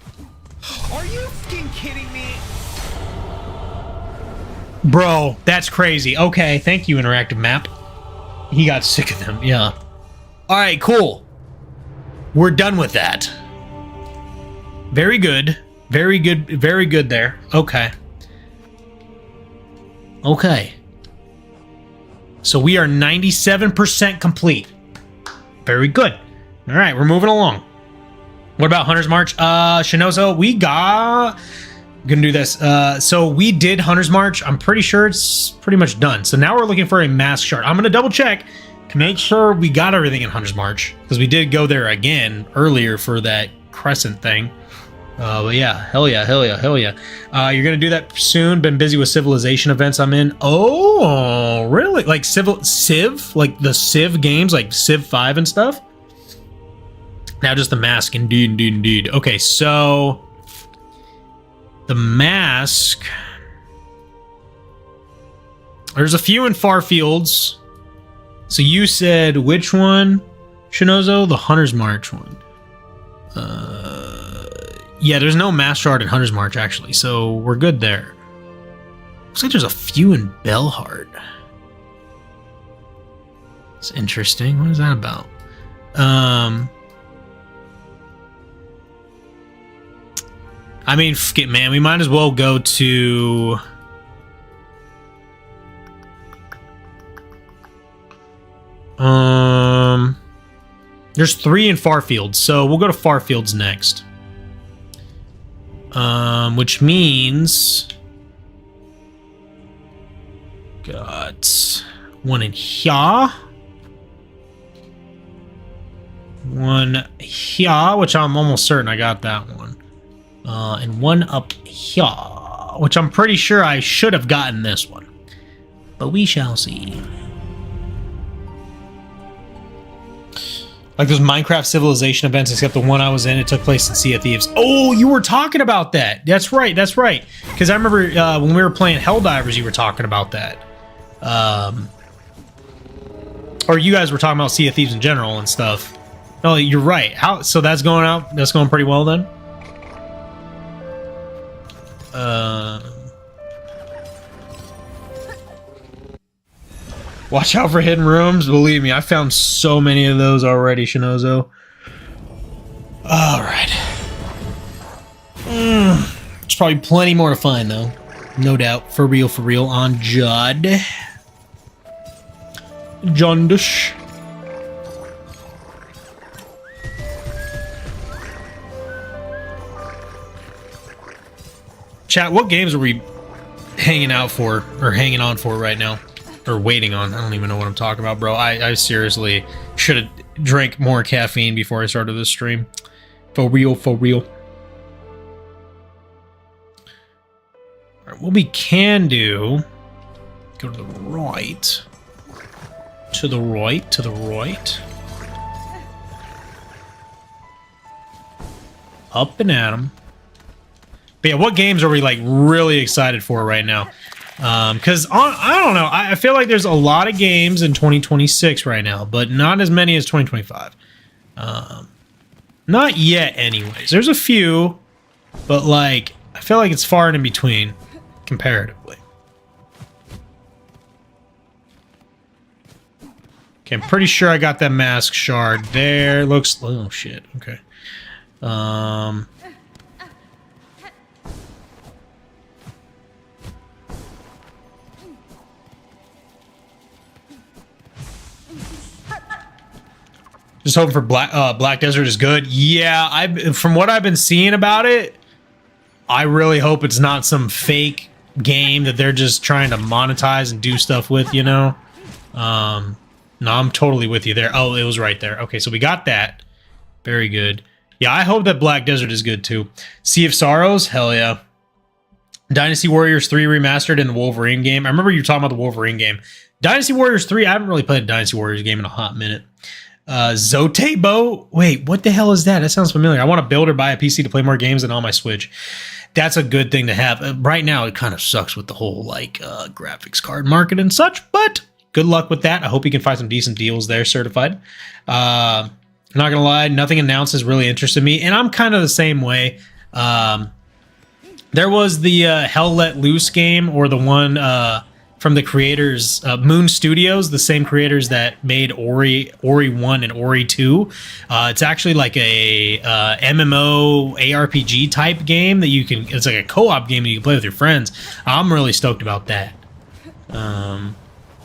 Are you fucking kidding me? Bro, that's crazy. Okay, thank you, Interactive Map. He got sick of them, yeah. All right, cool. We're done with that. Very good. Very good. Very good there. Okay. Okay. So we are 97% complete. Very good. All right, we're moving along. What about Hunter's March? Shinozo, we got... I'm gonna do this. So we did Hunter's March. I'm pretty sure it's pretty much done. So now we're looking for a mask shard. I'm gonna double check to make sure we got everything in Hunter's March, because we did go there again earlier for that crescent thing. But yeah, hell yeah, hell yeah, hell yeah. You're gonna do that soon. Been busy with civilization events I'm in. Oh, really? Like Civ? Like the Civ games, like Civ 5 and stuff? Now just the mask, indeed. Okay, so the mask. There's a few in far fields. So you said which one, Shinozo? The Hunter's March one. Yeah, there's no mask shard in Hunter's March, actually, so we're good there. Looks like there's a few in Belhart. It's interesting. What is that about? I mean, man, we might as well go to... There's 3 in Farfields, so we'll go to Farfields next. Which means... Got 1 in here. 1 here, which I'm almost certain I got that one. And 1 up here, which I'm pretty sure I should have gotten this one. But we shall see. Like those Minecraft civilization events, except the one I was in, it took place in Sea of Thieves. Oh, you were talking about that. That's right, that's right. Because I remember when we were playing Helldivers, you were talking about that. Or you guys were talking about Sea of Thieves in general and stuff. No, you're right. So that's going out. That's going pretty well then. Watch out for hidden rooms. Believe me, I found so many of those already, Shinozo. Alright. There's probably plenty more to find, though. No doubt. For real, on Judd. Jondush. Chat, what games are we hanging out for, or hanging on for right now? Or waiting on? I don't even know what I'm talking about, bro. I seriously should have drank more caffeine before I started this stream. For real. Alright, what we can do... Go to the right. To the right. Up and at 'em. But yeah, what games are we like really excited for right now? Because I don't know, I feel like there's a lot of games in 2026 right now, but not as many as 2025. Not yet, anyways. There's a few, but like I feel like it's far and in between comparatively. Okay, I'm pretty sure I got that mask shard there. Looks... Oh shit. Okay. Just hoping for Black Desert is good. Yeah, from what I've been seeing about it, I really hope it's not some fake game that they're just trying to monetize and do stuff with, you know? No, I'm totally with you there. Oh, it was right there. Okay, so we got that. Very good. Yeah, I hope that Black Desert is good too. Sea of Sorrows? Hell yeah. Dynasty Warriors 3 remastered in the Wolverine game. I remember you talking about the Wolverine game. Dynasty Warriors 3, I haven't really played a Dynasty Warriors game in a hot minute. Zotebo? Wait, what the hell is that? That sounds familiar. I want to build or buy a PC to play more games than on my Switch. That's a good thing to have. Right now, it kind of sucks with the whole, like, graphics card market and such, but good luck with that. I hope you can find some decent deals there, certified. I'm not gonna lie, nothing announced has really interested me, and I'm kind of the same way. There was the Hell Let Loose game, or the one from the creators, Moon Studios, the same creators that made Ori 1 and Ori 2. It's actually like a MMO ARPG type game that you can, it's like a co-op game that you can play with your friends. I'm really stoked about that.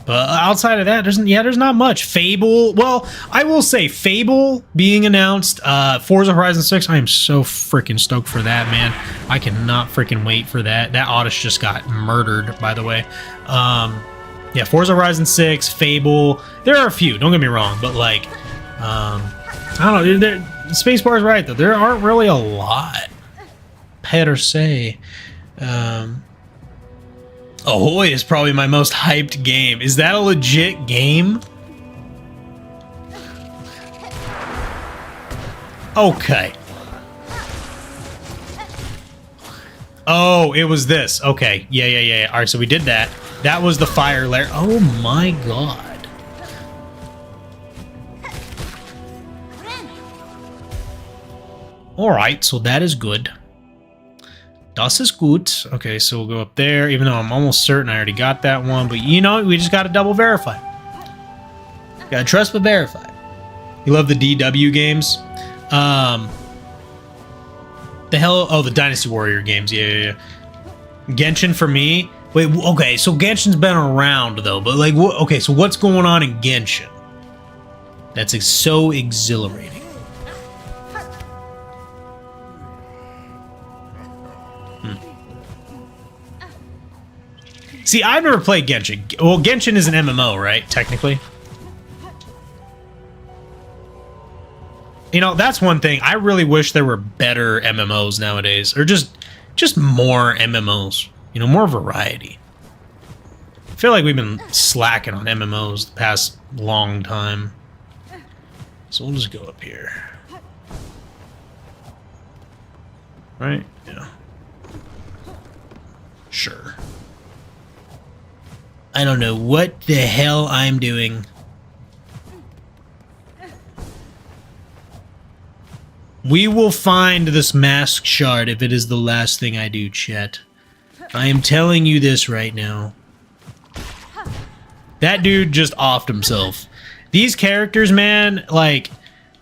But outside of that, there's not much. Fable, well, I will say Fable being announced, Forza Horizon 6, I am so freaking stoked for that, man. I cannot freaking wait for that. That Oddish just got murdered, by the way. Yeah, Forza Horizon 6, Fable, there are a few, don't get me wrong, but like, I don't know, Spacebar's right, though. There aren't really a lot, per se. Ahoy is probably my most hyped game. Is that a legit game? Okay. Oh, it was this. Okay. Yeah. All right, so we did that. That was the fire layer. Oh my god. All right, so that is good. Das ist gut. Okay, so we'll go up there, even though I'm almost certain I already got that one. But you know, we just got to double verify. Gotta trust but verify. You love the DW games? The hell? Oh, the Dynasty Warrior games. Yeah. Genshin for me. Wait, okay, so Genshin's been around, though. But, like, okay, so what's going on in Genshin? That's so exhilarating. See, I've never played Genshin. Well, Genshin is an MMO, right? Technically. You know, that's one thing. I really wish there were better MMOs nowadays. Or just more MMOs. You know, more variety. I feel like we've been slacking on MMOs the past long time. So we'll just go up here. Right? Yeah. Sure. I don't know what the hell I'm doing. We will find this mask shard if it is the last thing I do, chat. I am telling you this right now. That dude just offed himself. These characters, man, like,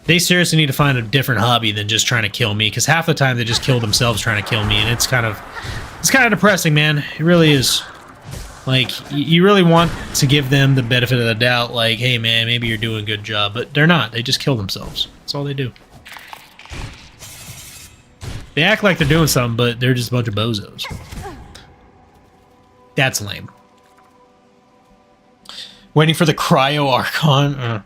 they seriously need to find a different hobby than just trying to kill me, because half the time they just kill themselves trying to kill me, and it's kind of depressing, man. It really is. Like, you really want to give them the benefit of the doubt, like, hey, man, maybe you're doing a good job. But they're not. They just kill themselves. That's all they do. They act like they're doing something, but they're just a bunch of bozos. That's lame. Waiting for the Cryo Archon.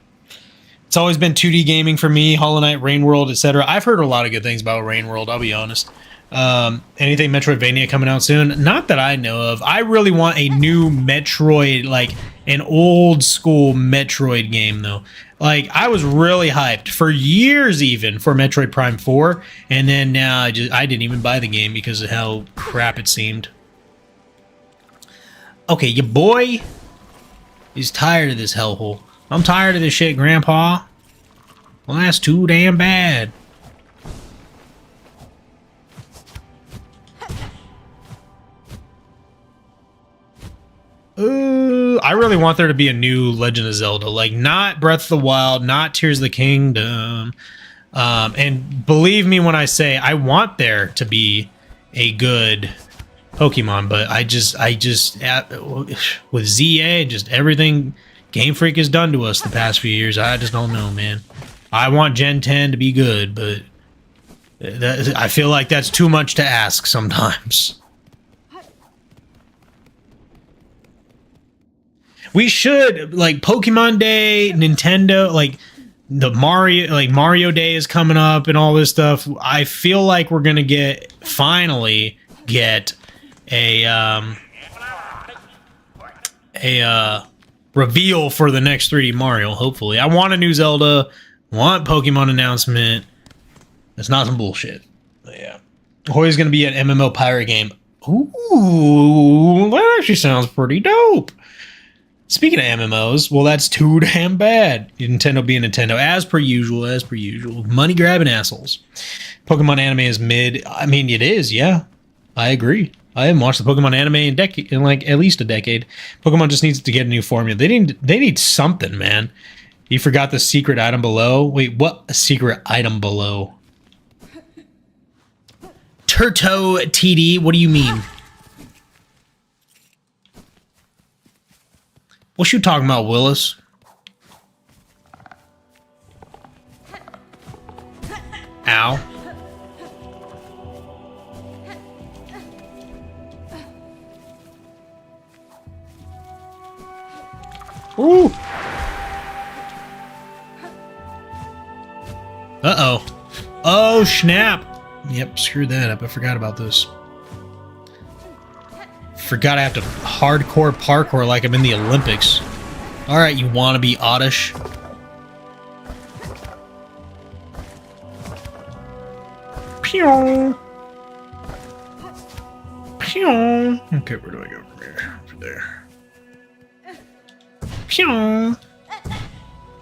It's always been 2D gaming for me, Hollow Knight, Rain World, etc. I've heard a lot of good things about Rain World, I'll be honest. Anything Metroidvania coming out soon? Not that I know of. I really want a new Metroid, like an old school Metroid game, though. Like, I was really hyped for years even for Metroid Prime 4, and then now I didn't even buy the game because of how crap it seemed. Okay, your boy is tired of this hellhole. I'm tired of this shit, Grandpa. Well, that's too damn bad. I really want there to be a new Legend of Zelda, like not Breath of the Wild, not Tears of the Kingdom. And believe me when I say I want there to be a good Pokemon, but I just with ZA, just everything Game Freak has done to us the past few years, I just don't know, man. I want Gen 10 to be good, but I feel like that's too much to ask sometimes. We should, like, Pokemon Day, Nintendo, like, the Mario Day is coming up and all this stuff. I feel like we're gonna finally get a reveal for the next 3D Mario, hopefully. I want a new Zelda, want Pokemon announcement. It's not some bullshit. But yeah. Ahoy's gonna be an MMO pirate game. Ooh, that actually sounds pretty dope. Speaking of MMOs, well, that's too damn bad. Nintendo being Nintendo, as per usual, Money grabbing assholes. Pokemon anime is mid. I mean, it is, yeah. I agree. I haven't watched the Pokemon anime in like at least a decade. Pokemon just needs to get a new formula. They need something, man. You forgot the secret item below. Wait, what? A secret item below? Turto TD. What do you mean? What you talking about, Willis? Ow. Ooh. Uh-oh. Oh, snap. Yep, screw that up. I forgot about this. Forgot I have to hardcore parkour like I'm in the Olympics. Alright, you wannabe oddish. Pew. Pew. Okay, where do I go from here? Over there. Pew.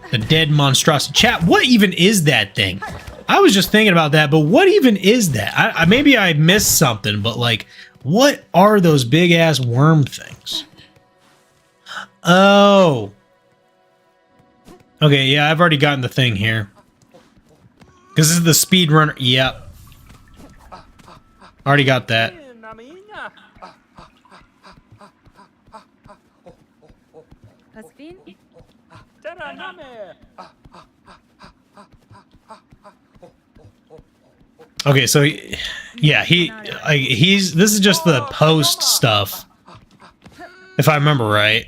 The dead monstrosity. Chat, what even is that thing? I was just thinking about that, but what even is that? Maybe I missed something, but like, what are those big ass worm things? Oh. Okay, yeah, I've already gotten the thing here. Because this is the speedrunner. Yep. Already got that. Okay, so yeah, he's this is just the post stuff, if I remember right.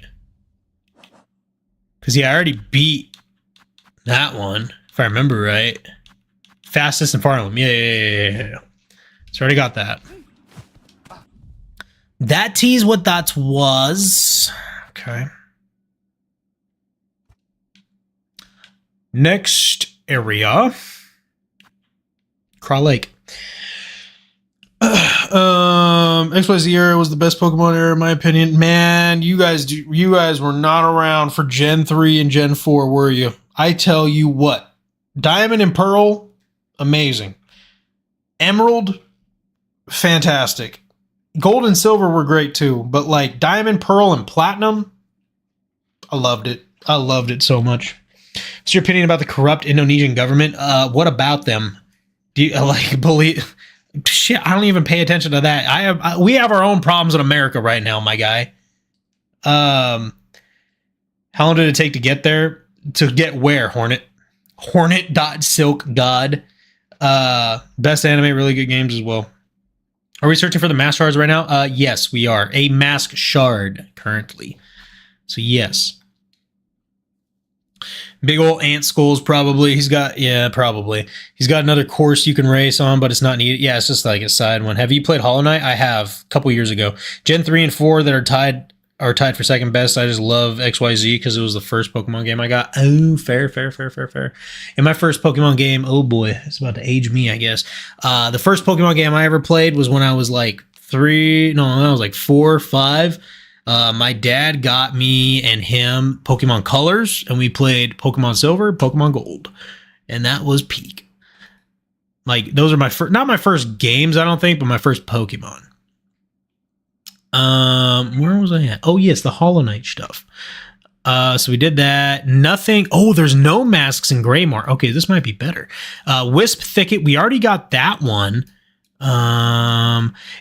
Because yeah, I already beat that one, if I remember right. Fastest in Farnham, yeah. So I already got that. That tease what that was. Okay. Next area. Craw Lake. XYZ era was the best Pokemon era in my opinion. Man, you guys were not around for Gen 3 and Gen 4, were you? I tell you what. Diamond and Pearl, amazing. Emerald, fantastic. Gold and Silver were great too, but like Diamond, Pearl, and Platinum, I loved it. I loved it so much. What's your opinion about the corrupt Indonesian government? What about them? Do you like believe? Shit, I don't even pay attention to that. We have our own problems in America right now, my guy. How long did it take to get there? To get where? Hornet. Hornet.silkgod. Best anime, really good games as well. Are we searching for the mask shards right now? Yes, we are. A mask shard currently. So yes. Big old ant skulls, probably. Probably. He's got another course you can race on, but it's not needed. Yeah, it's just like a side one. Have you played Hollow Knight? I have, a couple years ago. Gen 3 and 4 that are tied for second best. I just love XYZ because it was the first Pokemon game I got. Oh, fair. In my first Pokemon game, oh boy, it's about to age me, I guess. The first Pokemon game I ever played was when I was like 4 or 5. My dad got me and him Pokemon Colors, and we played Pokemon Silver, Pokemon Gold, and that was peak. Like, those are my first, not my first games, I don't think, but my first Pokemon. Where was I at? Oh, yes, the Hollow Knight stuff. So we did that. Nothing. Oh, there's no masks in Greymar. Okay, this might be better. Wisp Thicket, we already got that one.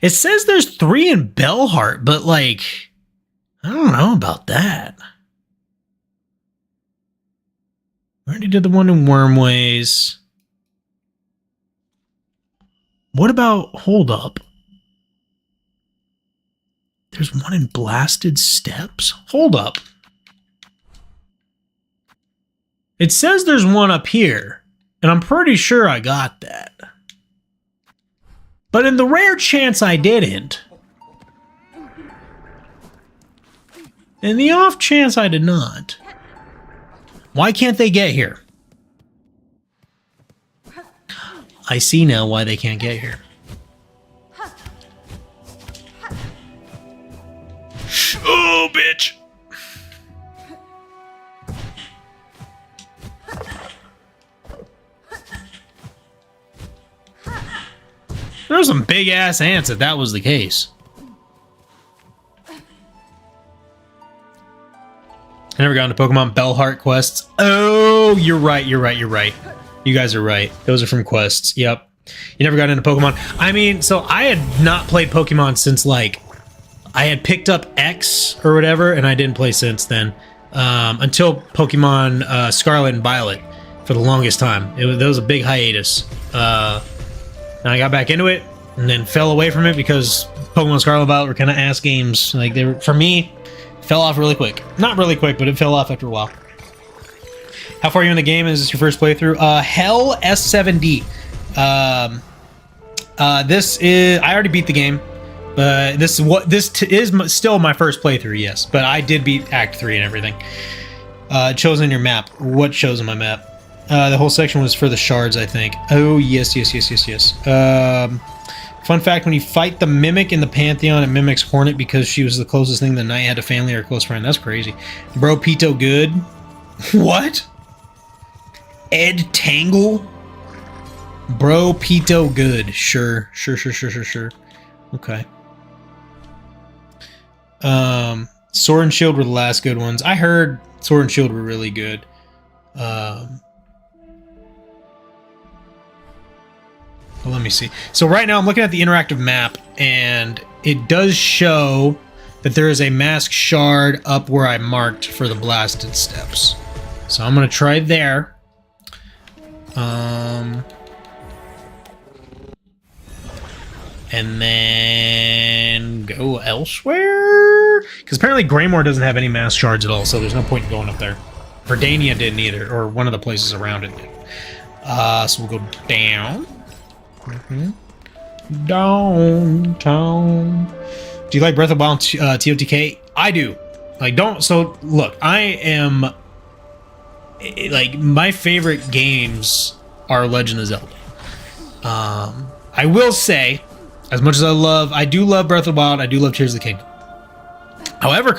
It says there's 3 in Bellheart, but like, I don't know about that. We already did the one in Wormways. What about, hold up. There's one in Blasted Steps? Hold up. It says there's one up here, and I'm pretty sure I got that. But in the rare chance I didn't, in the off chance I did not, why can't they get here? I see now why they can't get here. Oh, bitch! There's some big ass ants if that was the case. never got into Pokemon Bellheart quests. Oh, you're right. You're right. You're right. You guys are right. Those are from quests. Yep. You never got into Pokemon. I mean, so I had not played Pokemon since like I had picked up X or whatever, and I didn't play since then until Pokemon Scarlet and Violet for the longest time. That was a big hiatus. And I got back into it and then fell away from it because Pokemon Scarlet and Violet were kind of ass games. Like they were, for me, fell off really quick. Not really quick, but it fell off after a while. How far are you in the game? Is this your first playthrough? Hell S7D. This is, I already beat the game, but this is still my first playthrough, yes. But I did beat Act 3 and everything. It shows in your map. What shows in my map? The whole section was for the shards, I think. Oh, yes. Fun fact, when you fight the Mimic in the Pantheon, it mimics Hornet because she was the closest thing the knight had to family or a close friend. That's crazy. Bro, Pito good. What? Ed Tangle? Bro, Pito good. Sure. Okay. Sword and Shield were the last good ones. I heard Sword and Shield were really good. Well, let me see. So right now I'm looking at the interactive map, and it does show that there is a mask shard up where I marked for the blasted steps. So I'm going to try there. And then go elsewhere? Because apparently Greymore doesn't have any mask shards at all, so there's no point in going up there. Verdania didn't either, or one of the places around it did. So we'll go down. Downtown. Do you like Breath of the Wild TOTK? I do. Like, don't. So look, I am like, my favorite games are Legend of Zelda. I will say, as much as I do love Breath of the Wild, I do love Tears of the Kingdom. However,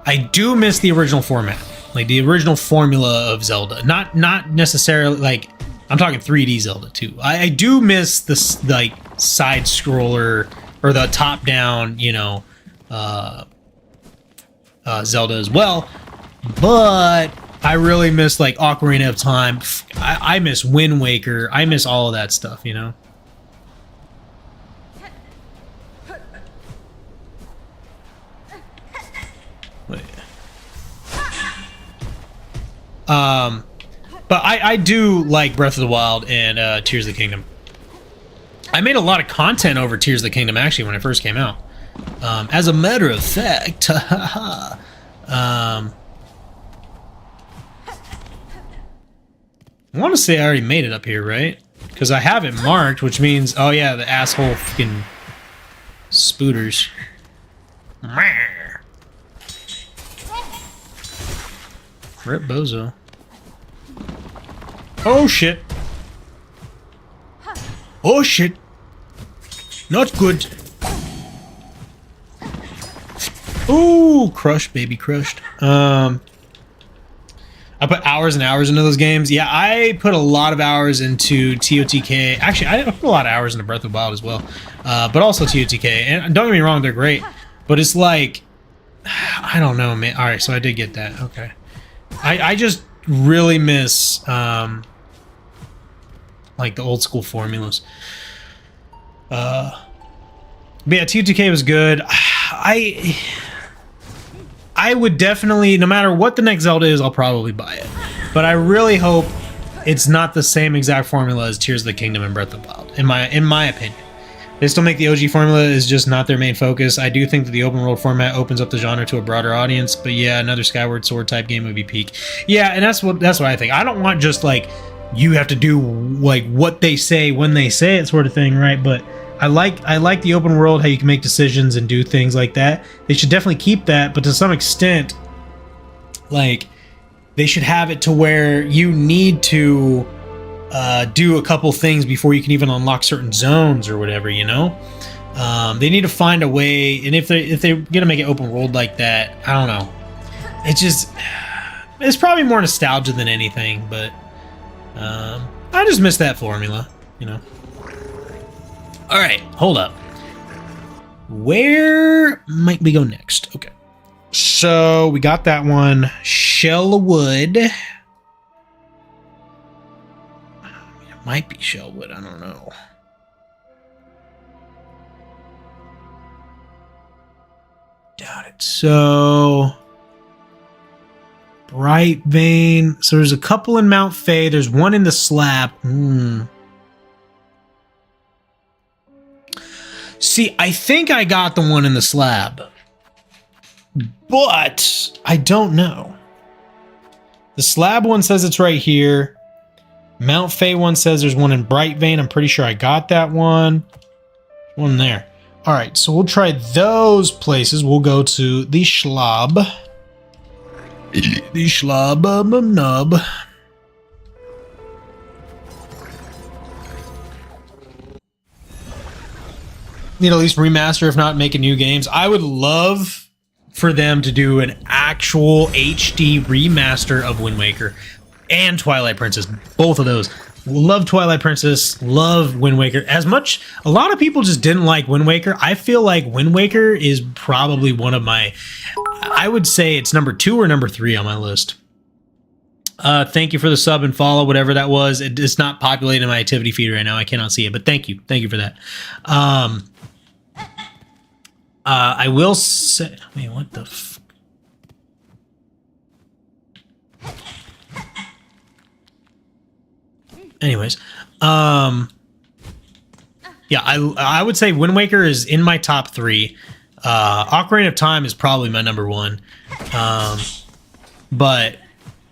I do miss the original format, like the original formula of Zelda. Not necessarily like, I'm talking 3D Zelda too. I do miss this like side scroller or the top down, you know, Zelda as well. But I really miss like Ocarina of Time. I miss Wind Waker. I miss all of that stuff, you know. Wait. But I do like Breath of the Wild and Tears of the Kingdom. I made a lot of content over Tears of the Kingdom actually when it first came out. As a matter of fact, I want to say I already made it up here, right? Because I have it marked, which means, oh yeah, the asshole fucking spooters. Rip Bozo. Oh shit. Oh shit. Not good. Ooh, crushed, baby, crushed. I put hours and hours into those games. Yeah, I put a lot of hours into TOTK. Actually, I put a lot of hours into Breath of the Wild as well. But also TOTK. And don't get me wrong, they're great. But it's like, I don't know, man. Alright, so I did get that. Okay. I just really miss like the old school formulas. But yeah, TOTK was good. I would definitely, no matter what the next Zelda is, I'll probably buy it. But I really hope it's not the same exact formula as Tears of the Kingdom and Breath of the Wild, in my opinion. They still make the OG formula is just not their main focus. I do think that the open world format opens up the genre to a broader audience, but yeah, another Skyward Sword type game would be peak. Yeah, and that's what I think. I don't want just like, you have to do like what they say when they say it sort of thing, right? But I like the open world, how you can make decisions and do things like that. They should definitely keep that, but to some extent, like, they should have it to where you need to do a couple things before you can even unlock certain zones or whatever, you know? They need to find a way, and if they're gonna make it open world like that, I don't know. It's probably more nostalgia than anything, but I just miss that formula, you know? Alright, hold up. Where might we go next? Okay. so we got that one. Shell of wood. It might be shellwood. I don't know. Doubt it. So bright vein. So there's a couple in Mount Fay. There's one in the slab. See, I think I got the one in the slab, but I don't know. The slab one says it's right here. Mount Fay one says there's one in Bright Vein. I'm pretty sure I got that one. One there. All right, so we'll try those places. We'll go to the Schlab. The Schlab nub. Need at least remaster, if not making new games. I would love for them to do an actual HD remaster of Wind Waker and Twilight Princess. Both of those. Love Twilight Princess, love Wind Waker. As much, a lot of people just didn't like Wind Waker. I feel like Wind Waker is probably one of my, I would say it's number 2 or number 3 on my list. Thank you for the sub and follow, whatever that was. It's not populating my activity feed right now. I cannot see it, but thank you. Thank you for that. I will say, wait, what the anyways, yeah, I would say Wind Waker is in my top 3. Ocarina of Time is probably my number 1. But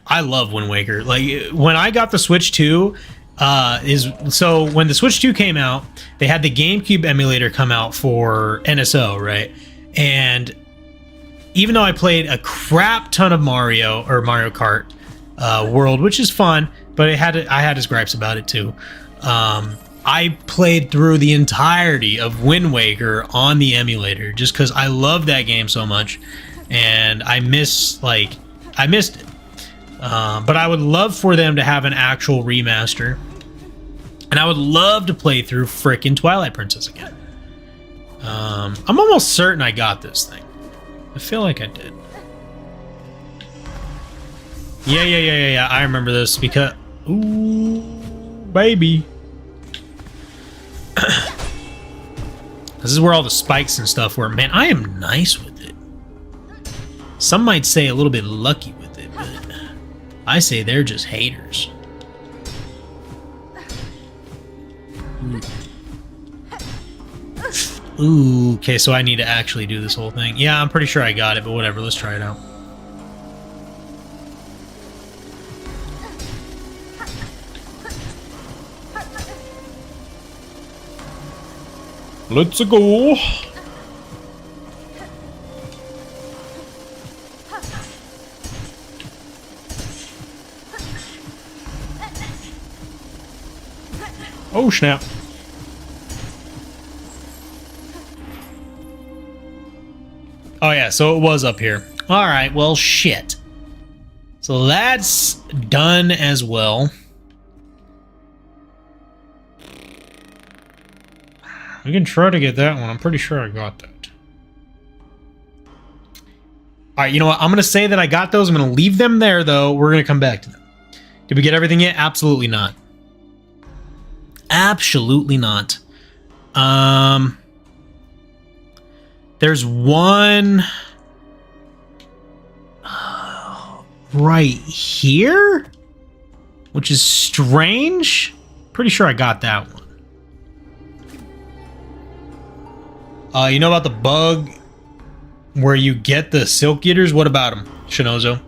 I love Wind Waker. Like, when I got the Switch 2, so when the Switch 2 came out, they had the GameCube emulator come out for NSO, right? And even though I played a crap ton of Mario or Mario Kart World, which is fun, but I had his gripes about it too. I played through the entirety of Wind Waker on the emulator just because I love that game so much, and I missed it. But I would love for them to have an actual remaster. And I would love to play through frickin' Twilight Princess again. I'm almost certain I got this thing. I feel like I did. Yeah. I remember this because... Ooh, baby. This is where all the spikes and stuff were. Man, I am nice with it. Some might say a little bit lucky with it, but I say they're just haters. Ooh, okay, so I need to actually do this whole thing. Yeah, I'm pretty sure I got it, but whatever, let's try it out. Let's go. Oh, snap. Oh, yeah, so it was up here. All right, well, shit. So that's done as well. We can try to get that one. I'm pretty sure I got that. All right, you know what? I'm going to say that I got those. I'm going to leave them there, though. We're going to come back to them. Did we get everything yet? Absolutely not. Absolutely not. There's one right here, which is strange. Pretty sure I got that one. You know about the bug where you get the Silk Eaters? What about them, Shinozo?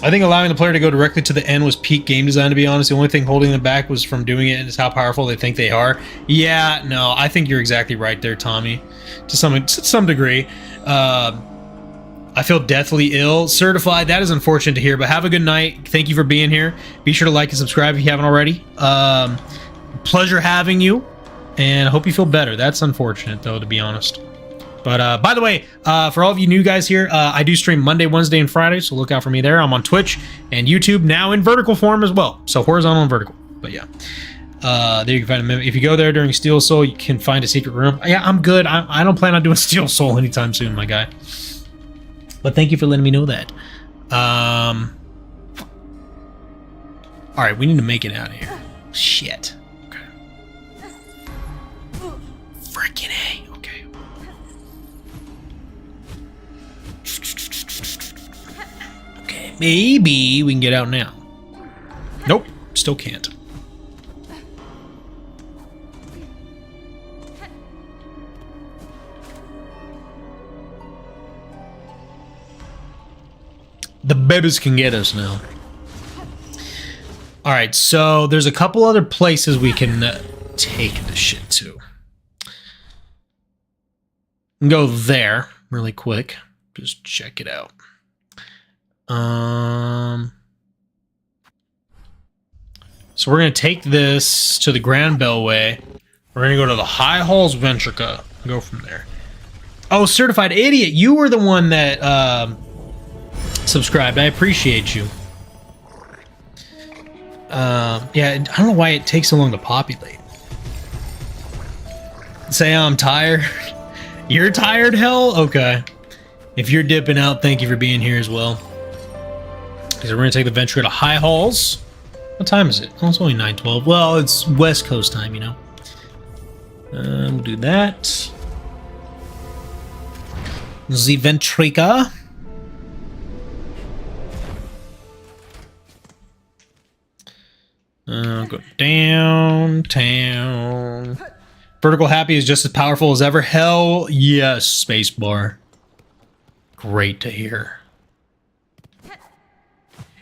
I think allowing the player to go directly to the end was peak game design, to be honest. The only thing holding them back was from doing it is how powerful they think they are. Yeah, no, I think you're exactly right there, Tommy. To some degree. I feel deathly ill. Certified, that is unfortunate to hear, but have a good night. Thank you for being here. Be sure to like and subscribe if you haven't already. Pleasure having you, and I hope you feel better. That's unfortunate, though, to be honest. But by the way, for all of you new guys here, I do stream Monday, Wednesday, and Friday, so look out for me there. I'm on Twitch and YouTube, now in vertical form as well. So horizontal and vertical. But yeah. There you can find a mimic. If you go there during Steel Soul, you can find a secret room. Yeah, I'm good. I don't plan on doing Steel Soul anytime soon, my guy. But thank you for letting me know that. All right, we need to make it out of here. Shit. Okay. Freaking A. Okay. Okay, maybe we can get out now. Nope, still can't. The babies can get us now. All right, so there's a couple other places we can take this shit to. Go there really quick. Just check it out. So we're gonna take this to the Grand Bellway. We're gonna go to the High Halls Ventrica and go from there. Oh, Certified Idiot, you were the one that subscribed. I appreciate you. Yeah, I don't know why it takes so long to populate. Say I'm tired. You're tired, hell? Okay. If you're dipping out, thank you for being here as well. So we're gonna take the Venture to High Halls. What time is it? Oh, it's only 9:12. Well, it's West Coast time, you know. We'll do that. The Ventrica. Go downtown. Vertical Happy is just as powerful as ever. Hell yes, spacebar. Great to hear.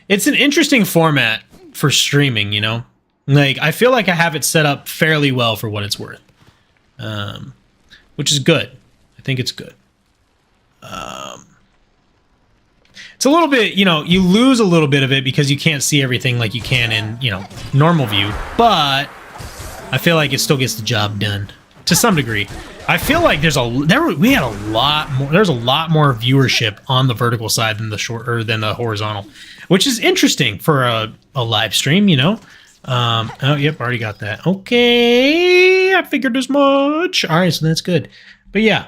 It's an interesting format for streaming, you know? Like, I feel like I have it set up fairly well for what it's worth. Which is good. I think it's good. It's a little bit, you know, you lose a little bit of it because you can't see everything like you can in, you know, normal view, but I feel like it still gets the job done to some degree. I feel like there's we had a lot more, there's a lot more viewership on the vertical side than the than the horizontal, which is interesting for a live stream, you know. Oh, yep, already got that. Okay, I figured as much. All right, so that's good. But yeah,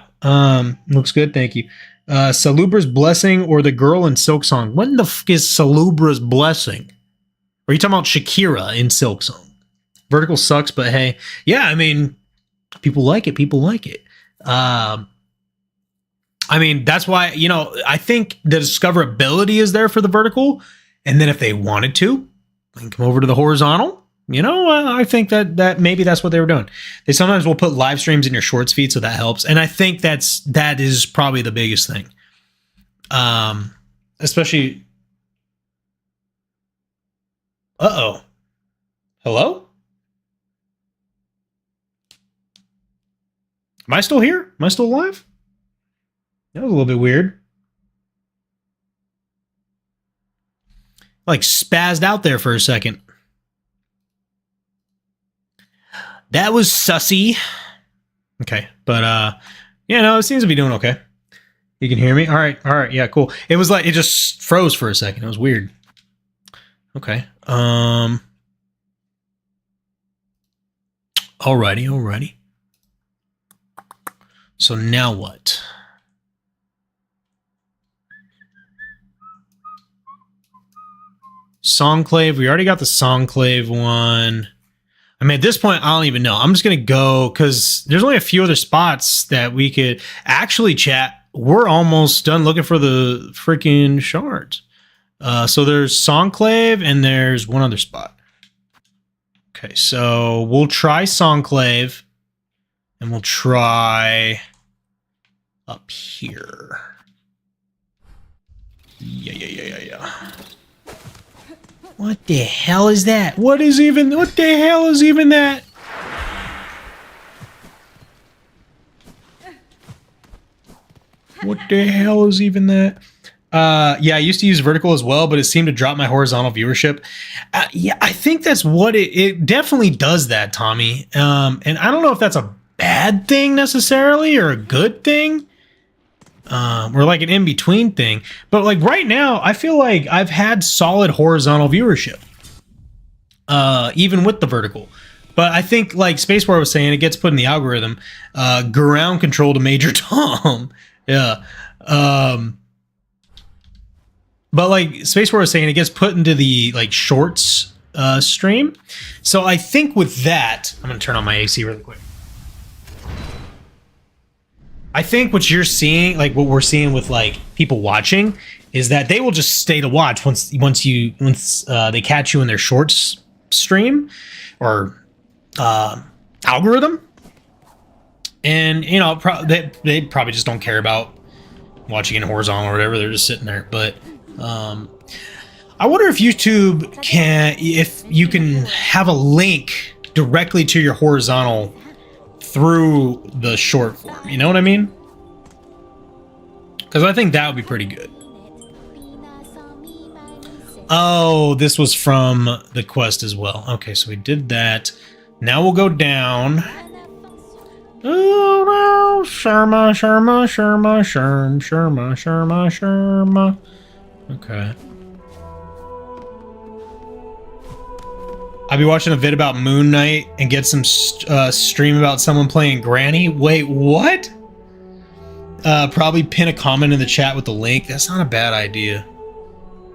looks good. Thank you. Salubra's Blessing or the girl in Silksong. What in the f is Salubra's Blessing? Are you talking about Shakira in Silksong? Vertical sucks, but hey, yeah, I mean, people like it. People like it. I mean, that's why, you know, I think the discoverability is there for the vertical, and then if they wanted to, they can come over to the horizontal. You know, I think that maybe that's what they were doing. They sometimes will put live streams in your shorts feed, so that helps. And I think that is probably the biggest thing. Especially. Uh-oh. Hello? Am I still here? Am I still alive? That was a little bit weird. Like spazzed out there for a second. That was sussy. Okay, but yeah, no, it seems to be doing okay. You can hear me? All right, yeah, cool. It was like it just froze for a second. It was weird. Okay. Alrighty. So now what? Songclave. We already got the Songclave one. I mean, at this point, I don't even know. I'm just going to go because there's only a few other spots that we could actually chat. We're almost done looking for the freaking shards. So there's Songclave and there's one other spot. Okay, so we'll try Songclave and we'll try up here. Yeah. What the hell is that? What the hell is even that? What the hell is even that? Yeah, I used to use vertical as well, but it seemed to drop my horizontal viewership. Yeah, I think that's what it definitely does that, Tommy. And I don't know if that's a bad thing necessarily or a good thing. Or like an in-between thing. But like right now, I feel like I've had solid horizontal viewership. Even with the vertical. But I think, like Spacebar was saying, it gets put in the algorithm. Ground control to Major Tom. Yeah. But like Spacebar was saying, it gets put into the like shorts stream. So I think with that, I'm going to turn on my AC really quick. I think what you're seeing, like what we're seeing with like people watching, is that they will just stay to watch once they catch you in their shorts stream or algorithm, and you know they probably just don't care about watching in horizontal or whatever. They're just sitting there. But I wonder if YouTube if you can have a link directly to your horizontal through the short form. You know what I mean? Because I think that would be pretty good. Oh, this was from the quest as well. Okay, so we did that. Now we'll go down. Oh, no. Sherma. Okay. I'll be watching a vid about Moon Knight and get some stream about someone playing Granny. Wait, what? Probably pin a comment in the chat with the link. That's not a bad idea.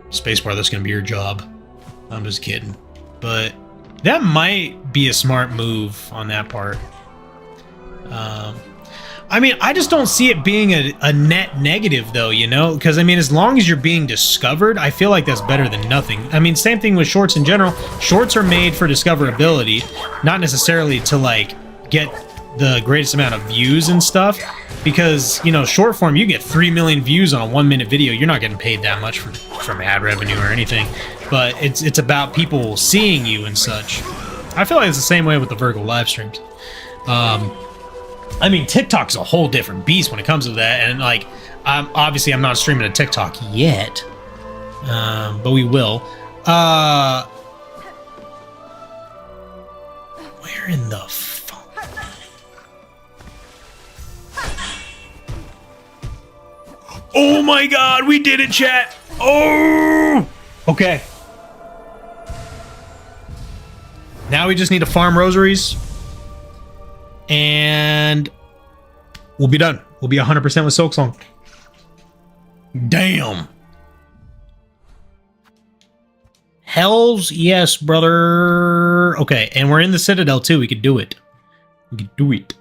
Spacebar, that's gonna be your job. I'm just kidding. But that might be a smart move on that part. I mean, I just don't see it being a net negative, though, you know? Because, I mean, as long as you're being discovered, I feel like that's better than nothing. I mean, same thing with shorts in general. Shorts are made for discoverability, not necessarily to, like, get the greatest amount of views and stuff. Because, you know, short form, you get 3 million views on a 1-minute video. You're not getting paid that much from ad revenue or anything. But it's about people seeing you and such. I feel like it's the same way with the vertical live streams. I mean, TikTok's a whole different beast when it comes to that, and like, obviously I'm not streaming a TikTok yet, but we will. Where in the fuck? Oh my God, we did it, chat! Oh, okay. Now we just need to farm rosaries. And we'll be done. We'll be 100% with Silksong. Damn. Hells yes, brother. Okay, and we're in the Citadel too. We could do it. We could do it.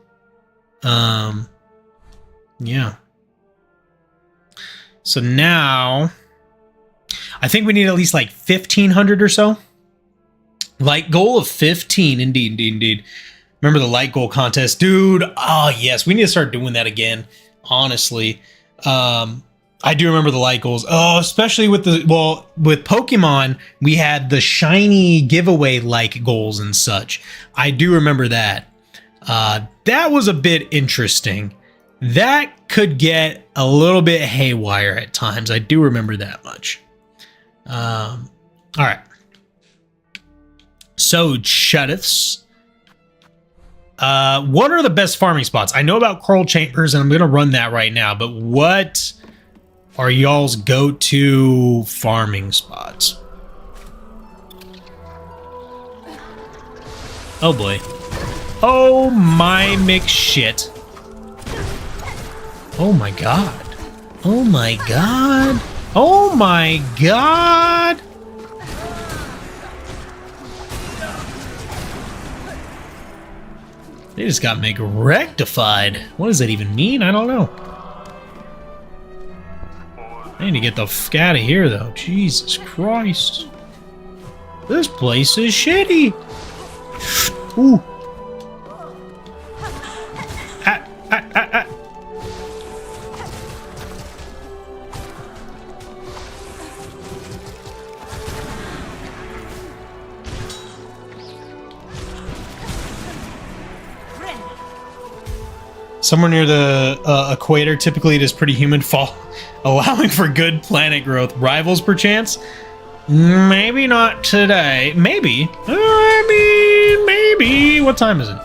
Yeah. So now, I think we need at least like 1,500 or so. Like goal of 15, indeed. Remember the light goal contest, dude? Oh yes, we need to start doing that again. Honestly, I do remember the light goals. Oh, especially with with Pokemon, we had the shiny giveaway like goals and such. I do remember that. That was a bit interesting. That could get a little bit haywire at times. I do remember that much. All right. So, Chuddiths. What are the best farming spots? I know about coral chambers, and I'm going to run that right now, but what are y'all's go-to farming spots? Oh boy. Oh my McShit. Oh my God. Oh my God. Oh my God. They just got rectified. What does that even mean? I don't know. I need to get the f out of here, though. Jesus Christ. This place is shitty. Ooh. Somewhere near the equator, typically it is pretty humid fall, allowing for good planet growth. Rivals, perchance? Maybe not today. Maybe. Maybe. What time is it?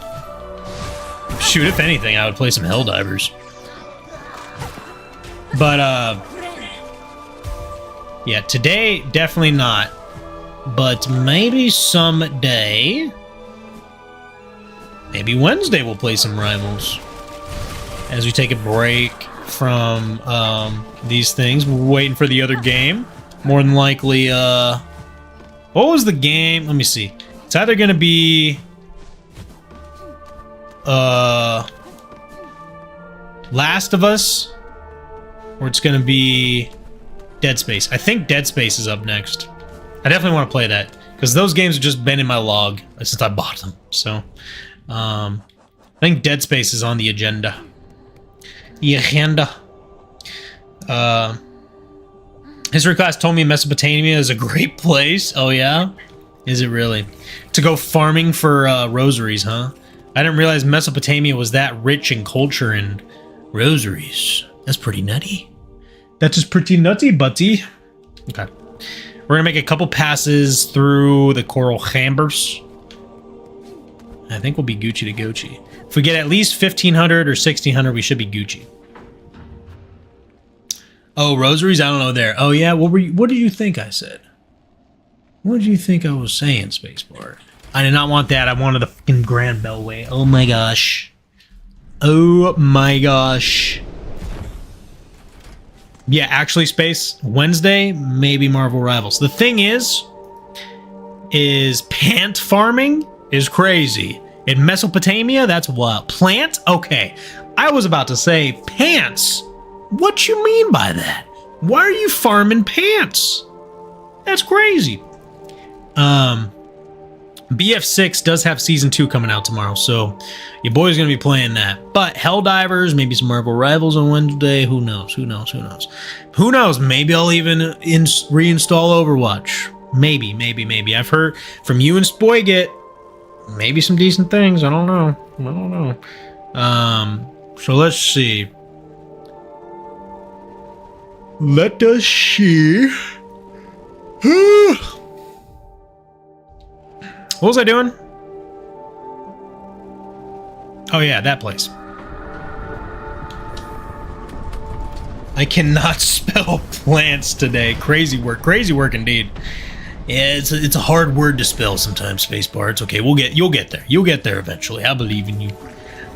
Shoot, if anything, I would play some Helldivers. But, yeah, today, definitely not. But maybe someday. maybe Wednesday we'll play some Rivals. As we take a break from these things, we're waiting for the other game. More than likely, what was the game? Let me see. It's either gonna be Last of Us, or it's gonna be Dead Space. I think Dead Space is up next. I definitely want to play that, because those games have just been in my log since I bought them. So, I think Dead Space is on the agenda. History class told me Mesopotamia is a great place. Oh yeah? Is it really? To go farming for rosaries, huh? I didn't realize Mesopotamia was that rich in culture and rosaries. That's pretty nutty. That is pretty nutty, buddy. Okay. We're gonna make a couple passes through the coral chambers. I think we'll be Gucci to Gucci. If we get at least 1,500 or 1,600, we should be Gucci. Oh, rosaries? I don't know there. Oh yeah, what did you think I said? What did you think I was saying, Spacebar? I did not want that. I wanted the fucking Grand Bellway. Oh my gosh. Oh my gosh. Yeah, actually, Space, Wednesday, maybe Marvel Rivals. The thing is pant farming is crazy. In Mesopotamia, that's what? Plant? Okay. I was about to say pants. What you mean by that? Why are you farming pants? That's crazy. BF6 does have Season 2 coming out tomorrow, so your boy's going to be playing that. But Helldivers, maybe some Marvel Rivals on Wednesday. Who knows? Who knows? Who knows? Who knows? Maybe I'll even reinstall Overwatch. Maybe, maybe, maybe. I've heard from you and Spoiget, maybe some decent things. I don't know. I don't know. So let's see. Let us see. What was I doing? Oh yeah, that place. I cannot spell plants today. Crazy work indeed. Yeah, it's a hard word to spell sometimes, Spacebar. It's okay. You'll get there. You'll get there eventually. I believe in you.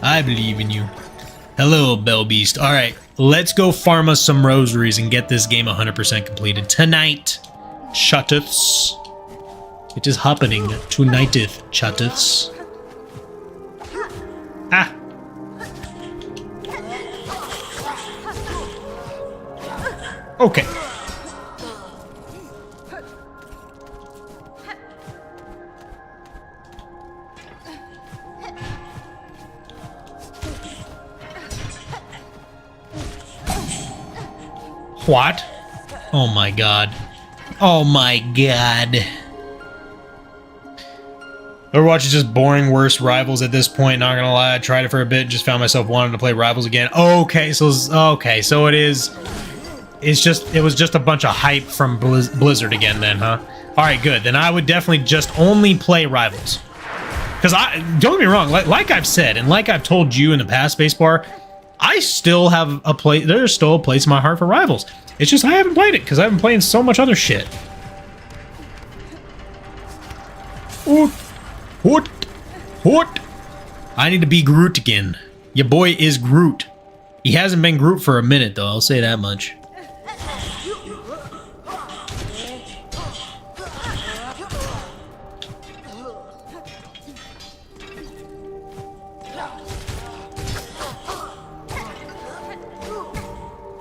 I believe in you. Hello, Bell Beast. All right, let's go farm us some rosaries and get this game 100% completed tonight. Chatteths. It is happening tonighteth, chatteths. Ah. Okay. What? Oh my god. Oh my god. Overwatch is just boring, worse Rivals at this point, not gonna lie. I tried it for a bit, just found myself wanting to play Rivals again. Okay, so it was just a bunch of hype from Blizzard again then, huh? Alright, good. Then I would definitely just only play Rivals. Because don't get me wrong, like I've said, and like I've told you in the past, Spacebar, I still have a place, there's still a place in my heart for Rivals. It's just I haven't played it, because I've been playing so much other shit. Ooh. What? I need to be Groot again. Your boy is Groot. He hasn't been Groot for a minute, though. I'll say that much.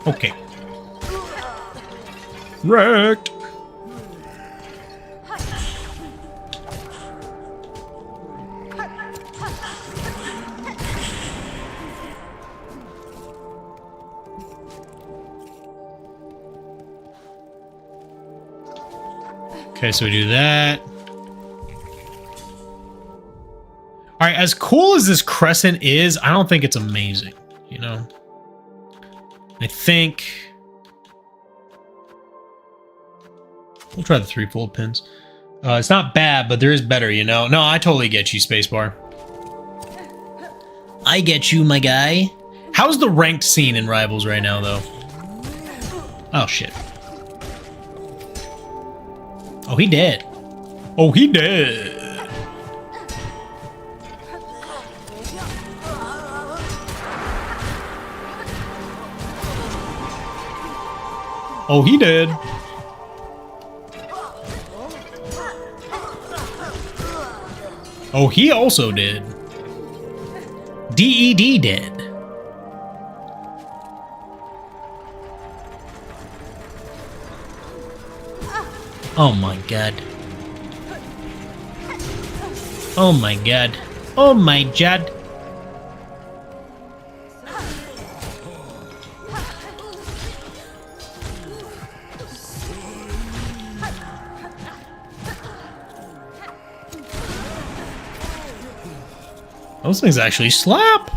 Okay. Wrecked. Okay, so we do that. All right, as cool as this crescent is, I don't think it's amazing, you know? I think... we'll try the 3-fold pins. It's not bad, but there is better, you know? No, I totally get you, Spacebar. I get you, my guy. How's the ranked scene in Rivals right now, though? Oh, shit. Oh, he dead. Oh, he dead. Oh, he did. Oh, he also did. DED did. Oh my god. Oh my god. Oh my god. Those things actually slap.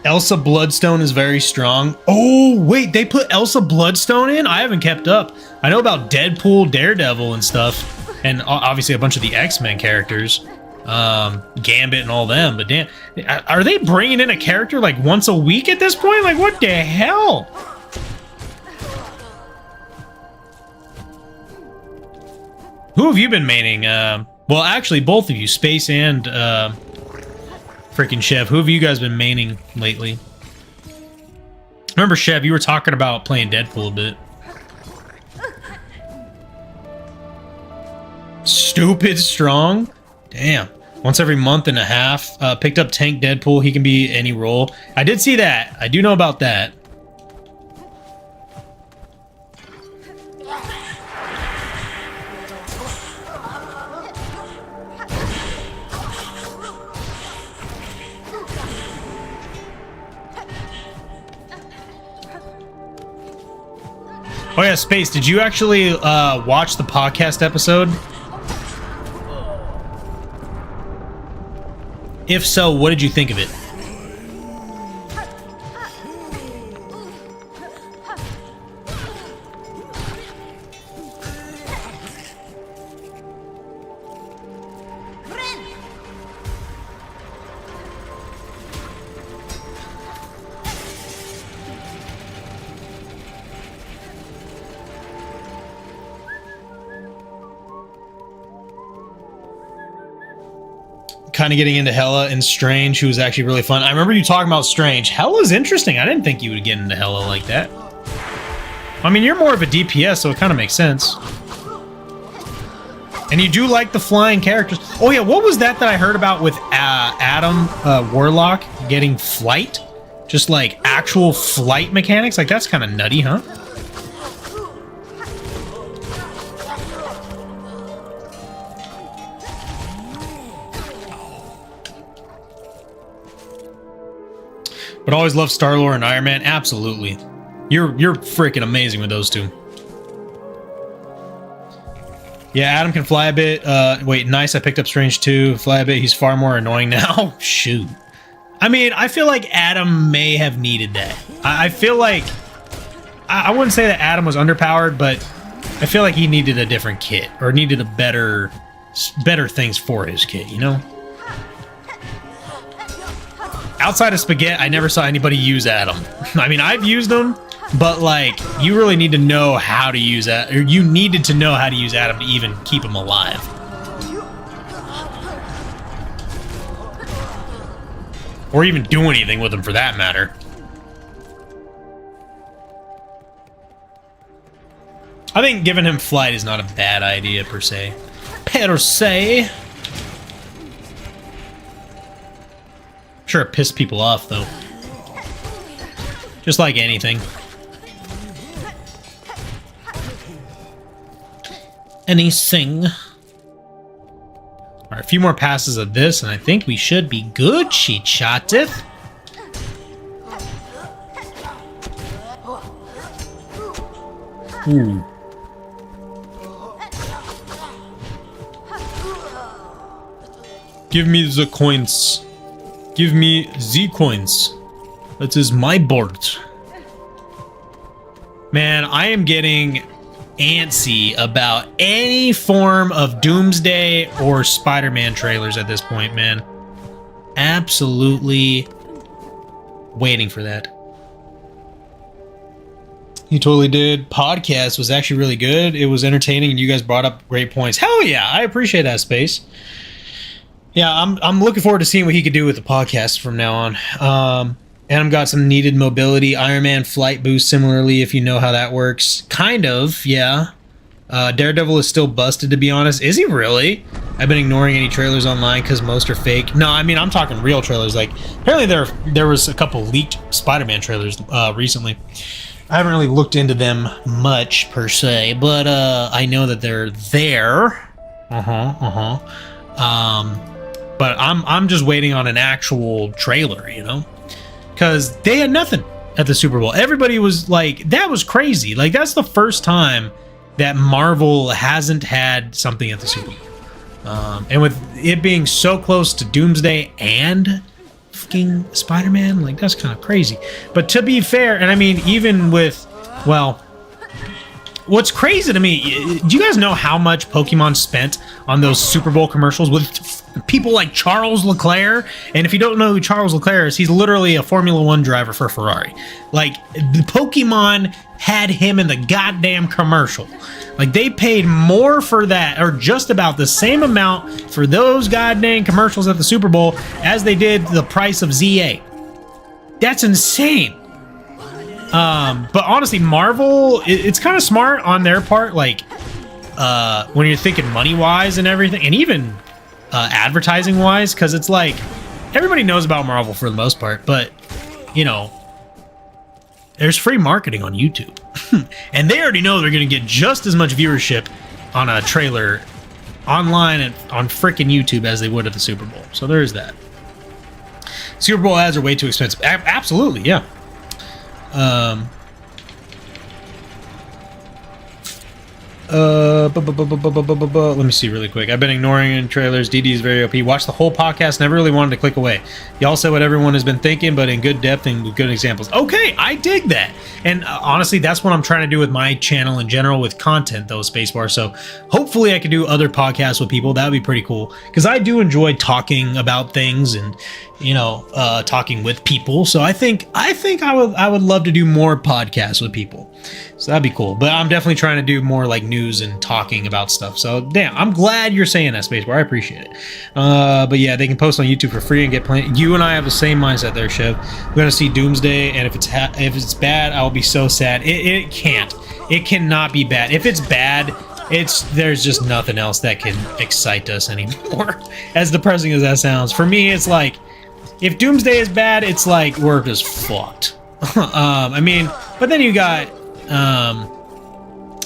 Elsa Bloodstone is very strong. Oh, wait, they put Elsa Bloodstone in? I haven't kept up. I know about Deadpool, Daredevil, and stuff. And obviously a bunch of the X-Men characters. Gambit and all them. But damn, are they bringing in a character like once a week at this point? Like, what the hell? Who have you been maining? Well, actually, both of you, Space and freaking Chev. Who have you guys been maining lately? Remember, Chev, you were talking about playing Deadpool a bit. Stupid strong? Damn. Once every month and a half. Picked up Tank Deadpool. He can be any role. I did see that. I do know about that. Oh yeah, Space, did you actually watch the podcast episode? If so, what did you think of it? Kind of getting into Hella and Strange, who was actually really fun. I remember you talking about Strange. Hella's interesting. I didn't think you would get into Hella like that. I mean, you're more of a DPS, so it kind of makes sense. And you do like the flying characters. Oh yeah, what was that I heard about with Adam Warlock getting flight? Just like actual flight mechanics? Like, that's kind of nutty, huh? But always love Star-Lord and Iron Man. Absolutely. You're freaking amazing with those two. Yeah, Adam can fly a bit. Wait, nice. I picked up Strange too. Fly a bit. He's far more annoying now. Shoot. I mean, I feel like Adam may have needed that. I feel like... I wouldn't say that Adam was underpowered, but I feel like he needed a different kit. Or needed a better things for his kit, you know? Outside of Spaghetti, I never saw anybody use Adam. I mean, I've used them, but like, you really need to know how to use that, or you needed to know how to use Adam to even keep him alive. Or even do anything with him for that matter. I think giving him flight is not a bad idea per se. Per se. Sure, it pissed people off, though. Just like anything. Anything. Alright, a few more passes of this, and I think we should be good, she chatteth. Ooh. Give me the coins. Give me the coins. That is my board. Man, I am getting antsy about any form of Doomsday or Spider-Man trailers at this point, man. Absolutely waiting for that. You totally did. Podcast was actually really good. It was entertaining, and you guys brought up great points. Hell yeah, I appreciate that, Space. Yeah, I'm looking forward to seeing what he could do with the podcast from now on. Adam got some needed mobility. Iron Man flight boost similarly, if you know how that works. Kind of, yeah. Daredevil is still busted, to be honest. Is he really? I've been ignoring any trailers online because most are fake. No, I mean, I'm talking real trailers. Like, apparently there was a couple leaked Spider-Man trailers recently. I haven't really looked into them much, per se, but I know that they're there. But I'm just waiting on an actual trailer, you know? Because they had nothing at the Super Bowl. Everybody was like, that was crazy. Like, that's the first time that Marvel hasn't had something at the Super Bowl. And with it being so close to Doomsday and fucking Spider-Man, like, that's kind of crazy. But to be fair, and I mean, even with, well, what's crazy to me, do you guys know how much Pokemon spent on those Super Bowl commercials with people like Charles Leclerc? And if you don't know who Charles Leclerc is, he's literally a Formula One driver for Ferrari. Like, the Pokemon had him in the goddamn commercial. Like, they paid more for that, or just about the same amount for those goddamn commercials at the Super Bowl as they did the price of ZA. That's insane. But honestly, Marvel, it's kind of smart on their part, like, when you're thinking money-wise and everything, and even advertising-wise, because it's like, everybody knows about Marvel for the most part, but, you know, there's free marketing on YouTube. And they already know they're going to get just as much viewership on a trailer online and on frickin' YouTube as they would at the Super Bowl. So there's that. Super Bowl ads are way too expensive. Absolutely, yeah. Let me see really quick. I've been ignoring trailers. DD is very OP. Watched the whole podcast. Never really wanted to click away. Y'all said what everyone has been thinking, but in good depth and with good examples. Okay, I dig that. And honestly, that's what I'm trying to do with my channel in general with content, though, Spacebar. So hopefully I can do other podcasts with people. That would be pretty cool. Because I do enjoy talking about things and, you know, talking with people. So I think I would love to do more podcasts with people. So that'd be cool. But I'm definitely trying to do more like news and talking about stuff. So damn, I'm glad you're saying that, Spacebar. I appreciate it. But yeah, they can post on YouTube for free and get plenty. You and I have the same mindset there, Chev. We're gonna see Doomsday, and if it's bad, I'll be so sad. It cannot be bad. If it's bad, there's just nothing else that can excite us anymore. As depressing as that sounds, for me, it's like, if Doomsday is bad, it's like we're just fucked. I mean, but then you got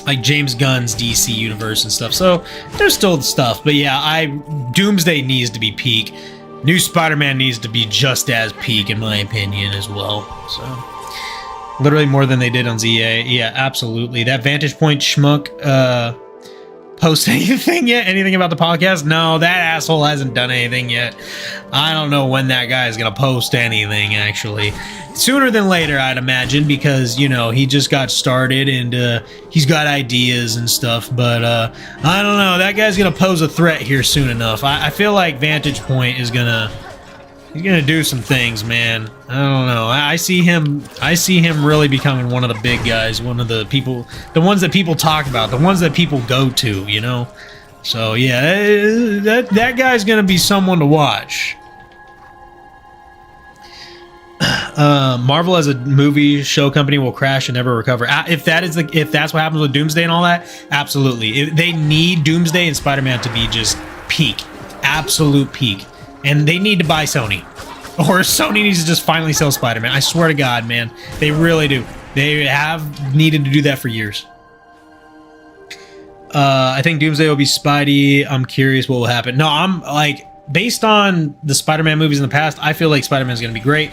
like James Gunn's DC universe and stuff, so there's still stuff. But yeah, Doomsday needs to be peak. New Spider-Man needs to be just as peak, in my opinion, as well. So literally more than they did on ZA. Yeah, absolutely. That Vantage Point schmuck post anything yet? Anything about the podcast? No, that asshole hasn't done anything yet. I don't know when that guy is gonna post anything, actually. Sooner than later, I'd imagine, because, you know, he just got started and he's got ideas and stuff, but I don't know. That guy's gonna pose a threat here soon enough. I feel like Vantage Point is gonna do some things, man. I don't know. I see him really becoming one of the big guys, one of the people, the ones that people talk about, the ones that people go to, you know? So yeah, that guy's gonna be someone to watch. Marvel as a movie show company will crash and never recover. If that's what happens with Doomsday and all that, absolutely. They need Doomsday and Spider-Man to be just peak, absolute peak. And they need to buy Sony. Or Sony needs to just finally sell Spider-Man. I swear to God, man. They really do. They have needed to do that for years. I think Doomsday will be Spidey. I'm curious what will happen. No, I'm like, based on the Spider-Man movies in the past, I feel like Spider-Man's going to be great.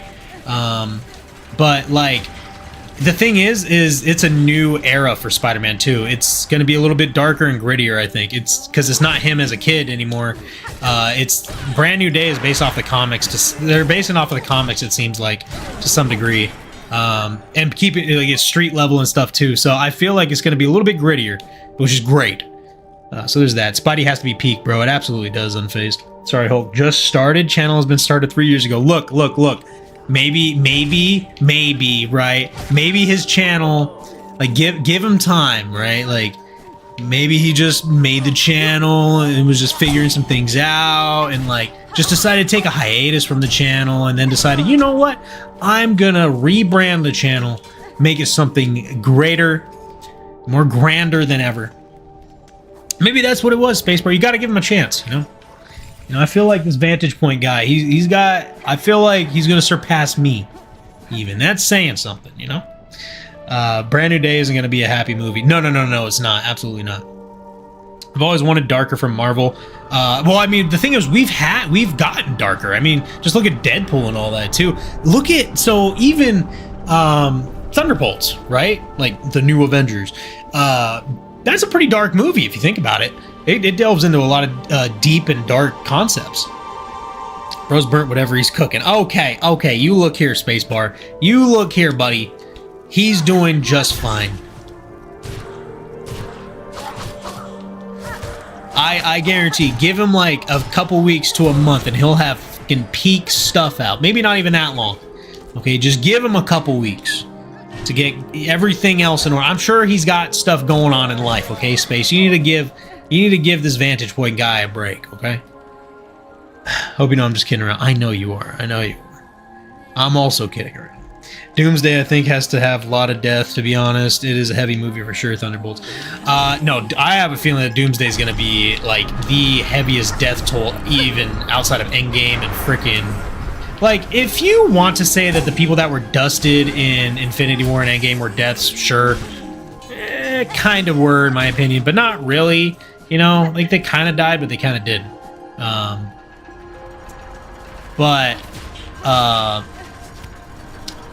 But like, the thing is it's a new era for Spider-Man 2. It's going to be a little bit darker and grittier, I think. It's because it's not him as a kid anymore. It's Brand New Day is based off the comics. They're basing off of the comics, it seems like, to some degree. And keep it like it's street level and stuff too. So I feel like it's going to be a little bit grittier, which is great. So there's that. Spidey has to be peak, bro. It absolutely does, unfazed. Sorry, Hulk. Just started. Channel has been started 3 years ago. Look. Maybe, right? Maybe his channel, like, give him time, right? Like, maybe he just made the channel and was just figuring some things out, and like, just decided to take a hiatus from the channel and then decided, you know what? I'm gonna rebrand the channel, make it something greater, more grander than ever. Maybe that's what it was, Spacebar. You got to give him a chance, you know? You know, I feel like this Vantage Point guy, I feel like he's going to surpass me, even. That's saying something, you know? Brand New Day isn't going to be a happy movie. No, it's not. Absolutely not. I've always wanted darker from Marvel. Well, I mean, the thing is, we've gotten darker. I mean, just look at Deadpool and all that, too. Look at, so even Thunderbolts, right? Like, the new Avengers. That's a pretty dark movie, if you think about it. It delves into a lot of deep and dark concepts. Bro's burnt whatever he's cooking. Okay, you look here, Spacebar. You look here, buddy. He's doing just fine. I guarantee, give him like a couple weeks to a month and he'll have fucking peak stuff out. Maybe not even that long. Okay, just give him a couple weeks to get everything else in order. I'm sure he's got stuff going on in life, okay, Space? You need to give this Vantage Point guy a break, okay? Hope you know I'm just kidding around. I know you are. I know you are. I'm also kidding around. Doomsday, I think, has to have a lot of death, to be honest. It is a heavy movie for sure, Thunderbolts. No, I have a feeling that Doomsday is going to be, like, the heaviest death toll even outside of Endgame and frickin'... Like, if you want to say that the people that were dusted in Infinity War and Endgame were deaths, sure. Kind of were, in my opinion, but not really. You know, like, they kind of died, but they kind of did.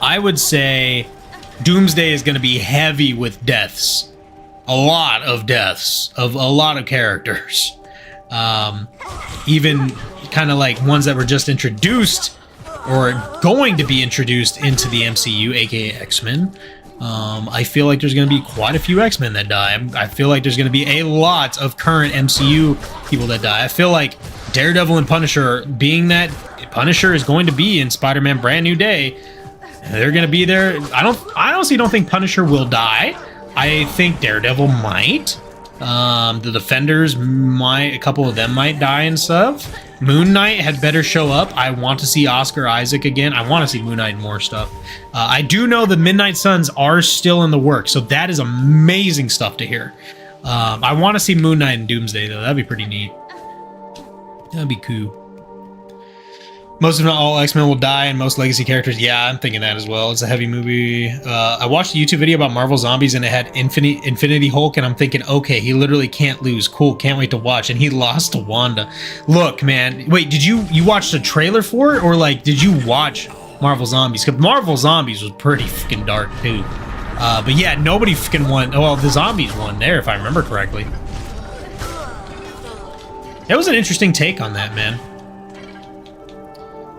I would say Doomsday is going to be heavy with deaths. A lot of deaths of a lot of characters. Even kind of like ones that were just introduced or going to be introduced into the MCU, aka X-Men. I feel like there's going to be quite a few X-Men that die. I feel like there's going to be a lot of current MCU people that die. I feel like Daredevil and Punisher, being that Punisher is going to be in Spider-Man Brand New Day, they're going to be there. I honestly don't think Punisher will die. I think Daredevil might. The Defenders might, a couple of them might die and stuff. Moon Knight had better show up. I want to see Oscar Isaac again. I want to see Moon Knight and more stuff. I do know the Midnight Suns are still in the works, so that is amazing stuff to hear. I want to see Moon Knight and Doomsday, though. That'd be pretty neat. That'd be cool. Most if not all X-Men will die and most legacy characters. Yeah, I'm thinking that as well. It's a heavy movie. I watched a YouTube video about Marvel Zombies and it had Infinity Hulk and I'm thinking, okay, he literally can't lose. Cool, can't wait to watch. And he lost to Wanda. Look, man. Wait, did you watch the trailer for it? Or like, did you watch Marvel Zombies? Because Marvel Zombies was pretty freaking dark too. But yeah, nobody freaking won. Oh, well, the zombies won there if I remember correctly. That was an interesting take on that, man.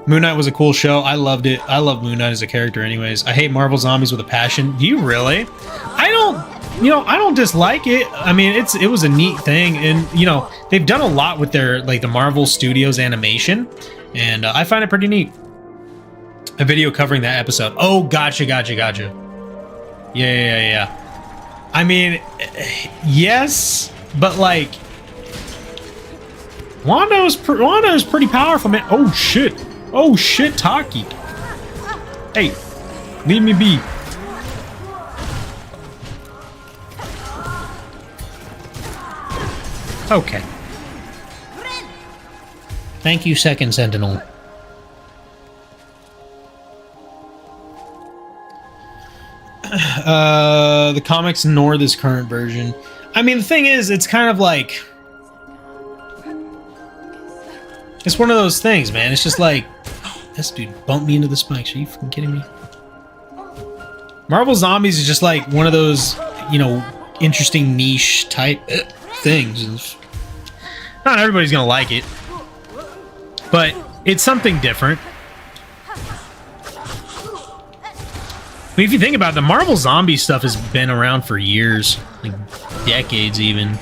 Moon Knight was a cool show. I loved it. I love Moon Knight as a character anyways. I hate Marvel Zombies with a passion. Do you really? I don't dislike it. I mean, it was a neat thing. And, you know, they've done a lot with their, like, the Marvel Studios animation. And I find it pretty neat. A video covering that episode. Oh, gotcha. Yeah. I mean, yes, but, like, Wanda is pretty powerful, man. Oh shit, Taki. Hey, leave me be. Okay. Thank you, Second Sentinel. The comics nor this current version. I mean, the thing is, it's kind of like... It's one of those things, man. It's just like... This dude bumped me into the spikes. Are you fucking kidding me? Marvel Zombies is just like one of those, you know, interesting niche type things. Not everybody's gonna like it, but it's something different. I mean, if you think about it, the Marvel Zombie stuff has been around for years, like decades even.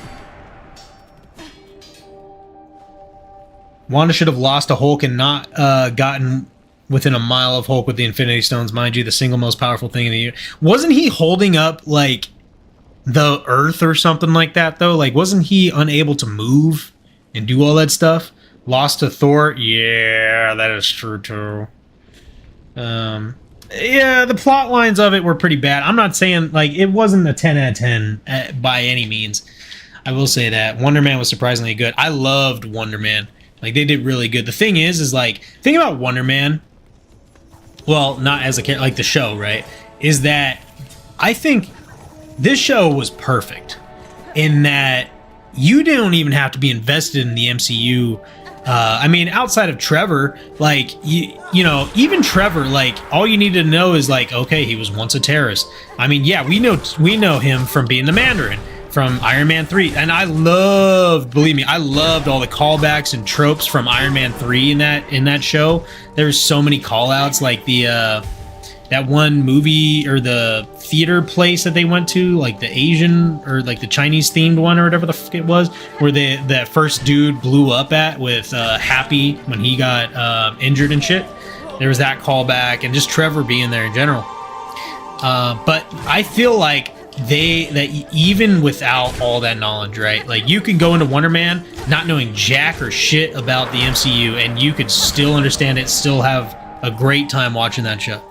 Wanda should have lost to Hulk and not gotten within a mile of Hulk with the Infinity Stones. Mind you, the single most powerful thing in the year. Wasn't he holding up, like, the Earth or something like that, though? Like, wasn't he unable to move and do all that stuff? Lost to Thor. Yeah, that is true too. Yeah, the plot lines of it were pretty bad. I'm not saying like it wasn't a 10 out of 10 by any means. I will say that Wonder Man was surprisingly good. I loved Wonder Man. Like they did really good. The thing is like thing about Wonder Man, well, not as a character, like the show, right? Is that I think this show was perfect in that you don't even have to be invested in the MCU. I mean, outside of Trevor, like, you know, even Trevor, like, all you need to know is, like, okay, he was once a terrorist. I mean, yeah, we know him from being the Mandarin, from Iron Man 3. And I loved, believe me, I loved all the callbacks and tropes from Iron Man 3 in that show. There's so many call-outs, like the, that one movie or the theater place that they went to, like the Asian or like the Chinese themed one or whatever the fuck it was, where that first dude blew up at with Happy when he got injured and shit. There was that callback and just Trevor being there in general. But I feel like that even without all that knowledge, right? Like you can go into Wonder Man not knowing jack or shit about the MCU and you could still understand it, still have a great time watching that show.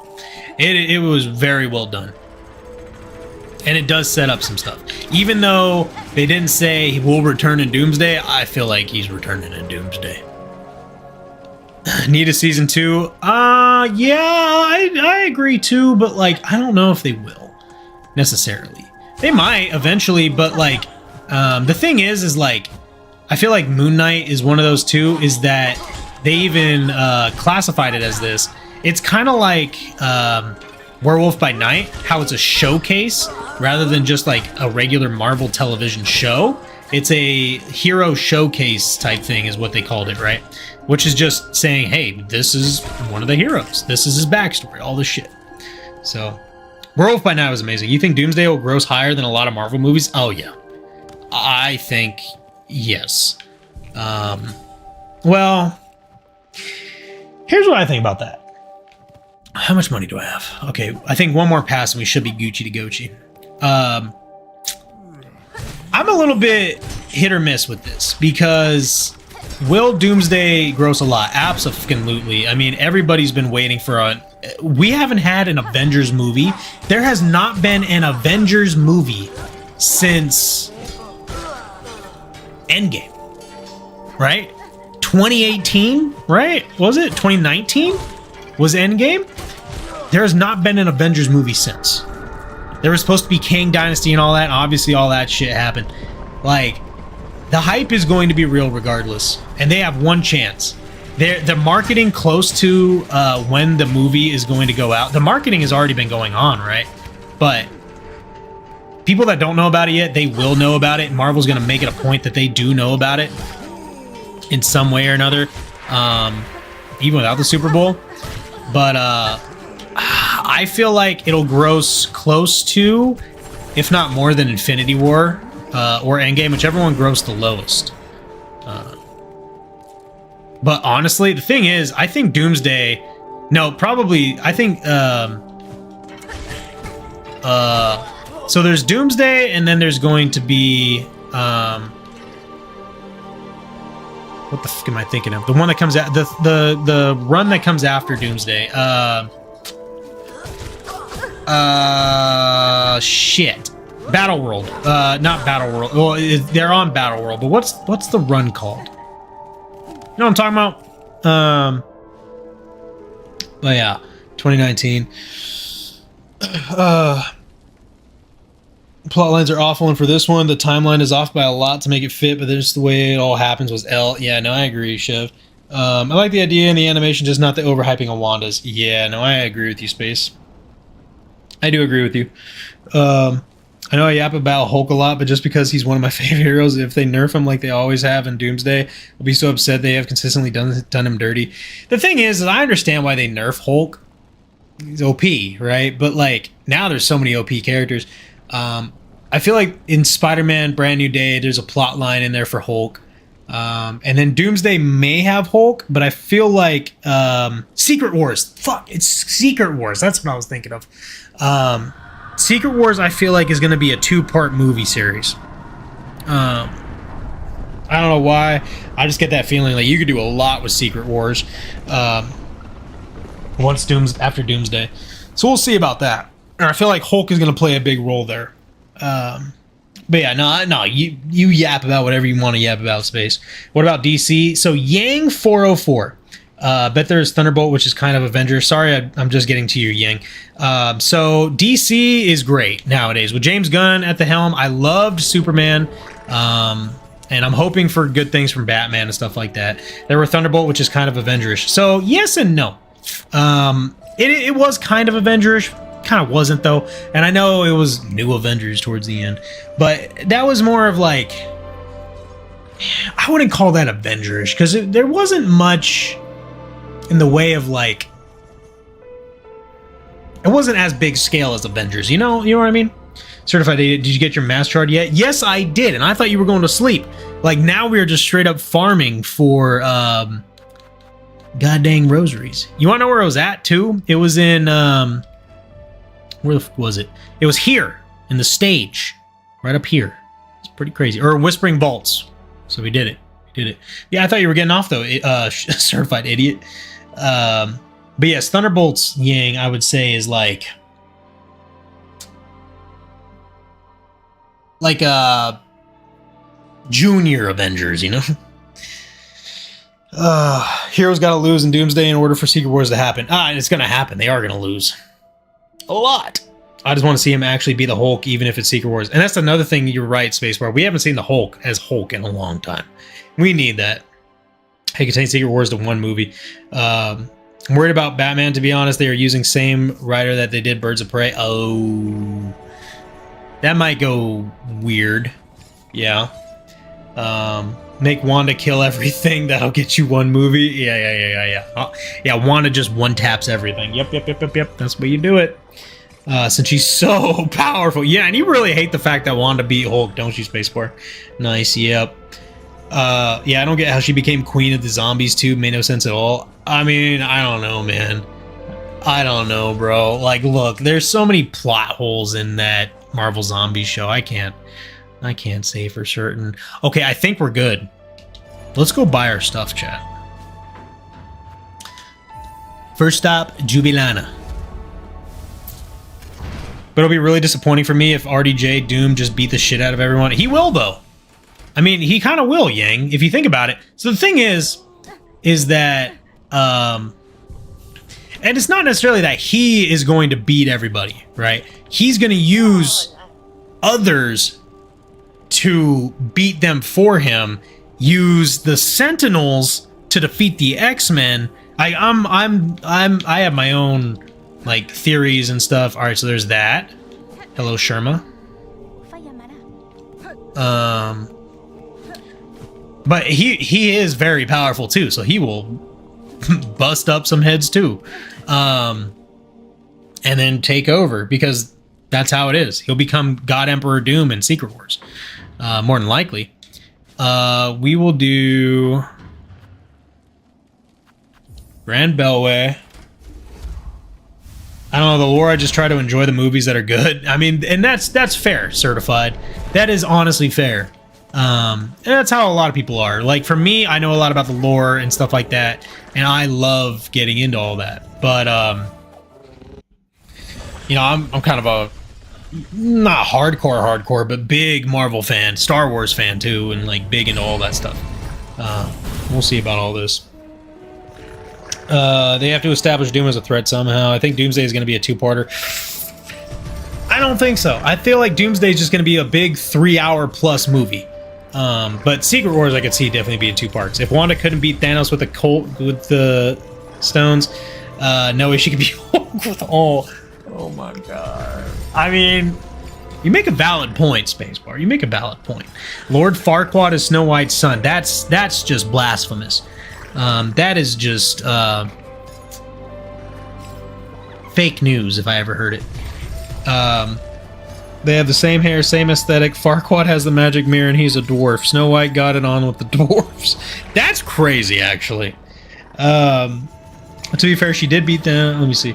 It was very well done. And it does set up some stuff. Even though they didn't say he will return in Doomsday, I feel like he's returning in Doomsday. Need a season 2? Yeah, I agree too, but like, I don't know if they will, necessarily. They might eventually, but like, the thing is like, I feel like Moon Knight is one of those too, is that they even classified it as this. It's kind of like Werewolf by Night, how it's a showcase rather than just like a regular Marvel television show. It's a hero showcase type thing is what they called it, right? Which is just saying, hey, this is one of the heroes. This is his backstory, all this shit. So, Werewolf by Night was amazing. You think Doomsday will gross higher than a lot of Marvel movies? Oh, yeah. I think yes. Well, here's what I think about that. How much money do I have? Okay, I think one more pass and we should be Gucci to Gucci. I'm a little bit hit or miss with this because will Doomsday gross a lot? Absolutely. I mean, everybody's been waiting for we haven't had an Avengers movie. There has not been an Avengers movie since Endgame, right? 2018, right? Was it 2019? Was Endgame? There has not been an Avengers movie since. There was supposed to be Kang Dynasty and all that, and obviously all that shit happened. Like, the hype is going to be real regardless, and they have one chance. They're marketing close to when the movie is going to go out. The marketing has already been going on, right? But people that don't know about it yet, they will know about it. Marvel's going to make it a point that they do know about it in some way or another, even without the Super Bowl. But I feel like it'll gross close to, if not more than Infinity War or Endgame, whichever one grossed the lowest. But honestly, the thing is, I think Doomsday... No, probably... I think... so there's Doomsday, and then there's going to be... what the fuck am I thinking of? The one that comes out... The run that comes after Doomsday. Shit. Battle World. Not Battle World. Well, they're on Battle World, but what's the run called? You know what I'm talking about? But yeah, 2019. Plot lines are awful, and for this one, the timeline is off by a lot to make it fit, but just the way it all happens was L. Yeah, no, I agree, Chev. I like the idea and the animation, just not the overhyping on Wanda's. Yeah, no, I agree with you, Space. I do agree with you. I know I yap about Hulk a lot, but just because he's one of my favorite heroes, if they nerf him like they always have in Doomsday, I'll be so upset they have consistently done him dirty. The thing is I understand why they nerf Hulk. He's OP, right? But like now there's so many OP characters. I feel like in Spider-Man Brand New Day, there's a plot line in there for Hulk. And then Doomsday may have Hulk, but I feel like Secret Wars. Fuck, it's Secret Wars. That's what I was thinking of. Secret Wars, I feel like, is going to be a 2-part movie series. I I don't know why. I just get that feeling like you could do a lot with Secret Wars after Doomsday. So we'll see about that. Or I feel like Hulk is going to play a big role there. But yeah, no, you yap about whatever you want to yap about, Space. What about DC? So Yang 404. Bet there's Thunderbolt, which is kind of Avengers. Sorry, I'm just getting to your Yang. So DC is great nowadays. With James Gunn at the helm, I loved Superman. And I'm hoping for good things from Batman and stuff like that. There were Thunderbolt, which is kind of Avengers. So yes and no. It was kind of Avengers. Kind of wasn't though, and I know it was New Avengers towards the end, but that was more of like, I wouldn't call that Avengers because there wasn't much in the way of like, it wasn't as big scale as Avengers, you know what I mean? Certified Idiot, did you get your mass chart yet? Yes, I did, and I thought you were going to sleep. Like now we are just straight up farming for goddamn rosaries. You want to know where I was at too? It was in where was it? It was here in the stage, right up here. It's pretty crazy. Or Whispering Vaults. So we did it. Yeah, I thought you were getting off though, Certified Idiot. But yes, Thunderbolt's Yang, I would say, is like junior Avengers, you know? Heroes gotta lose in Doomsday in order for Secret Wars to happen. It's gonna happen. They are gonna lose. A lot. I just want to see him actually be the Hulk, even if it's Secret Wars. And that's another thing, you're right, Spacebar. We haven't seen the Hulk as Hulk in a long time. We need that. He contains Secret Wars to one movie. I'm worried about Batman, to be honest. They are using same writer that they did Birds of Prey. Oh. That might go weird. Yeah. Make Wanda kill everything. That'll get you one movie. Yeah. Yeah, Wanda just one-taps everything. Yep. That's the way you do it. Since she's so powerful. Yeah, and you really hate the fact that Wanda beat Hulk, don't you, Spacebar? Nice, yep. Yeah, I don't get how she became queen of the zombies, too. Made no sense at all. I mean, I don't know, man. I don't know, bro. Like, look, there's so many plot holes in that Marvel Zombies show. I can't say for certain. Okay, I think we're good. Let's go buy our stuff, chat. First stop, Jubilana. But it'll be really disappointing for me if RDJ Doom just beat the shit out of everyone. He will, though. I mean, he kind of will, Yang, if you think about it. So the thing is that, and it's not necessarily that he is going to beat everybody, right? He's going to use others to beat them for him, use the Sentinels to defeat the X-Men. I have my own like theories and stuff. All right, so there's that. Hello, Sherma. But he is very powerful too, so he will bust up some heads too, and then take over because that's how it is. He'll become God Emperor Doom in Secret Wars, more than likely. We will do Grand Beltway. I don't know, the lore, I just try to enjoy the movies that are good. I mean, and that's fair, Certified. That is honestly fair. And that's how a lot of people are. Like, for me, I know a lot about the lore and stuff like that, and I love getting into all that. But, you know, I'm kind of a, not hardcore, but big Marvel fan, Star Wars fan too, and like big into all that stuff. We'll see about all this. They have to establish Doom as a threat somehow. I think Doomsday is going to be a two-parter. I don't think so. I feel like Doomsday is just going to be a big 3-hour plus movie. But Secret Wars I could see definitely being 2 parts. If Wanda couldn't beat Thanos with the stones, no way she could be Hulk with all. Oh my god. I mean, you make a valid point, Spacebar. You make a valid point. Lord Farquaad is Snow White's son. That's just blasphemous. That is just fake news if I ever heard it. They have the same hair, same aesthetic. Farquaad has the magic mirror and he's a dwarf. Snow White got it on with the dwarfs. That's crazy, actually. To be fair, she did beat Thanos. Let me see.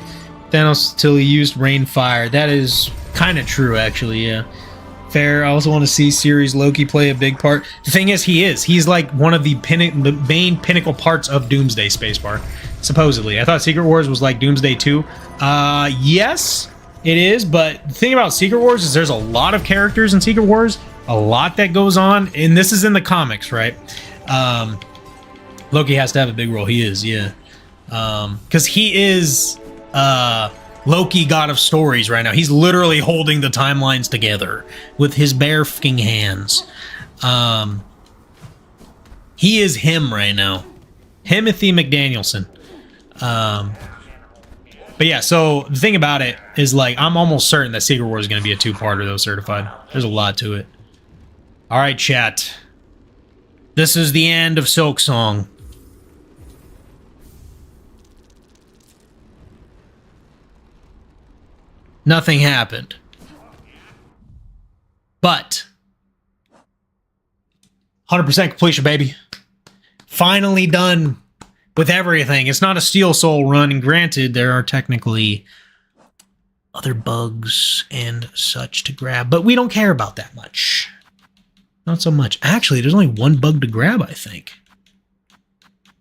Thanos till he used rain fire. That is kind of true, actually, yeah. Fair. I also want to see series Loki play a big part. The thing is, he's like one of the main pinnacle parts of Doomsday Spacebar, supposedly. I thought Secret Wars was like Doomsday 2. Yes, it is, but the thing about Secret Wars is there's a lot of characters in Secret Wars, a lot that goes on, and this is in the comics, right? Loki has to have a big role. He is, yeah. Because he is Loki, god of stories right now. He's literally holding the timelines together with his bare fucking hands. He is him right now. Timothy McDanielson. But yeah, so the thing about it is, like, I'm almost certain that Secret Wars is going to be a two-parter, though, certified. There's a lot to it. All right, chat. This is the end of Silksong. Nothing happened. But 100% completion, baby. Finally done with everything. It's not a Steel Soul run, and granted, there are technically other bugs and such to grab, but we don't care about that much. Not so much. Actually, there's only one bug to grab, I think.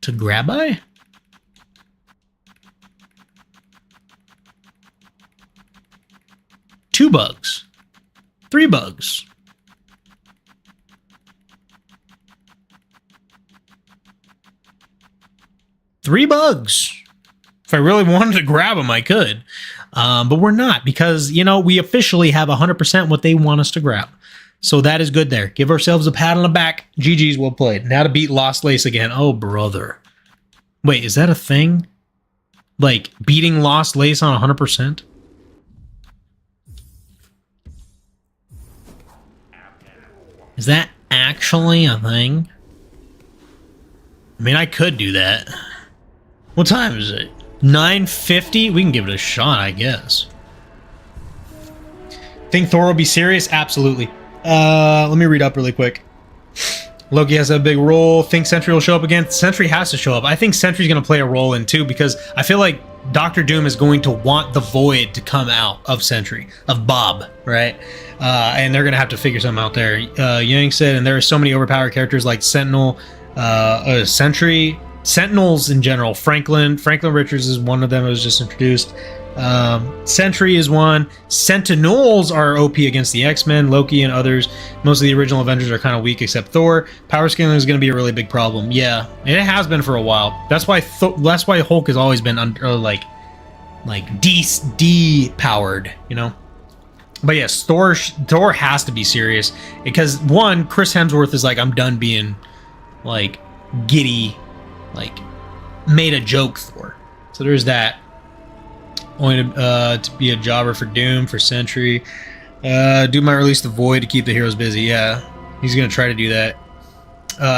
To grab by? Two bugs. Three bugs. Three bugs. If I really wanted to grab them, I could. But we're not, because, you know, we officially have 100% what they want us to grab. So that is good there. Give ourselves a pat on the back. GG's, well played. Now to beat Lost Lace again. Oh, brother. Wait, is that a thing? Like, beating Lost Lace on 100%? Is that actually a thing? I mean, I could do that. What time is it? 9:50? We can give it a shot, I guess. Think Thor will be serious? Absolutely. Let me read up really quick. Loki has a big role. Think Sentry will show up again. Sentry has to show up. I think Sentry's going to play a role in too, because I feel like Doctor Doom is going to want the Void to come out of Sentry, of Bob, right? And they're going to have to figure something out there. Yang said, and there are so many overpowered characters like Sentinel, Sentry, Sentinels in general. Franklin Richards is one of them that was just introduced. Sentry is one. Sentinels are OP against the X-Men, Loki, and others. Most of the original Avengers are kind of weak except Thor. Power scaling is going to be a really big problem. Yeah, it has been for a while. That's why Hulk has always been like de-powered, you know. But yes, Thor has to be serious, because one, Chris Hemsworth is like, I'm done being like giddy, like made a joke Thor. So there's that. Only to be a jobber for Doom, for Sentry. Doom might release the Void to keep the heroes busy. Yeah, he's going to try to do that.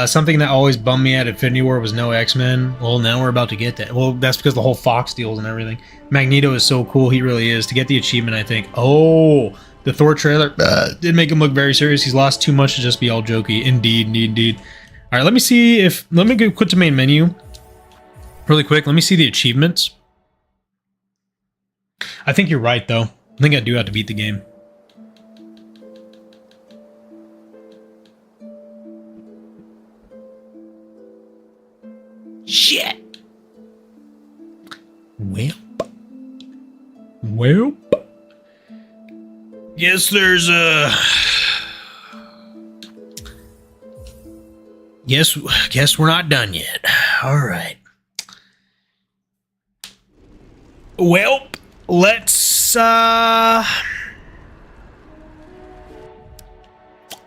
Something that always bummed me at Infinity War was no X-Men. Well, now we're about to get that. Well, that's because the whole Fox deals and everything. Magneto is so cool. He really is. To get the achievement, I think. Oh, the Thor trailer did make him look very serious. He's lost too much to just be all jokey. Indeed. All right, let me see if... Let me go quit to main menu really quick. Let me see the achievements. I think you're right, though. I think I do have to beat the game. Shit! Well. Guess there's a... Guess we're not done yet. Alright. Well... Let's,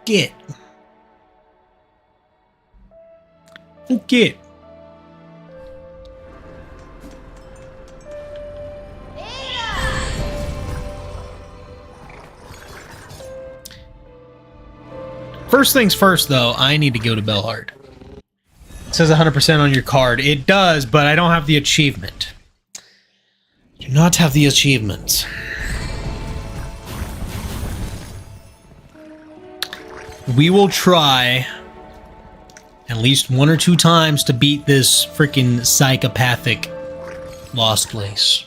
get. Okay. First things first, though, I need to go to Bellhard. It says 100% on your card. It does, but I don't have the achievement. Do not have the achievements. We will try at least 1 or 2 times to beat this freaking psychopathic Lost Place.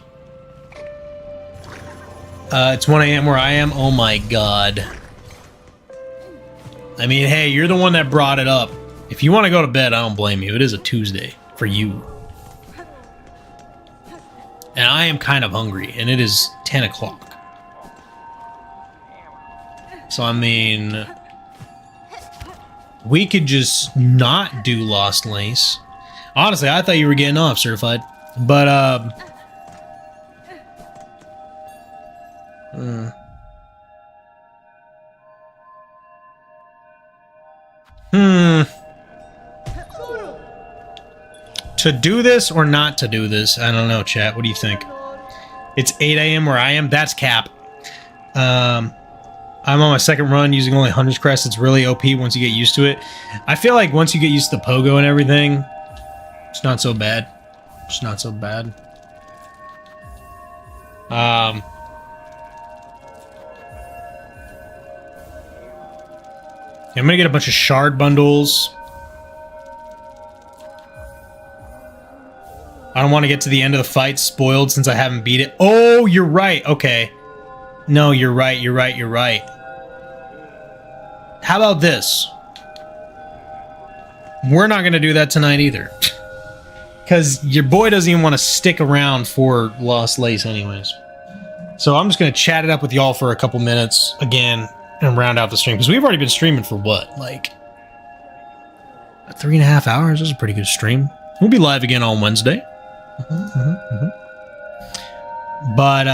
It's 1 a.m. where I am. Oh my god. I mean, hey, you're the one that brought it up. If you want to go to bed, I don't blame you. It is a Tuesday for you. And I am kind of hungry, and it is 10 o'clock. So, I mean, we could just not do Lost Lace. Honestly, I thought you were getting off, Certified. But, To do this or not to do this? I don't know, chat. What do you think? It's 8 a.m. where I am. That's cap. I'm on my second run using only Hunter's Crest. It's really OP once you get used to it. I feel like once you get used to the pogo and everything, it's not so bad. It's not so bad. I'm gonna get a bunch of shard bundles. I don't want to get to the end of the fight spoiled since I haven't beat it. Oh, you're right. Okay. No, you're right. You're right. You're right. How about this? We're not going to do that tonight either. Because your boy doesn't even want to stick around for Lost Lace anyways. So I'm just going to chat it up with y'all for a couple minutes again and round out the stream. Because we've already been streaming for what? Like 3.5 hours? This is a pretty good stream. We'll be live again on Wednesday. But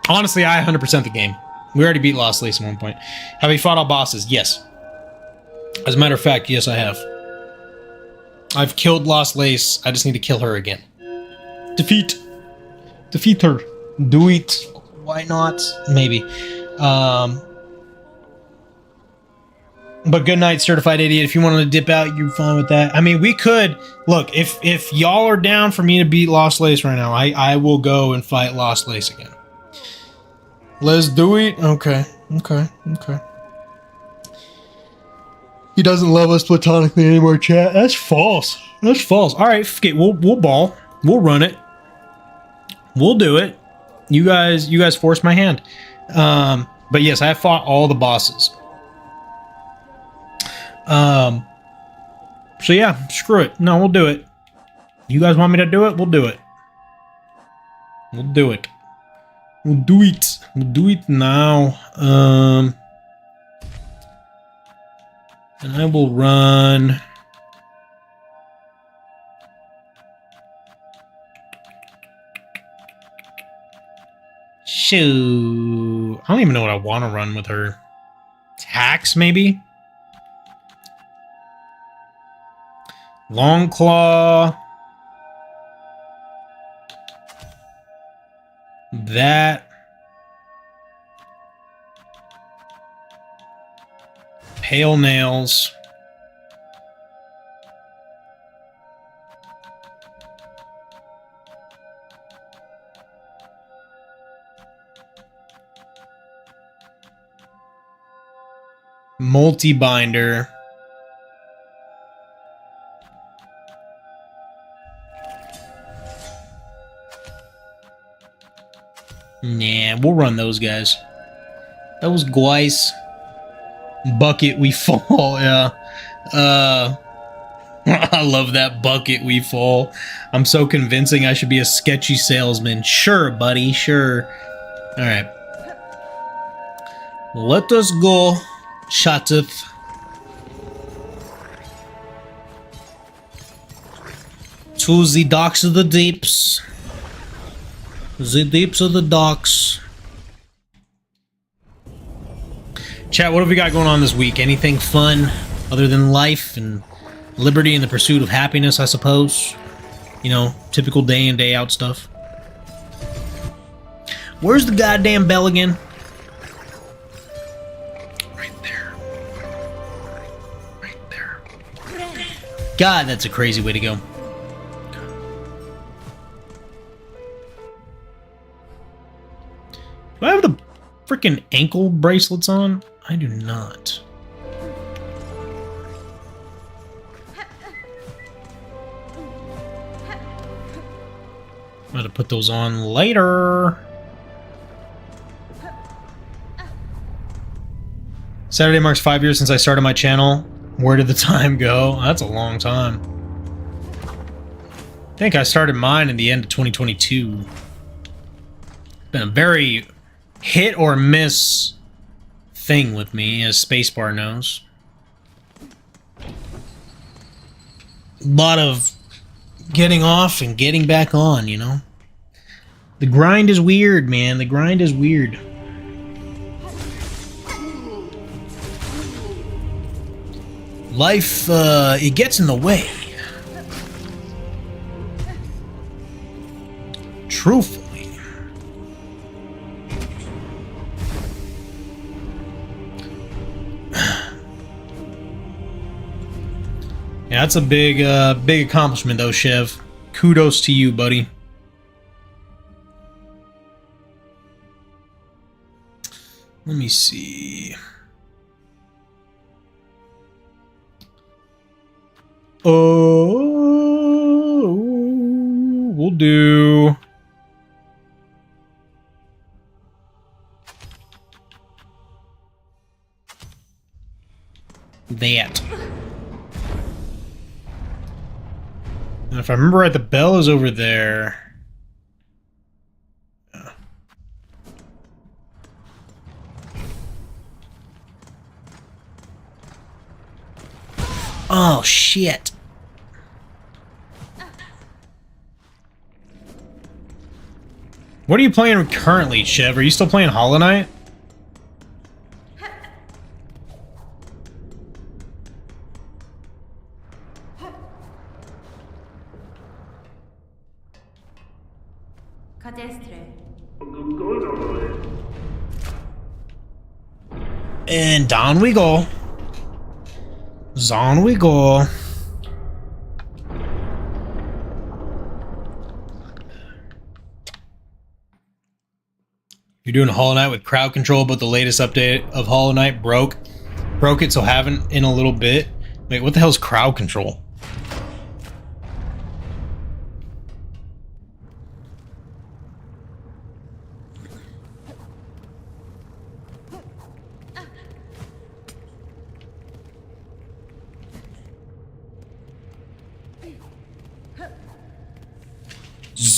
honestly, I 100% the game. We already beat Lost Lace at one point. Have you fought all bosses? Yes. As a matter of fact, yes, I have. I've killed Lost Lace. I just need to kill her again. Defeat her. Do it. Why not? Maybe. But good night, Certified Idiot. If you wanted to dip out, you're fine with that. I mean, we could... Look, if y'all are down for me to beat Lost Lace right now, I will go and fight Lost Lace again. Let's do it. Okay. He doesn't love us platonically anymore, chat. That's false. That's false. All right, we'll ball. We'll run it. We'll do it. You guys forced my hand. But yes, I have fought all the bosses. So yeah, screw it. No, we'll do it. You guys want me to do it? We'll do it. We'll do it. We'll do it. We'll do it now. And I will run. Shoo. I don't even know what I want to run with her. Tax, maybe? Long Claw. That. Pale Nails. Multi-binder. Nah, we'll run those guys. Those guys. Bucket we fall, yeah. I love that bucket we fall. I'm so convincing I should be a sketchy salesman. Sure, buddy, sure. Alright. Let us go, Shatith. To the docks of the deeps. The deeps of the docks. Chat, what have we got going on this week? Anything fun other than life and liberty and the pursuit of happiness, I suppose? You know, typical day in, day out stuff. Where's the goddamn bell again? Right there. Right there. God, that's a crazy way to go. Do I have the freaking ankle bracelets on? I do not. I'm gonna put those on later. Saturday marks 5 years since I started my channel. Where did the time go? That's a long time. I think I started mine in the end of 2022. Been a very hit or miss thing with me, as Spacebar knows. A lot of getting off and getting back on, you know? The grind is weird, man. The grind is weird. Life, it gets in the way. Truthfully. Yeah, that's a big, big accomplishment, though, Chev. Kudos to you, buddy. Let me see. Oh, we'll do. That. And if I remember right, the bell is over there. Yeah. Oh, shit. What are you playing currently, Chev? Are you still playing Hollow Knight? And down we go. On we go. You're doing Hollow Knight with crowd control, but the latest update of Hollow Knight broke it, so haven't in a little bit. Wait, what the hell's crowd control?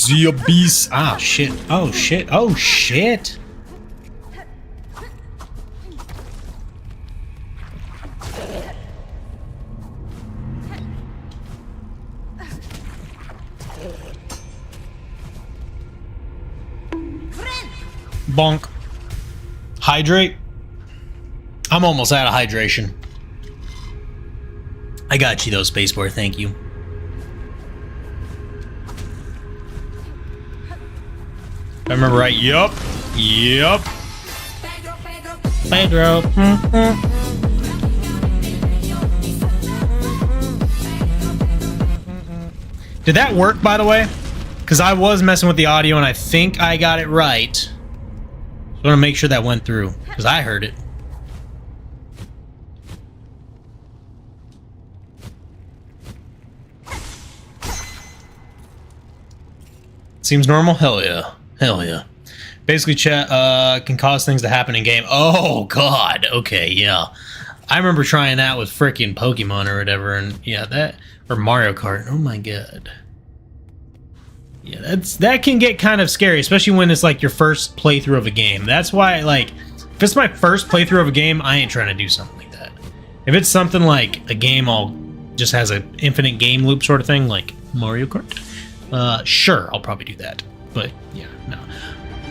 The Abyss. Ah, shit. Oh, shit. Oh, shit. Bonk. Hydrate. I'm almost out of hydration. I got you though, Spacebar. Thank you. If I remember right. Yup. Yup. Pedro. Did that work, by the way? Because I was messing with the audio and I think I got it right. So I want to make sure that went through, because I heard it. Seems normal? Hell yeah. Hell yeah. Basically, chat can cause things to happen in game. Oh, God. Okay, yeah. I remember trying that with freaking Pokemon or whatever, and yeah, that... Or Mario Kart. Oh, my God. Yeah, that can get kind of scary, especially when it's, like, your first playthrough of a game. That's why, like, if it's my first playthrough of a game, I ain't trying to do something like that. If it's something like a game all just has an infinite game loop sort of thing, like Mario Kart, sure, I'll probably do that. But, yeah, no.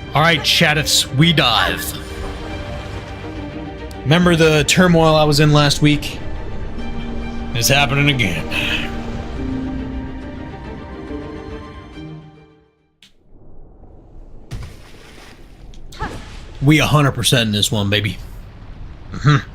Alright, Chattits, we dive. Remember the turmoil I was in last week? It's happening again. We 100% in this one, baby. Mm-hmm.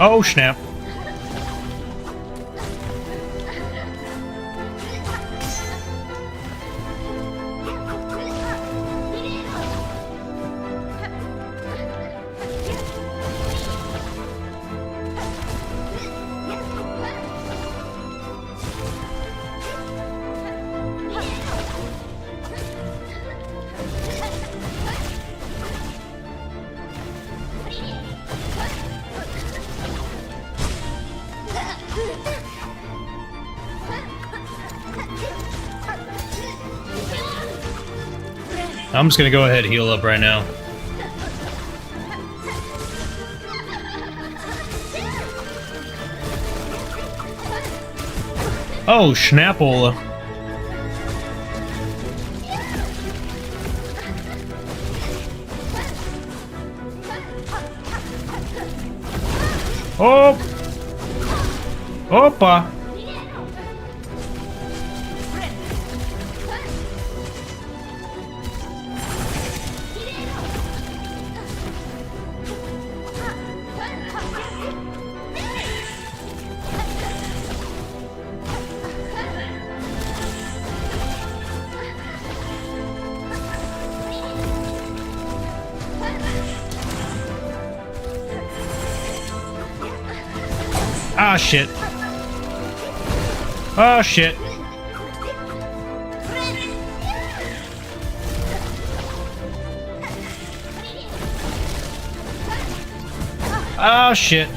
Oh, snap. I'm just gonna go ahead and heal up right now. Oh, Schnapple. Oh! Opa! Ah, shit. Oh, shit. Oh, shit.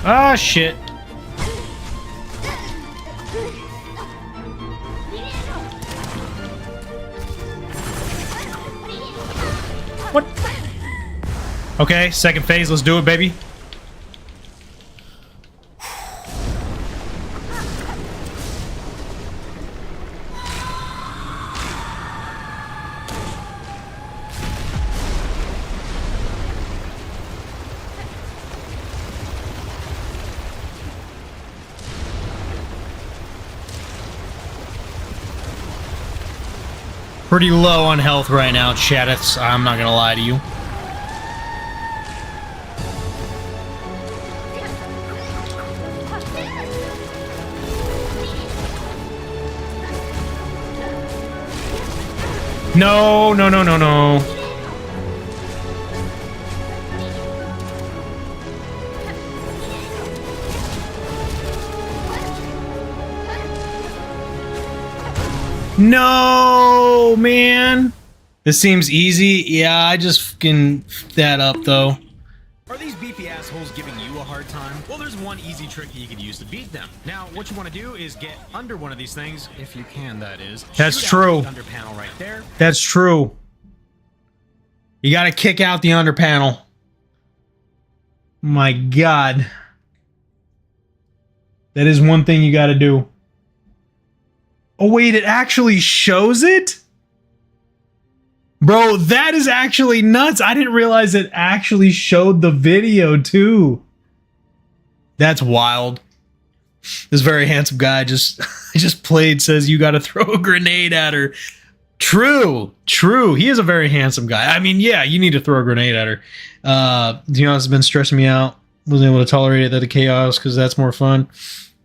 Oh, shit. What? Okay, second phase. Let's do it, baby. Pretty low on health right now, Chaddiths. I'm not gonna lie to you. No, no, no, no, no. No, man. This seems easy. Yeah, I just fucking f***ed that up, though. Are these beefy assholes giving you a hard time? Well, there's one easy trick you could use to beat them. Now, what you want to do is get under one of these things, if you can, that is. That's Shoot true. out the under panel right there. That's true. You gotta kick out the under panel. My God. That is one thing you gotta do. Oh, wait, it actually shows it? Bro, that is actually nuts. I didn't realize it actually showed the video, too. That's wild. This very handsome guy just played, says you gotta throw a grenade at her. True, true. He is a very handsome guy. I mean, yeah, you need to throw a grenade at her. To be honest, it's been stressing me out. Wasn't able to tolerate it, the chaos, because that's more fun.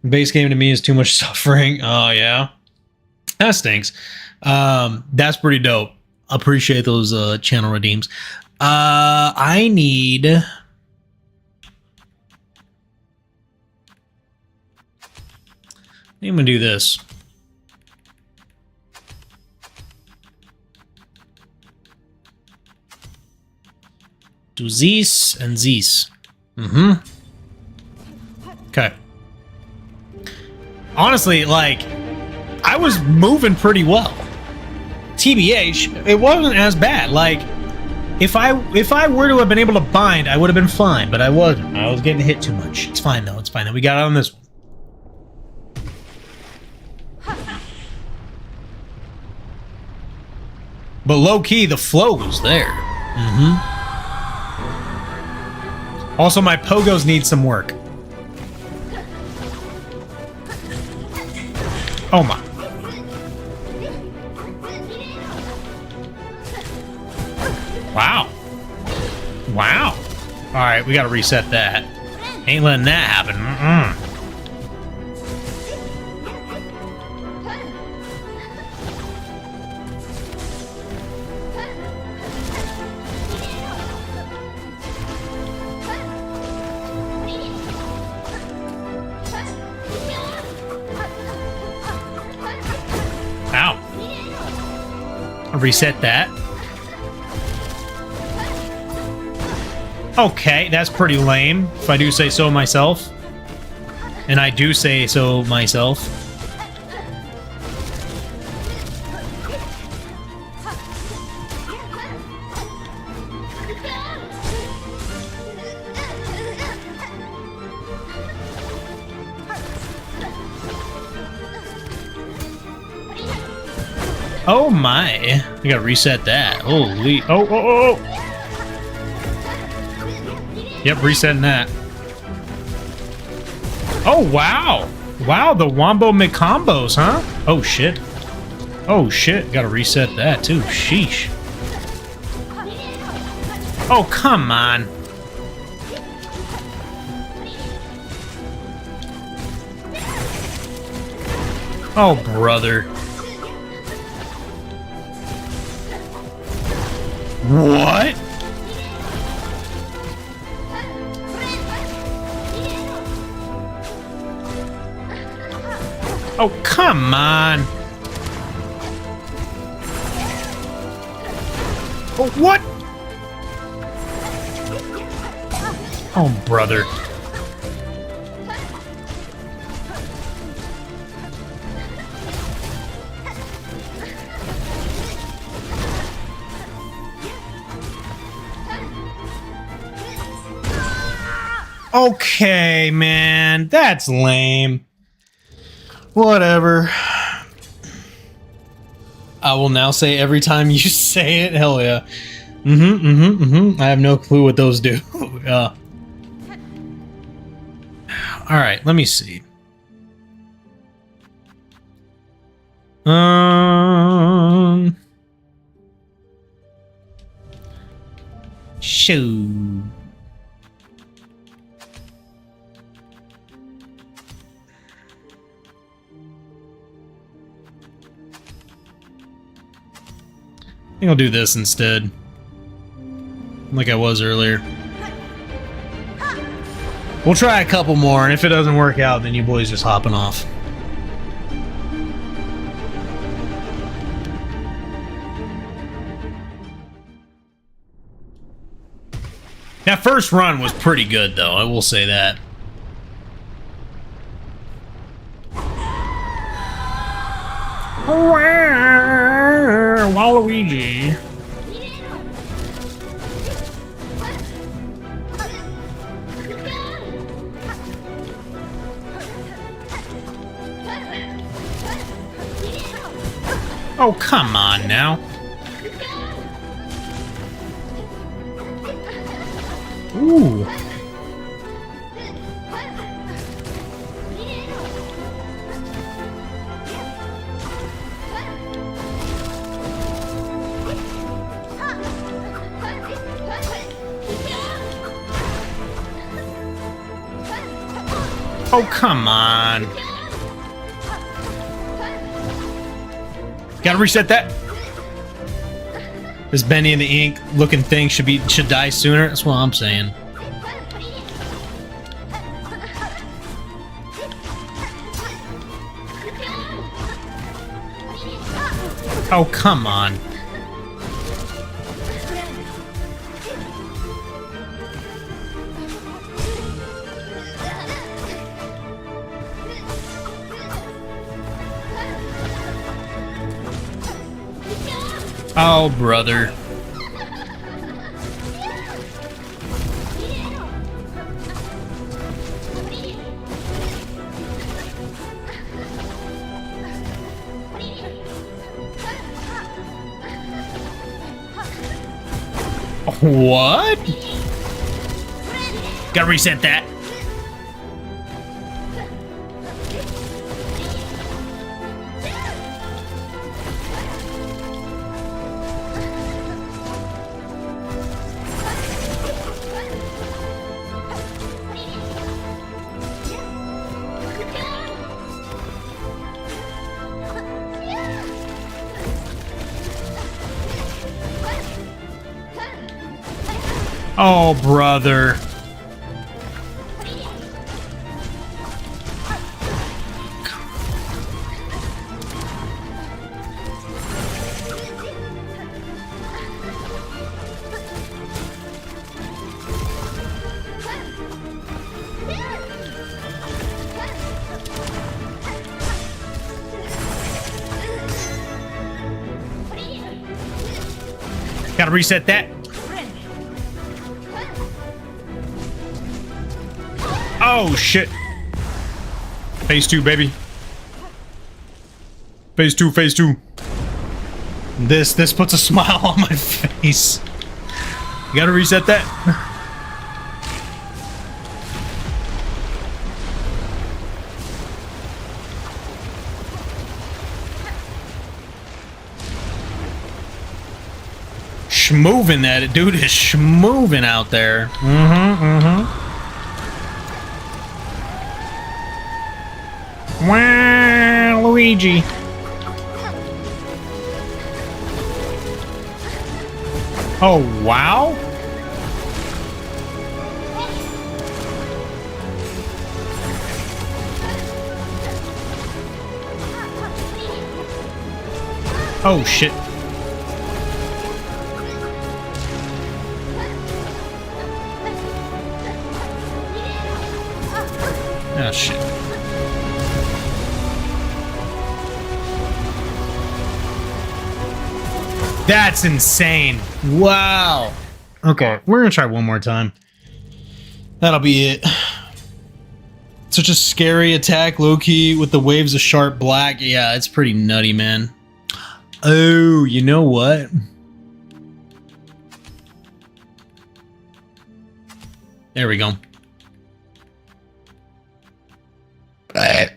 Base game to me is too much suffering. Oh, yeah. That stinks. That's pretty dope. Appreciate those channel redeems. I need... I'm gonna do this. Do these and these. Mm-hmm. Okay. Honestly, like, I was moving pretty well. TBH, it wasn't as bad. Like, if I were to have been able to bind, I would have been fine, but I wasn't. I was getting hit too much. It's fine though. It's fine though. We got it on this one. But low-key, the flow was there. Mm-hmm. Also, my pogos need some work. Oh my. Wow. Wow. Alright, we gotta reset that. Ain't letting that happen. Mm-mm. Reset that. Okay, that's pretty lame, if I do say so myself. And I do say so myself. Oh my. I gotta reset that. Holy. Oh, oh, oh, oh. Yep, resetting that. Oh, wow. Wow, the Wombo McCombos, huh? Oh, shit. Oh, shit. Gotta reset that, too. Sheesh. Oh, come on. Oh, brother. What? Oh, come on. Oh, what? Oh, brother. Okay, man. That's lame. Whatever. I will now say every time you say it, hell yeah. I have no clue what those do. Alright, let me see. Shoo. I think I'll do this instead. Like I was earlier. We'll try a couple more, and if it doesn't work out, then you boys just hopping off. That first run was pretty good, though. I will say that. Waluigi. Oh, come on now. Ooh. Oh, come on. Gotta reset that. This Benny in the ink looking thing should die sooner. That's what I'm saying. Oh, come on. Oh, brother. What? Gotta reset that. Oh, brother. Gotta reset that. Oh, shit. Phase 2, baby. Phase 2, phase 2. This puts a smile on my face. You gotta reset that. Schmoving that dude is schmoving out there. Wow, Luigi. Oh, wow. Oh, shit. Oh, shit. That's insane. Wow. Okay, we're gonna try one more time. That'll be it. Such a scary attack, low-key, with the waves of sharp black. Yeah, it's pretty nutty, man. Oh, you know what? There we go. I'm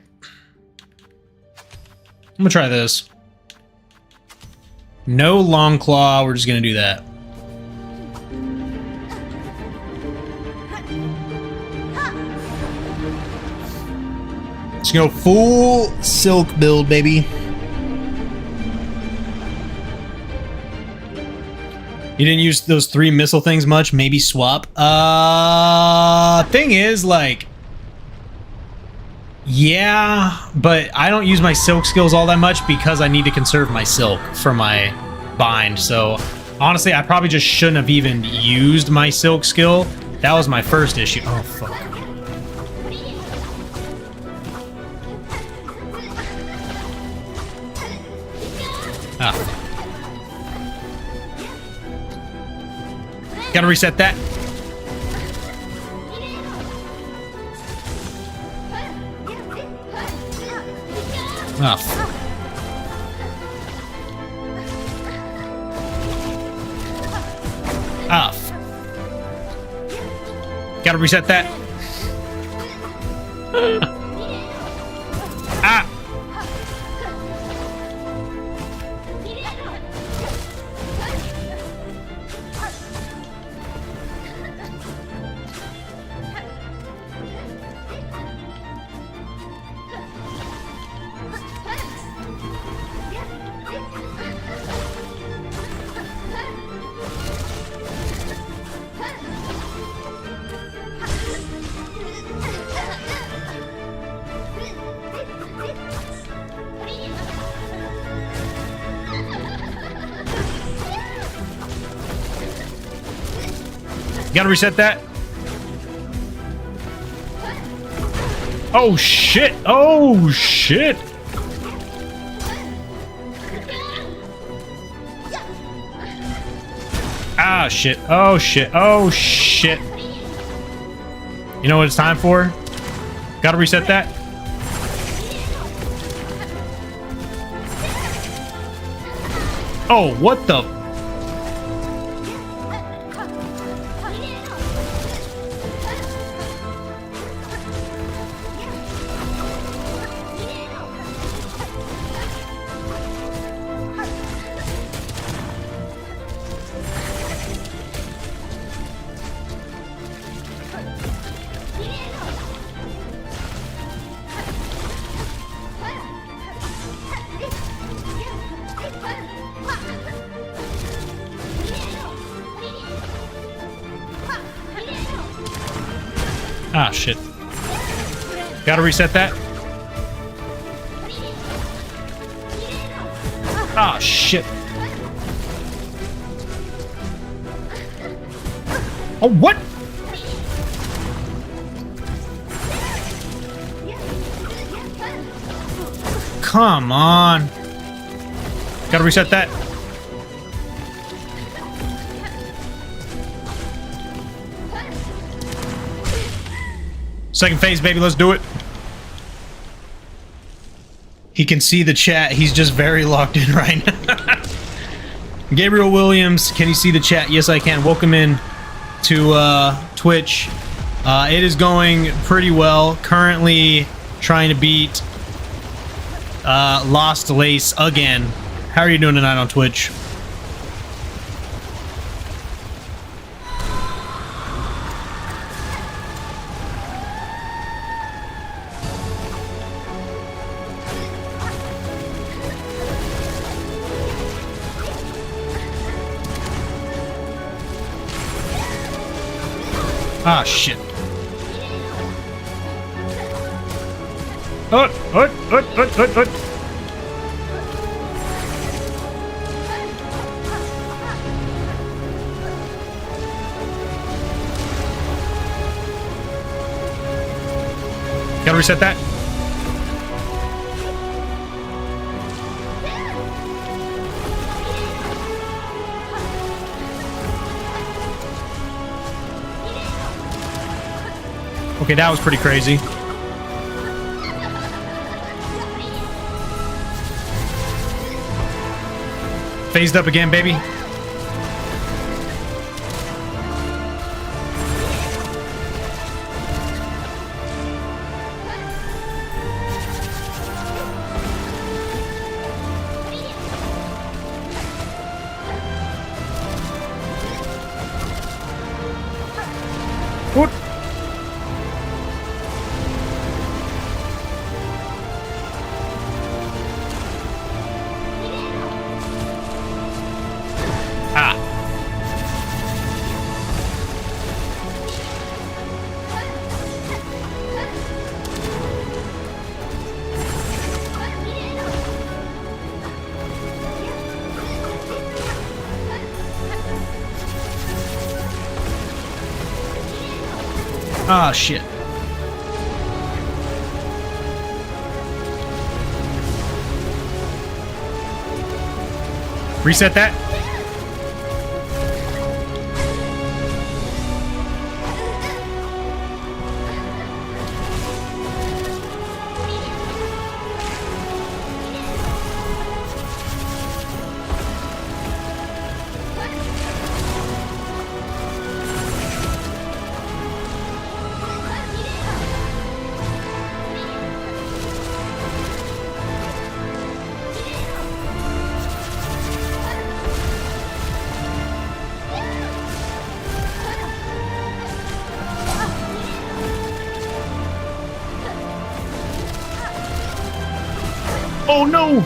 gonna try this. No long claw, we're just gonna do that. Let's go full silk build, baby. You didn't use those 3 missile things much, maybe swap. Thing is, like, yeah, but I don't use my silk skills all that much because I need to conserve my silk for my bind. So honestly, I probably just shouldn't have even used my silk skill. That was my first issue. Oh, fuck. Ah. Gotta reset that. Oh. Off. Gotta reset that. Ah. Gotta reset that. Oh shit! Oh shit! Ah shit! Oh shit! Oh shit! You know what it's time for? Gotta reset that. Oh, what the? Ah, shit. Gotta reset that. Ah, shit. Oh, what? Come on. Gotta reset that. Second phase, baby. Let's do it. He can see the chat. He's just very locked in right now. Gabriel Williams, can you see the chat? Yes, I can. Welcome in to Twitch. It is going pretty well. Currently trying to beat Lost Lace again. How are you doing tonight on Twitch? Ah, shit. Gotta reset that. Okay, that was pretty crazy. Phased up again, baby. What? Ah, shit. Reset that. Oh no!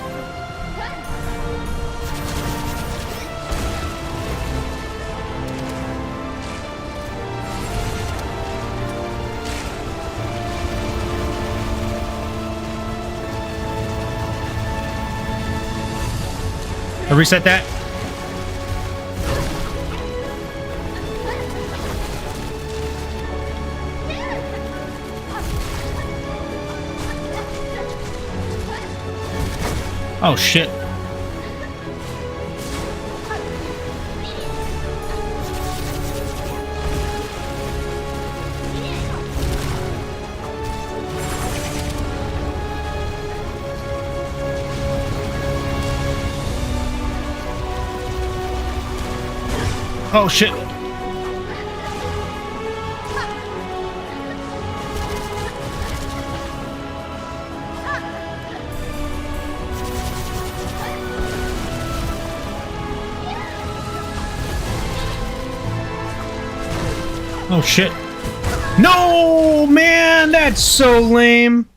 I reset that. Oh shit. Oh shit. Oh shit. No, man, that's so lame.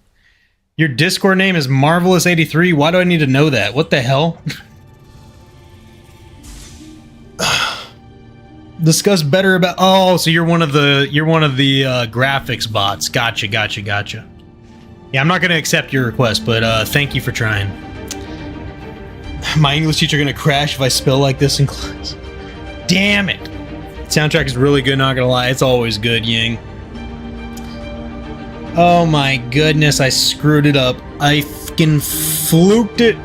Your Discord name is Marvelous83. Why do I need to know that? What the hell? Discuss better about. Oh, so you're one of the graphics bots. Gotcha. Yeah, I'm not gonna accept your request, but thank you for trying. My English teacher gonna crash if I spell like this in class. Damn it. Soundtrack is really good, not gonna lie. It's always good, Ying. Oh my goodness, I screwed it up. I fucking fluked it.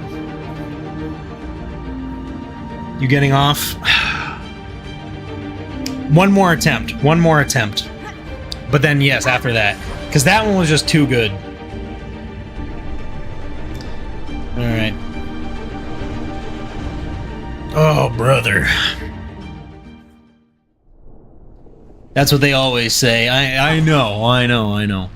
You getting off? One more attempt. But then, yes, after that. Because that one was just too good. Alright. Oh, brother. That's what they always say. I know.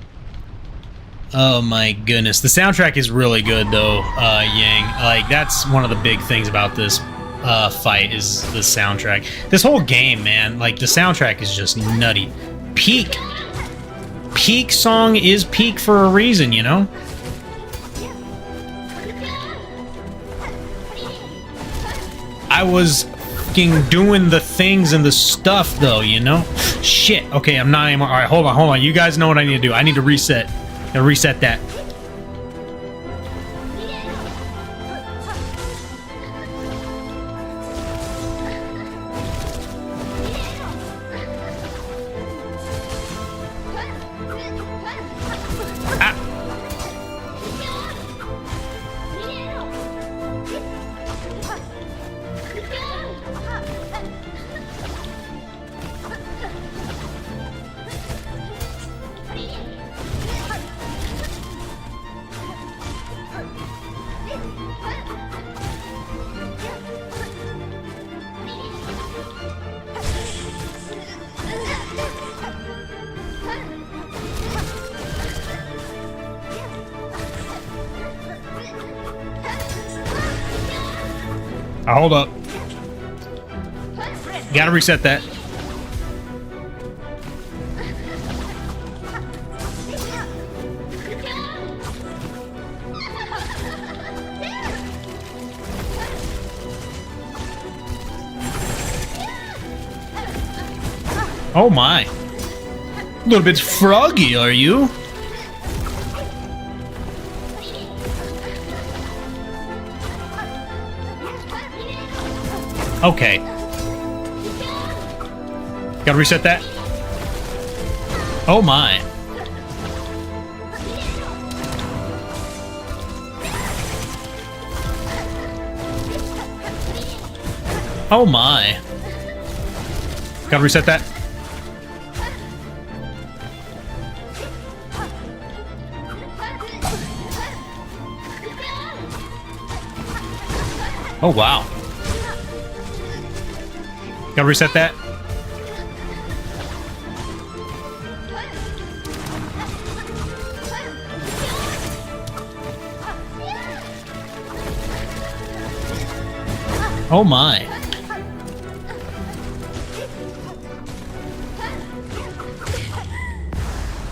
Oh my goodness. The soundtrack is really good though, Yang. Like, that's one of the big things about this fight is the soundtrack. This whole game, man, like the soundtrack is just nutty. Peak song is peak for a reason, you know? I was fucking doing the things and the stuff though, you know? Shit. Okay, I'm not anymore. All right, hold on. You guys know what I need to do. I need to reset. Gotta reset that. Hold up. Gotta reset that. Oh my. A little bit froggy, are you? Okay. Gotta reset that. Oh my. Oh my. Gotta reset that. Oh wow. Gotta reset that. Oh my.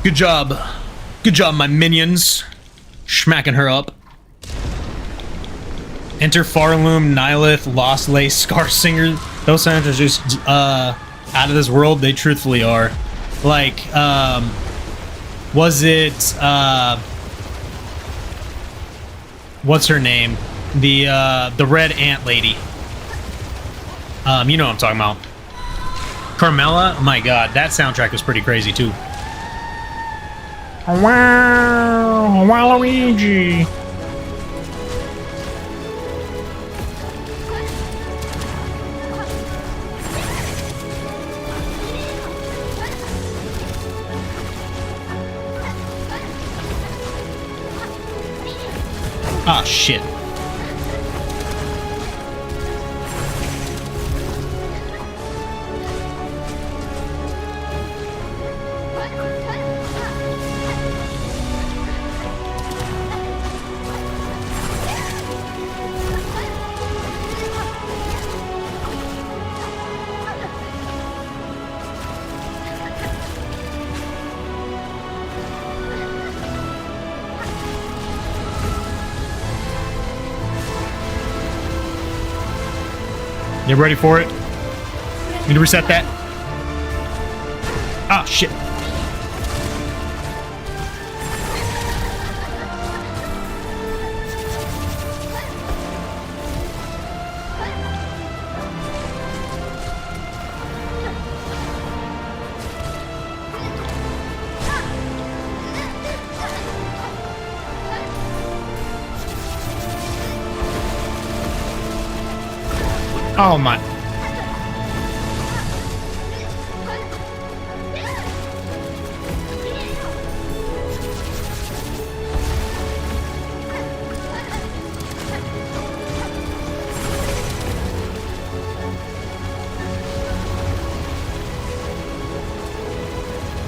Good job. Good job, my minions. Smacking her up. Enter Farloom, Nihilith, Lost Lace, Scarsinger. Those sounds are just out of this world. They truthfully are. Like, was it what's her name? The red ant lady. You know what I'm talking about. Carmella? Oh my god, that soundtrack was pretty crazy too. Wow, Waluigi. Ah, shit. You ready for it? Need to reset that? Ah, shit. Oh my.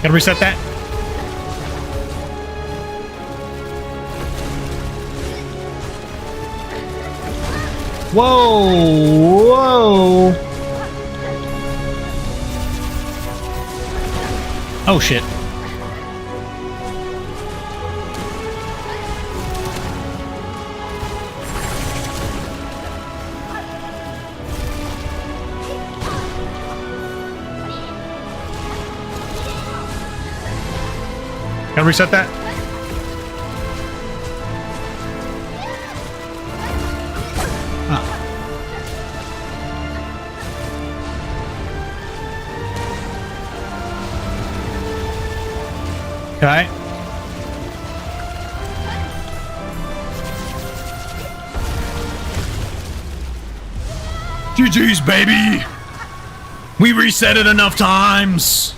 Gotta reset that. Whoa! Whoa! Oh shit. Gotta reset that. Okay. GG's, baby! We reset it enough times!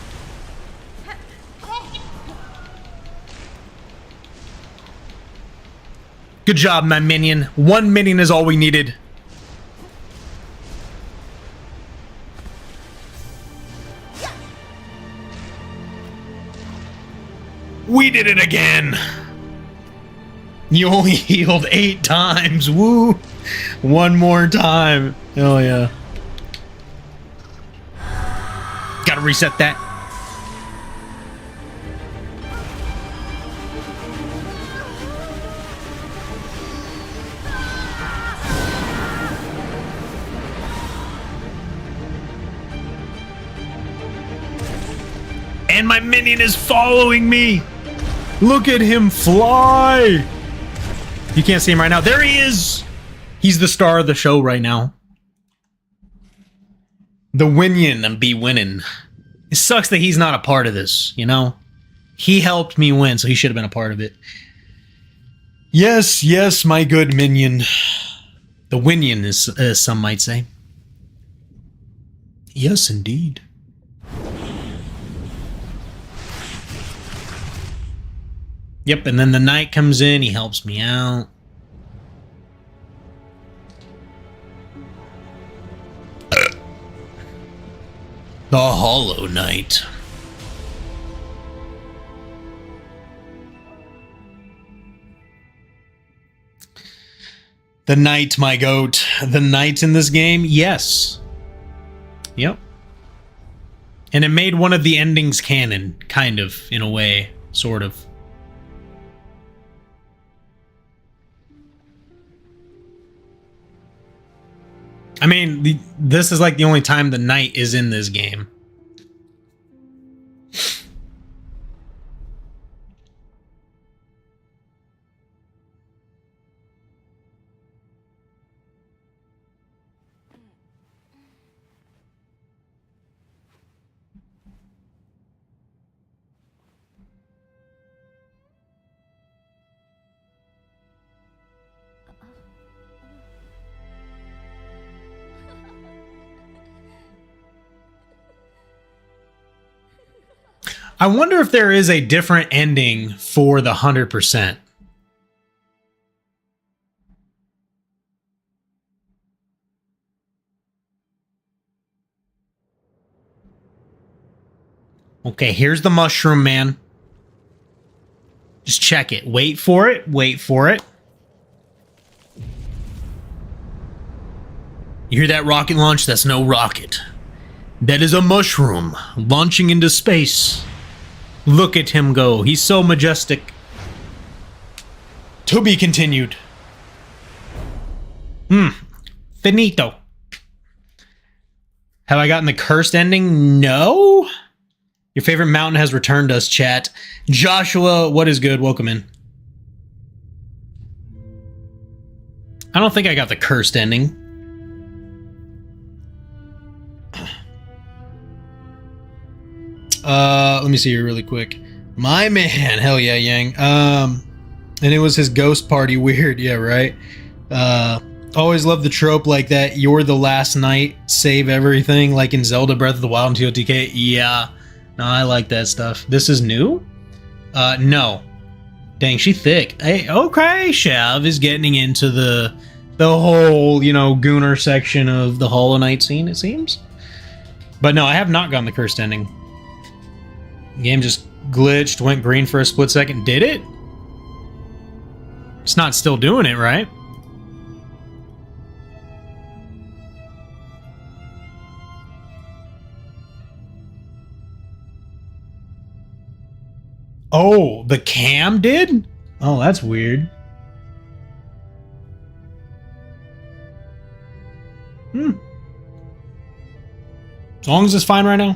Good job, my minion. 1 minion is all we needed. We did it again! You only healed 8 times, woo! 1 more time. Oh yeah. Gotta reset that. And my minion is following me! Look at him fly! You can't see him right now. There he is! He's the star of the show right now. The Winion and be winning. It sucks that he's not a part of this, you know? He helped me win, so he should have been a part of it. Yes, yes, my good minion. The Winion, as some might say. Yes, indeed. Yep, and then the knight comes in, he helps me out. The Hollow Knight. The knight, my goat. The knight in this game? Yes. Yep. And it made one of the endings canon, kind of, in a way, sort of. I mean, this is like the only time the knight is in this game. I wonder if there is a different ending for the 100%. Okay, here's the mushroom man. Just check it. Wait for it. Wait for it. You hear that rocket launch? That's no rocket. That is a mushroom launching into space. Look at him go. He's so majestic. To be continued. Finito. Have I gotten the cursed ending? No. Your favorite mountain has returned us, chat. Joshua, what is good? Welcome in. I don't think I got the cursed ending. Let me see here really quick. My man, hell yeah, Yang. And it was his ghost party. Weird, yeah, right? Always love the trope like that. You're the last knight, save everything, like in Zelda Breath of the Wild and TOTK. Yeah, no, I like that stuff. This is new? No. Dang, she thick. Hey, okay, Shav is getting into the whole, you know, Gooner section of the Hollow Knight scene, it seems. But no, I have not gotten the cursed ending. Game just glitched, went green for a split second. Did it? It's not still doing it, right? Oh, the cam did? Oh, that's weird. As long as it's fine right now.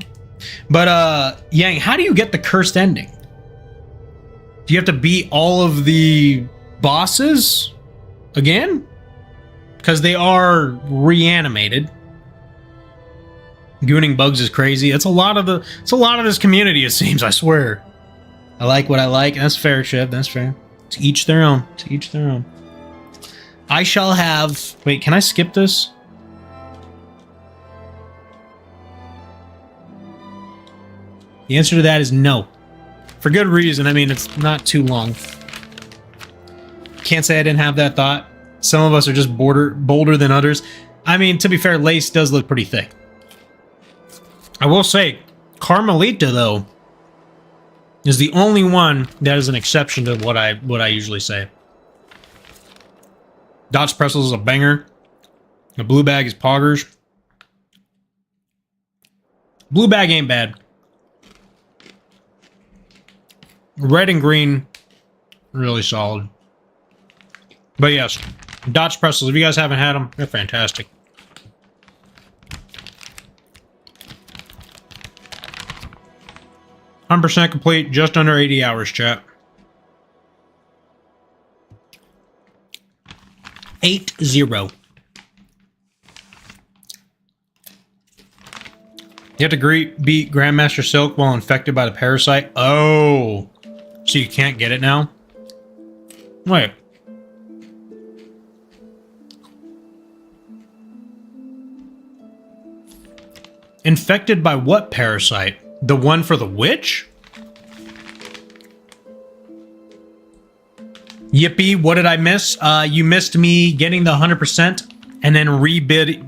But, Yang, how do you get the cursed ending? Do you have to beat all of the bosses again? Because they are reanimated. Gooning bugs is crazy. It's a lot of this community, it seems, I swear. I like what I like. That's fair, Shiv. That's fair. To each their own. To each their own. I shall have... Wait, can I skip this? The answer to that is no. For good reason. I mean, it's not too long. Can't say I didn't have that thought. Some of us are just bolder than others. I mean, to be fair, Lace does look pretty thick. I will say, Carmelita, though, is the only one that is an exception to what I usually say. Dot's Pretzels is a banger. The blue bag is poggers. Blue bag ain't bad. Red and green, really solid. But yes, Dot's Pretzels, if you guys haven't had them, they're fantastic. %, complete, just under 80 hours, chat. 80. You have to beat Grandmaster Silk while infected by the parasite. Oh, so you can't get it now? Wait. Infected by what parasite? The one for the witch? Yippee, what did I miss? You missed me getting the 100% and then rebeating.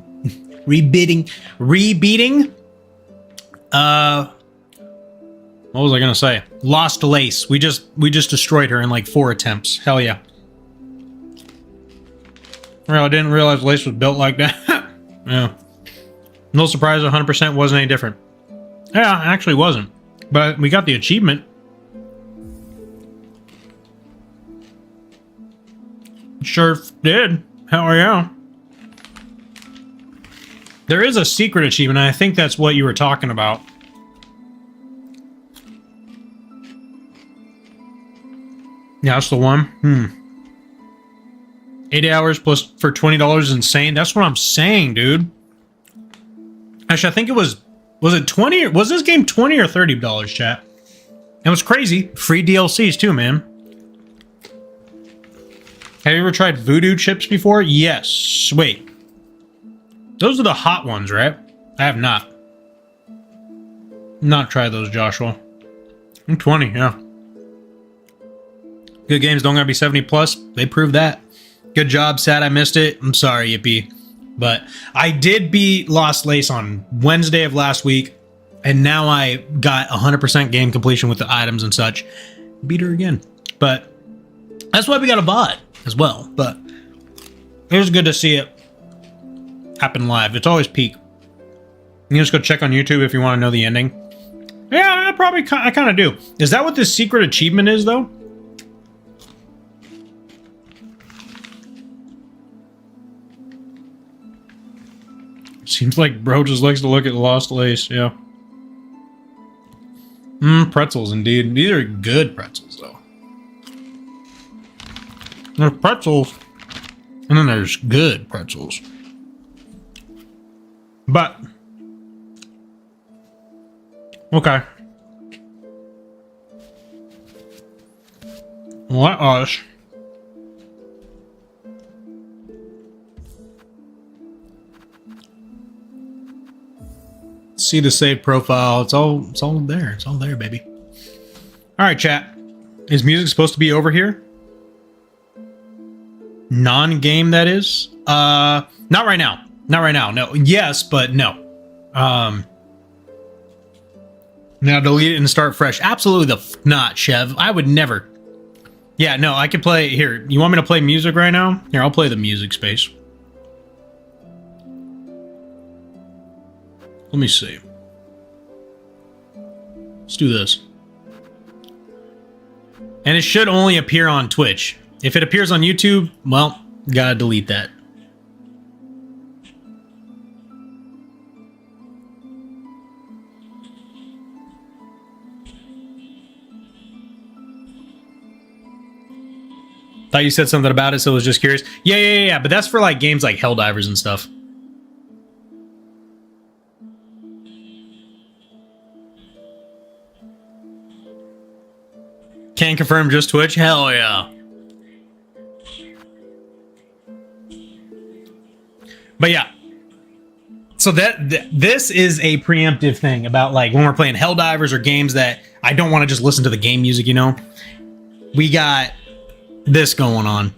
What was I gonna say? Lost Lace. We just destroyed her in like 4 attempts. Hell yeah. Well, I didn't realize Lace was built like that. Yeah. No surprise, 100% wasn't any different. Yeah, it actually wasn't. But we got the achievement. Sure did. Hell yeah. There is a secret achievement, and I think that's what you were talking about. Yeah, that's the one. 80 hours plus for $20 is insane. That's what I'm saying, dude. Actually, I think it was it 20 or was this game 20 or $30, chat? It was crazy. Free DLCs too, man. Have you ever tried voodoo chips before? Yes. Wait. Those are the hot ones, right? I have not. Not tried those, Joshua. I'm 20, yeah. Good games don't gotta be 70 plus. They proved that. Good job, Sad. I missed it. I'm sorry, Yippee. But I did beat Lost Lace on Wednesday of last week, and now I got 100% game completion with the items and such. Beat her again. But that's why we got a VOD as well. But it was good to see it happen live. It's always peak. You can just go check on YouTube if you want to know the ending. Yeah, I kind of do. Is that what this secret achievement is, though? Seems like bro just likes to look at Lost Lace, yeah. Pretzels, indeed. These are good pretzels, though. There's pretzels, and then there's good pretzels. But, okay. Let us see the save profile. It's all there. It's all there, baby. All right, chat. Is music supposed to be over here? Non-game, that is. Not right now. Not right now. No. Yes, but no. Now delete it and start fresh. Absolutely the not, Chev. I would never. Yeah, no, I can play. Here, you want me to play music right now? Here, I'll play the music space. Let me see. Let's do this. And it should only appear on Twitch. If it appears on YouTube, well, gotta delete that. Thought you said something about it, so I was just curious. Yeah. But that's for like games like Helldivers and stuff. Can confirm just Twitch? Hell yeah. But yeah. So this is a preemptive thing about like when we're playing Helldivers or games that I don't want to just listen to the game music, you know? We got this going on.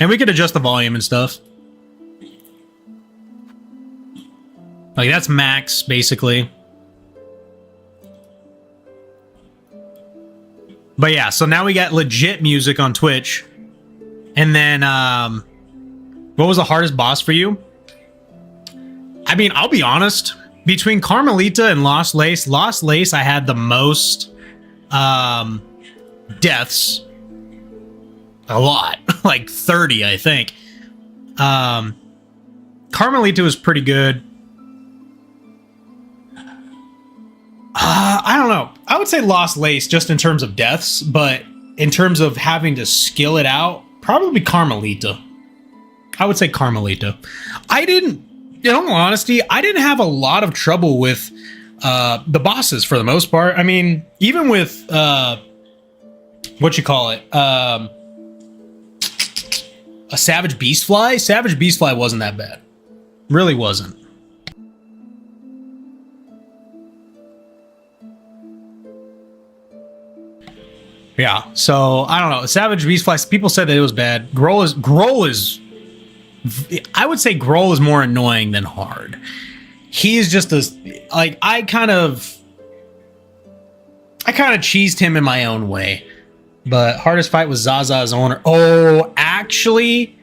And we could adjust the volume and stuff. Like that's max, basically. But yeah, so now we got legit music on Twitch. And then, what was the hardest boss for you? I mean, I'll be honest. Between Carmelita and Lost Lace, I had the most deaths. A lot. Like 30, I think. Carmelita was pretty good. I don't know. I would say Lost Lace just in terms of deaths, but in terms of having to skill it out, probably Carmelita. I would say Carmelita. In all honesty, I didn't have a lot of trouble with the bosses for the most part. I mean, even with what you call it, a Savage Beastfly. Savage Beastfly wasn't that bad. Really wasn't. Yeah, so I don't know. Savage Beastfly, people said that it was bad. Grohl is I would say Grohl is more annoying than hard. He's just like I kind of cheesed him in my own way. But hardest fight was Zaza's owner. Oh, actually,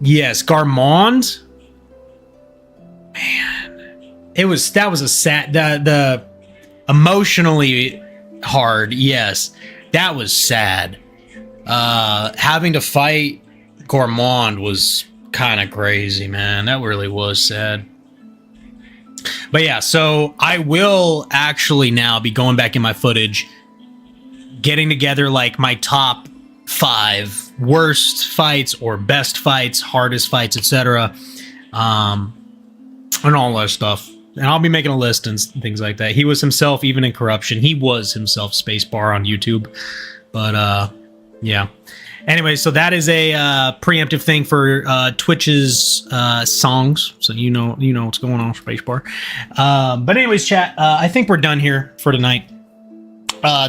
yes, Garmond. Man, that was a sad the emotionally hard, yes. That was sad. Having to fight Gourmand was kind of crazy, man. That really was sad. But yeah, so I will actually now be going back in my footage, getting together like my top 5 worst fights or best fights, hardest fights, etc. And all that stuff. And I'll be making a list and things like that. He was himself, even in Corruption. He was himself, spacebar on YouTube. But, yeah. Anyway, so that is a preemptive thing for Twitch's songs. So you know what's going on, spacebar. But anyways, chat, I think we're done here for tonight.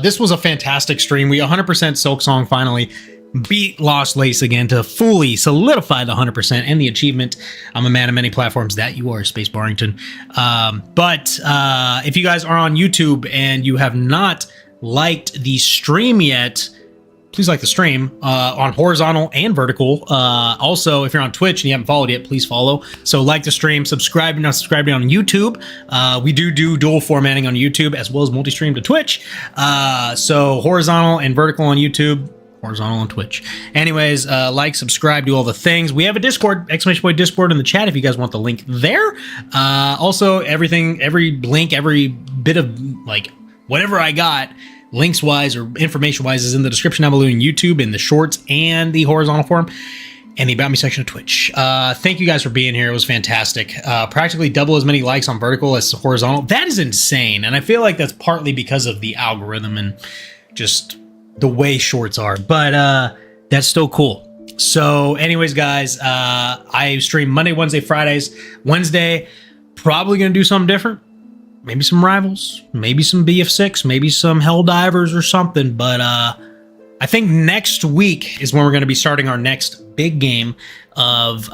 This was a fantastic stream. We 100% Silksong finally beat Lost Lace again to fully solidify the 100% and the achievement. I'm a man of many platforms. That you are, Space Barrington. But if you guys are on YouTube and you have not liked the stream yet, please like the stream on horizontal and vertical. Also, if you're on Twitch and you haven't followed yet, please follow. So like the stream, subscribe and not subscribe on YouTube. We do dual formatting on YouTube as well as multi-stream to Twitch. So horizontal and vertical on YouTube. Horizontal on Twitch. Anyways, like, subscribe, do all the things. We have a Discord, !point Discord in the chat if you guys want the link there. Also, everything, every link, every bit of, like, whatever I got, links-wise or information-wise, is in the description down below in YouTube, in the shorts and the horizontal form, and the About Me section of Twitch. Thank you guys for being here. It was fantastic. Practically double as many likes on vertical as horizontal. That is insane, and I feel like that's partly because of the algorithm and just the way shorts are, but that's still cool. So anyways, guys, I stream Monday, Wednesday, Fridays. Wednesday, probably gonna do something different. Maybe some Rivals, maybe some BF6, maybe some Helldivers or something. But I think next week is when we're gonna be starting our next big game of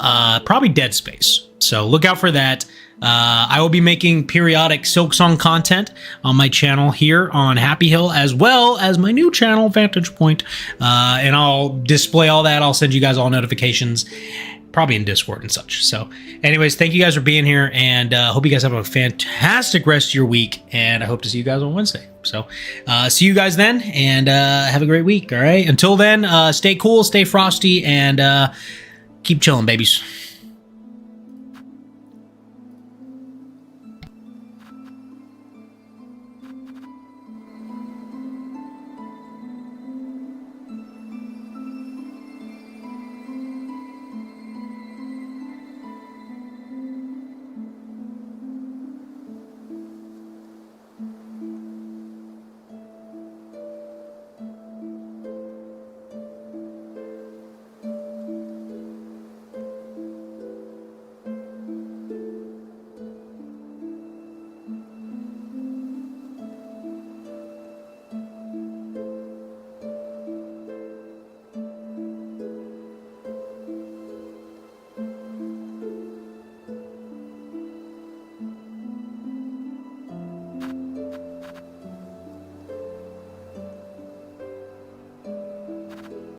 probably Dead Space. So look out for that. I will be making periodic Silksong content on my channel here on Happy Hill, as well as my new channel, Vantage Point. And I'll display all that. I'll send you guys all notifications, probably in Discord and such. So anyways, thank you guys for being here, and hope you guys have a fantastic rest of your week, and I hope to see you guys on Wednesday. So see you guys then, and have a great week. All right, until then, stay cool, stay frosty, and keep chilling, babies.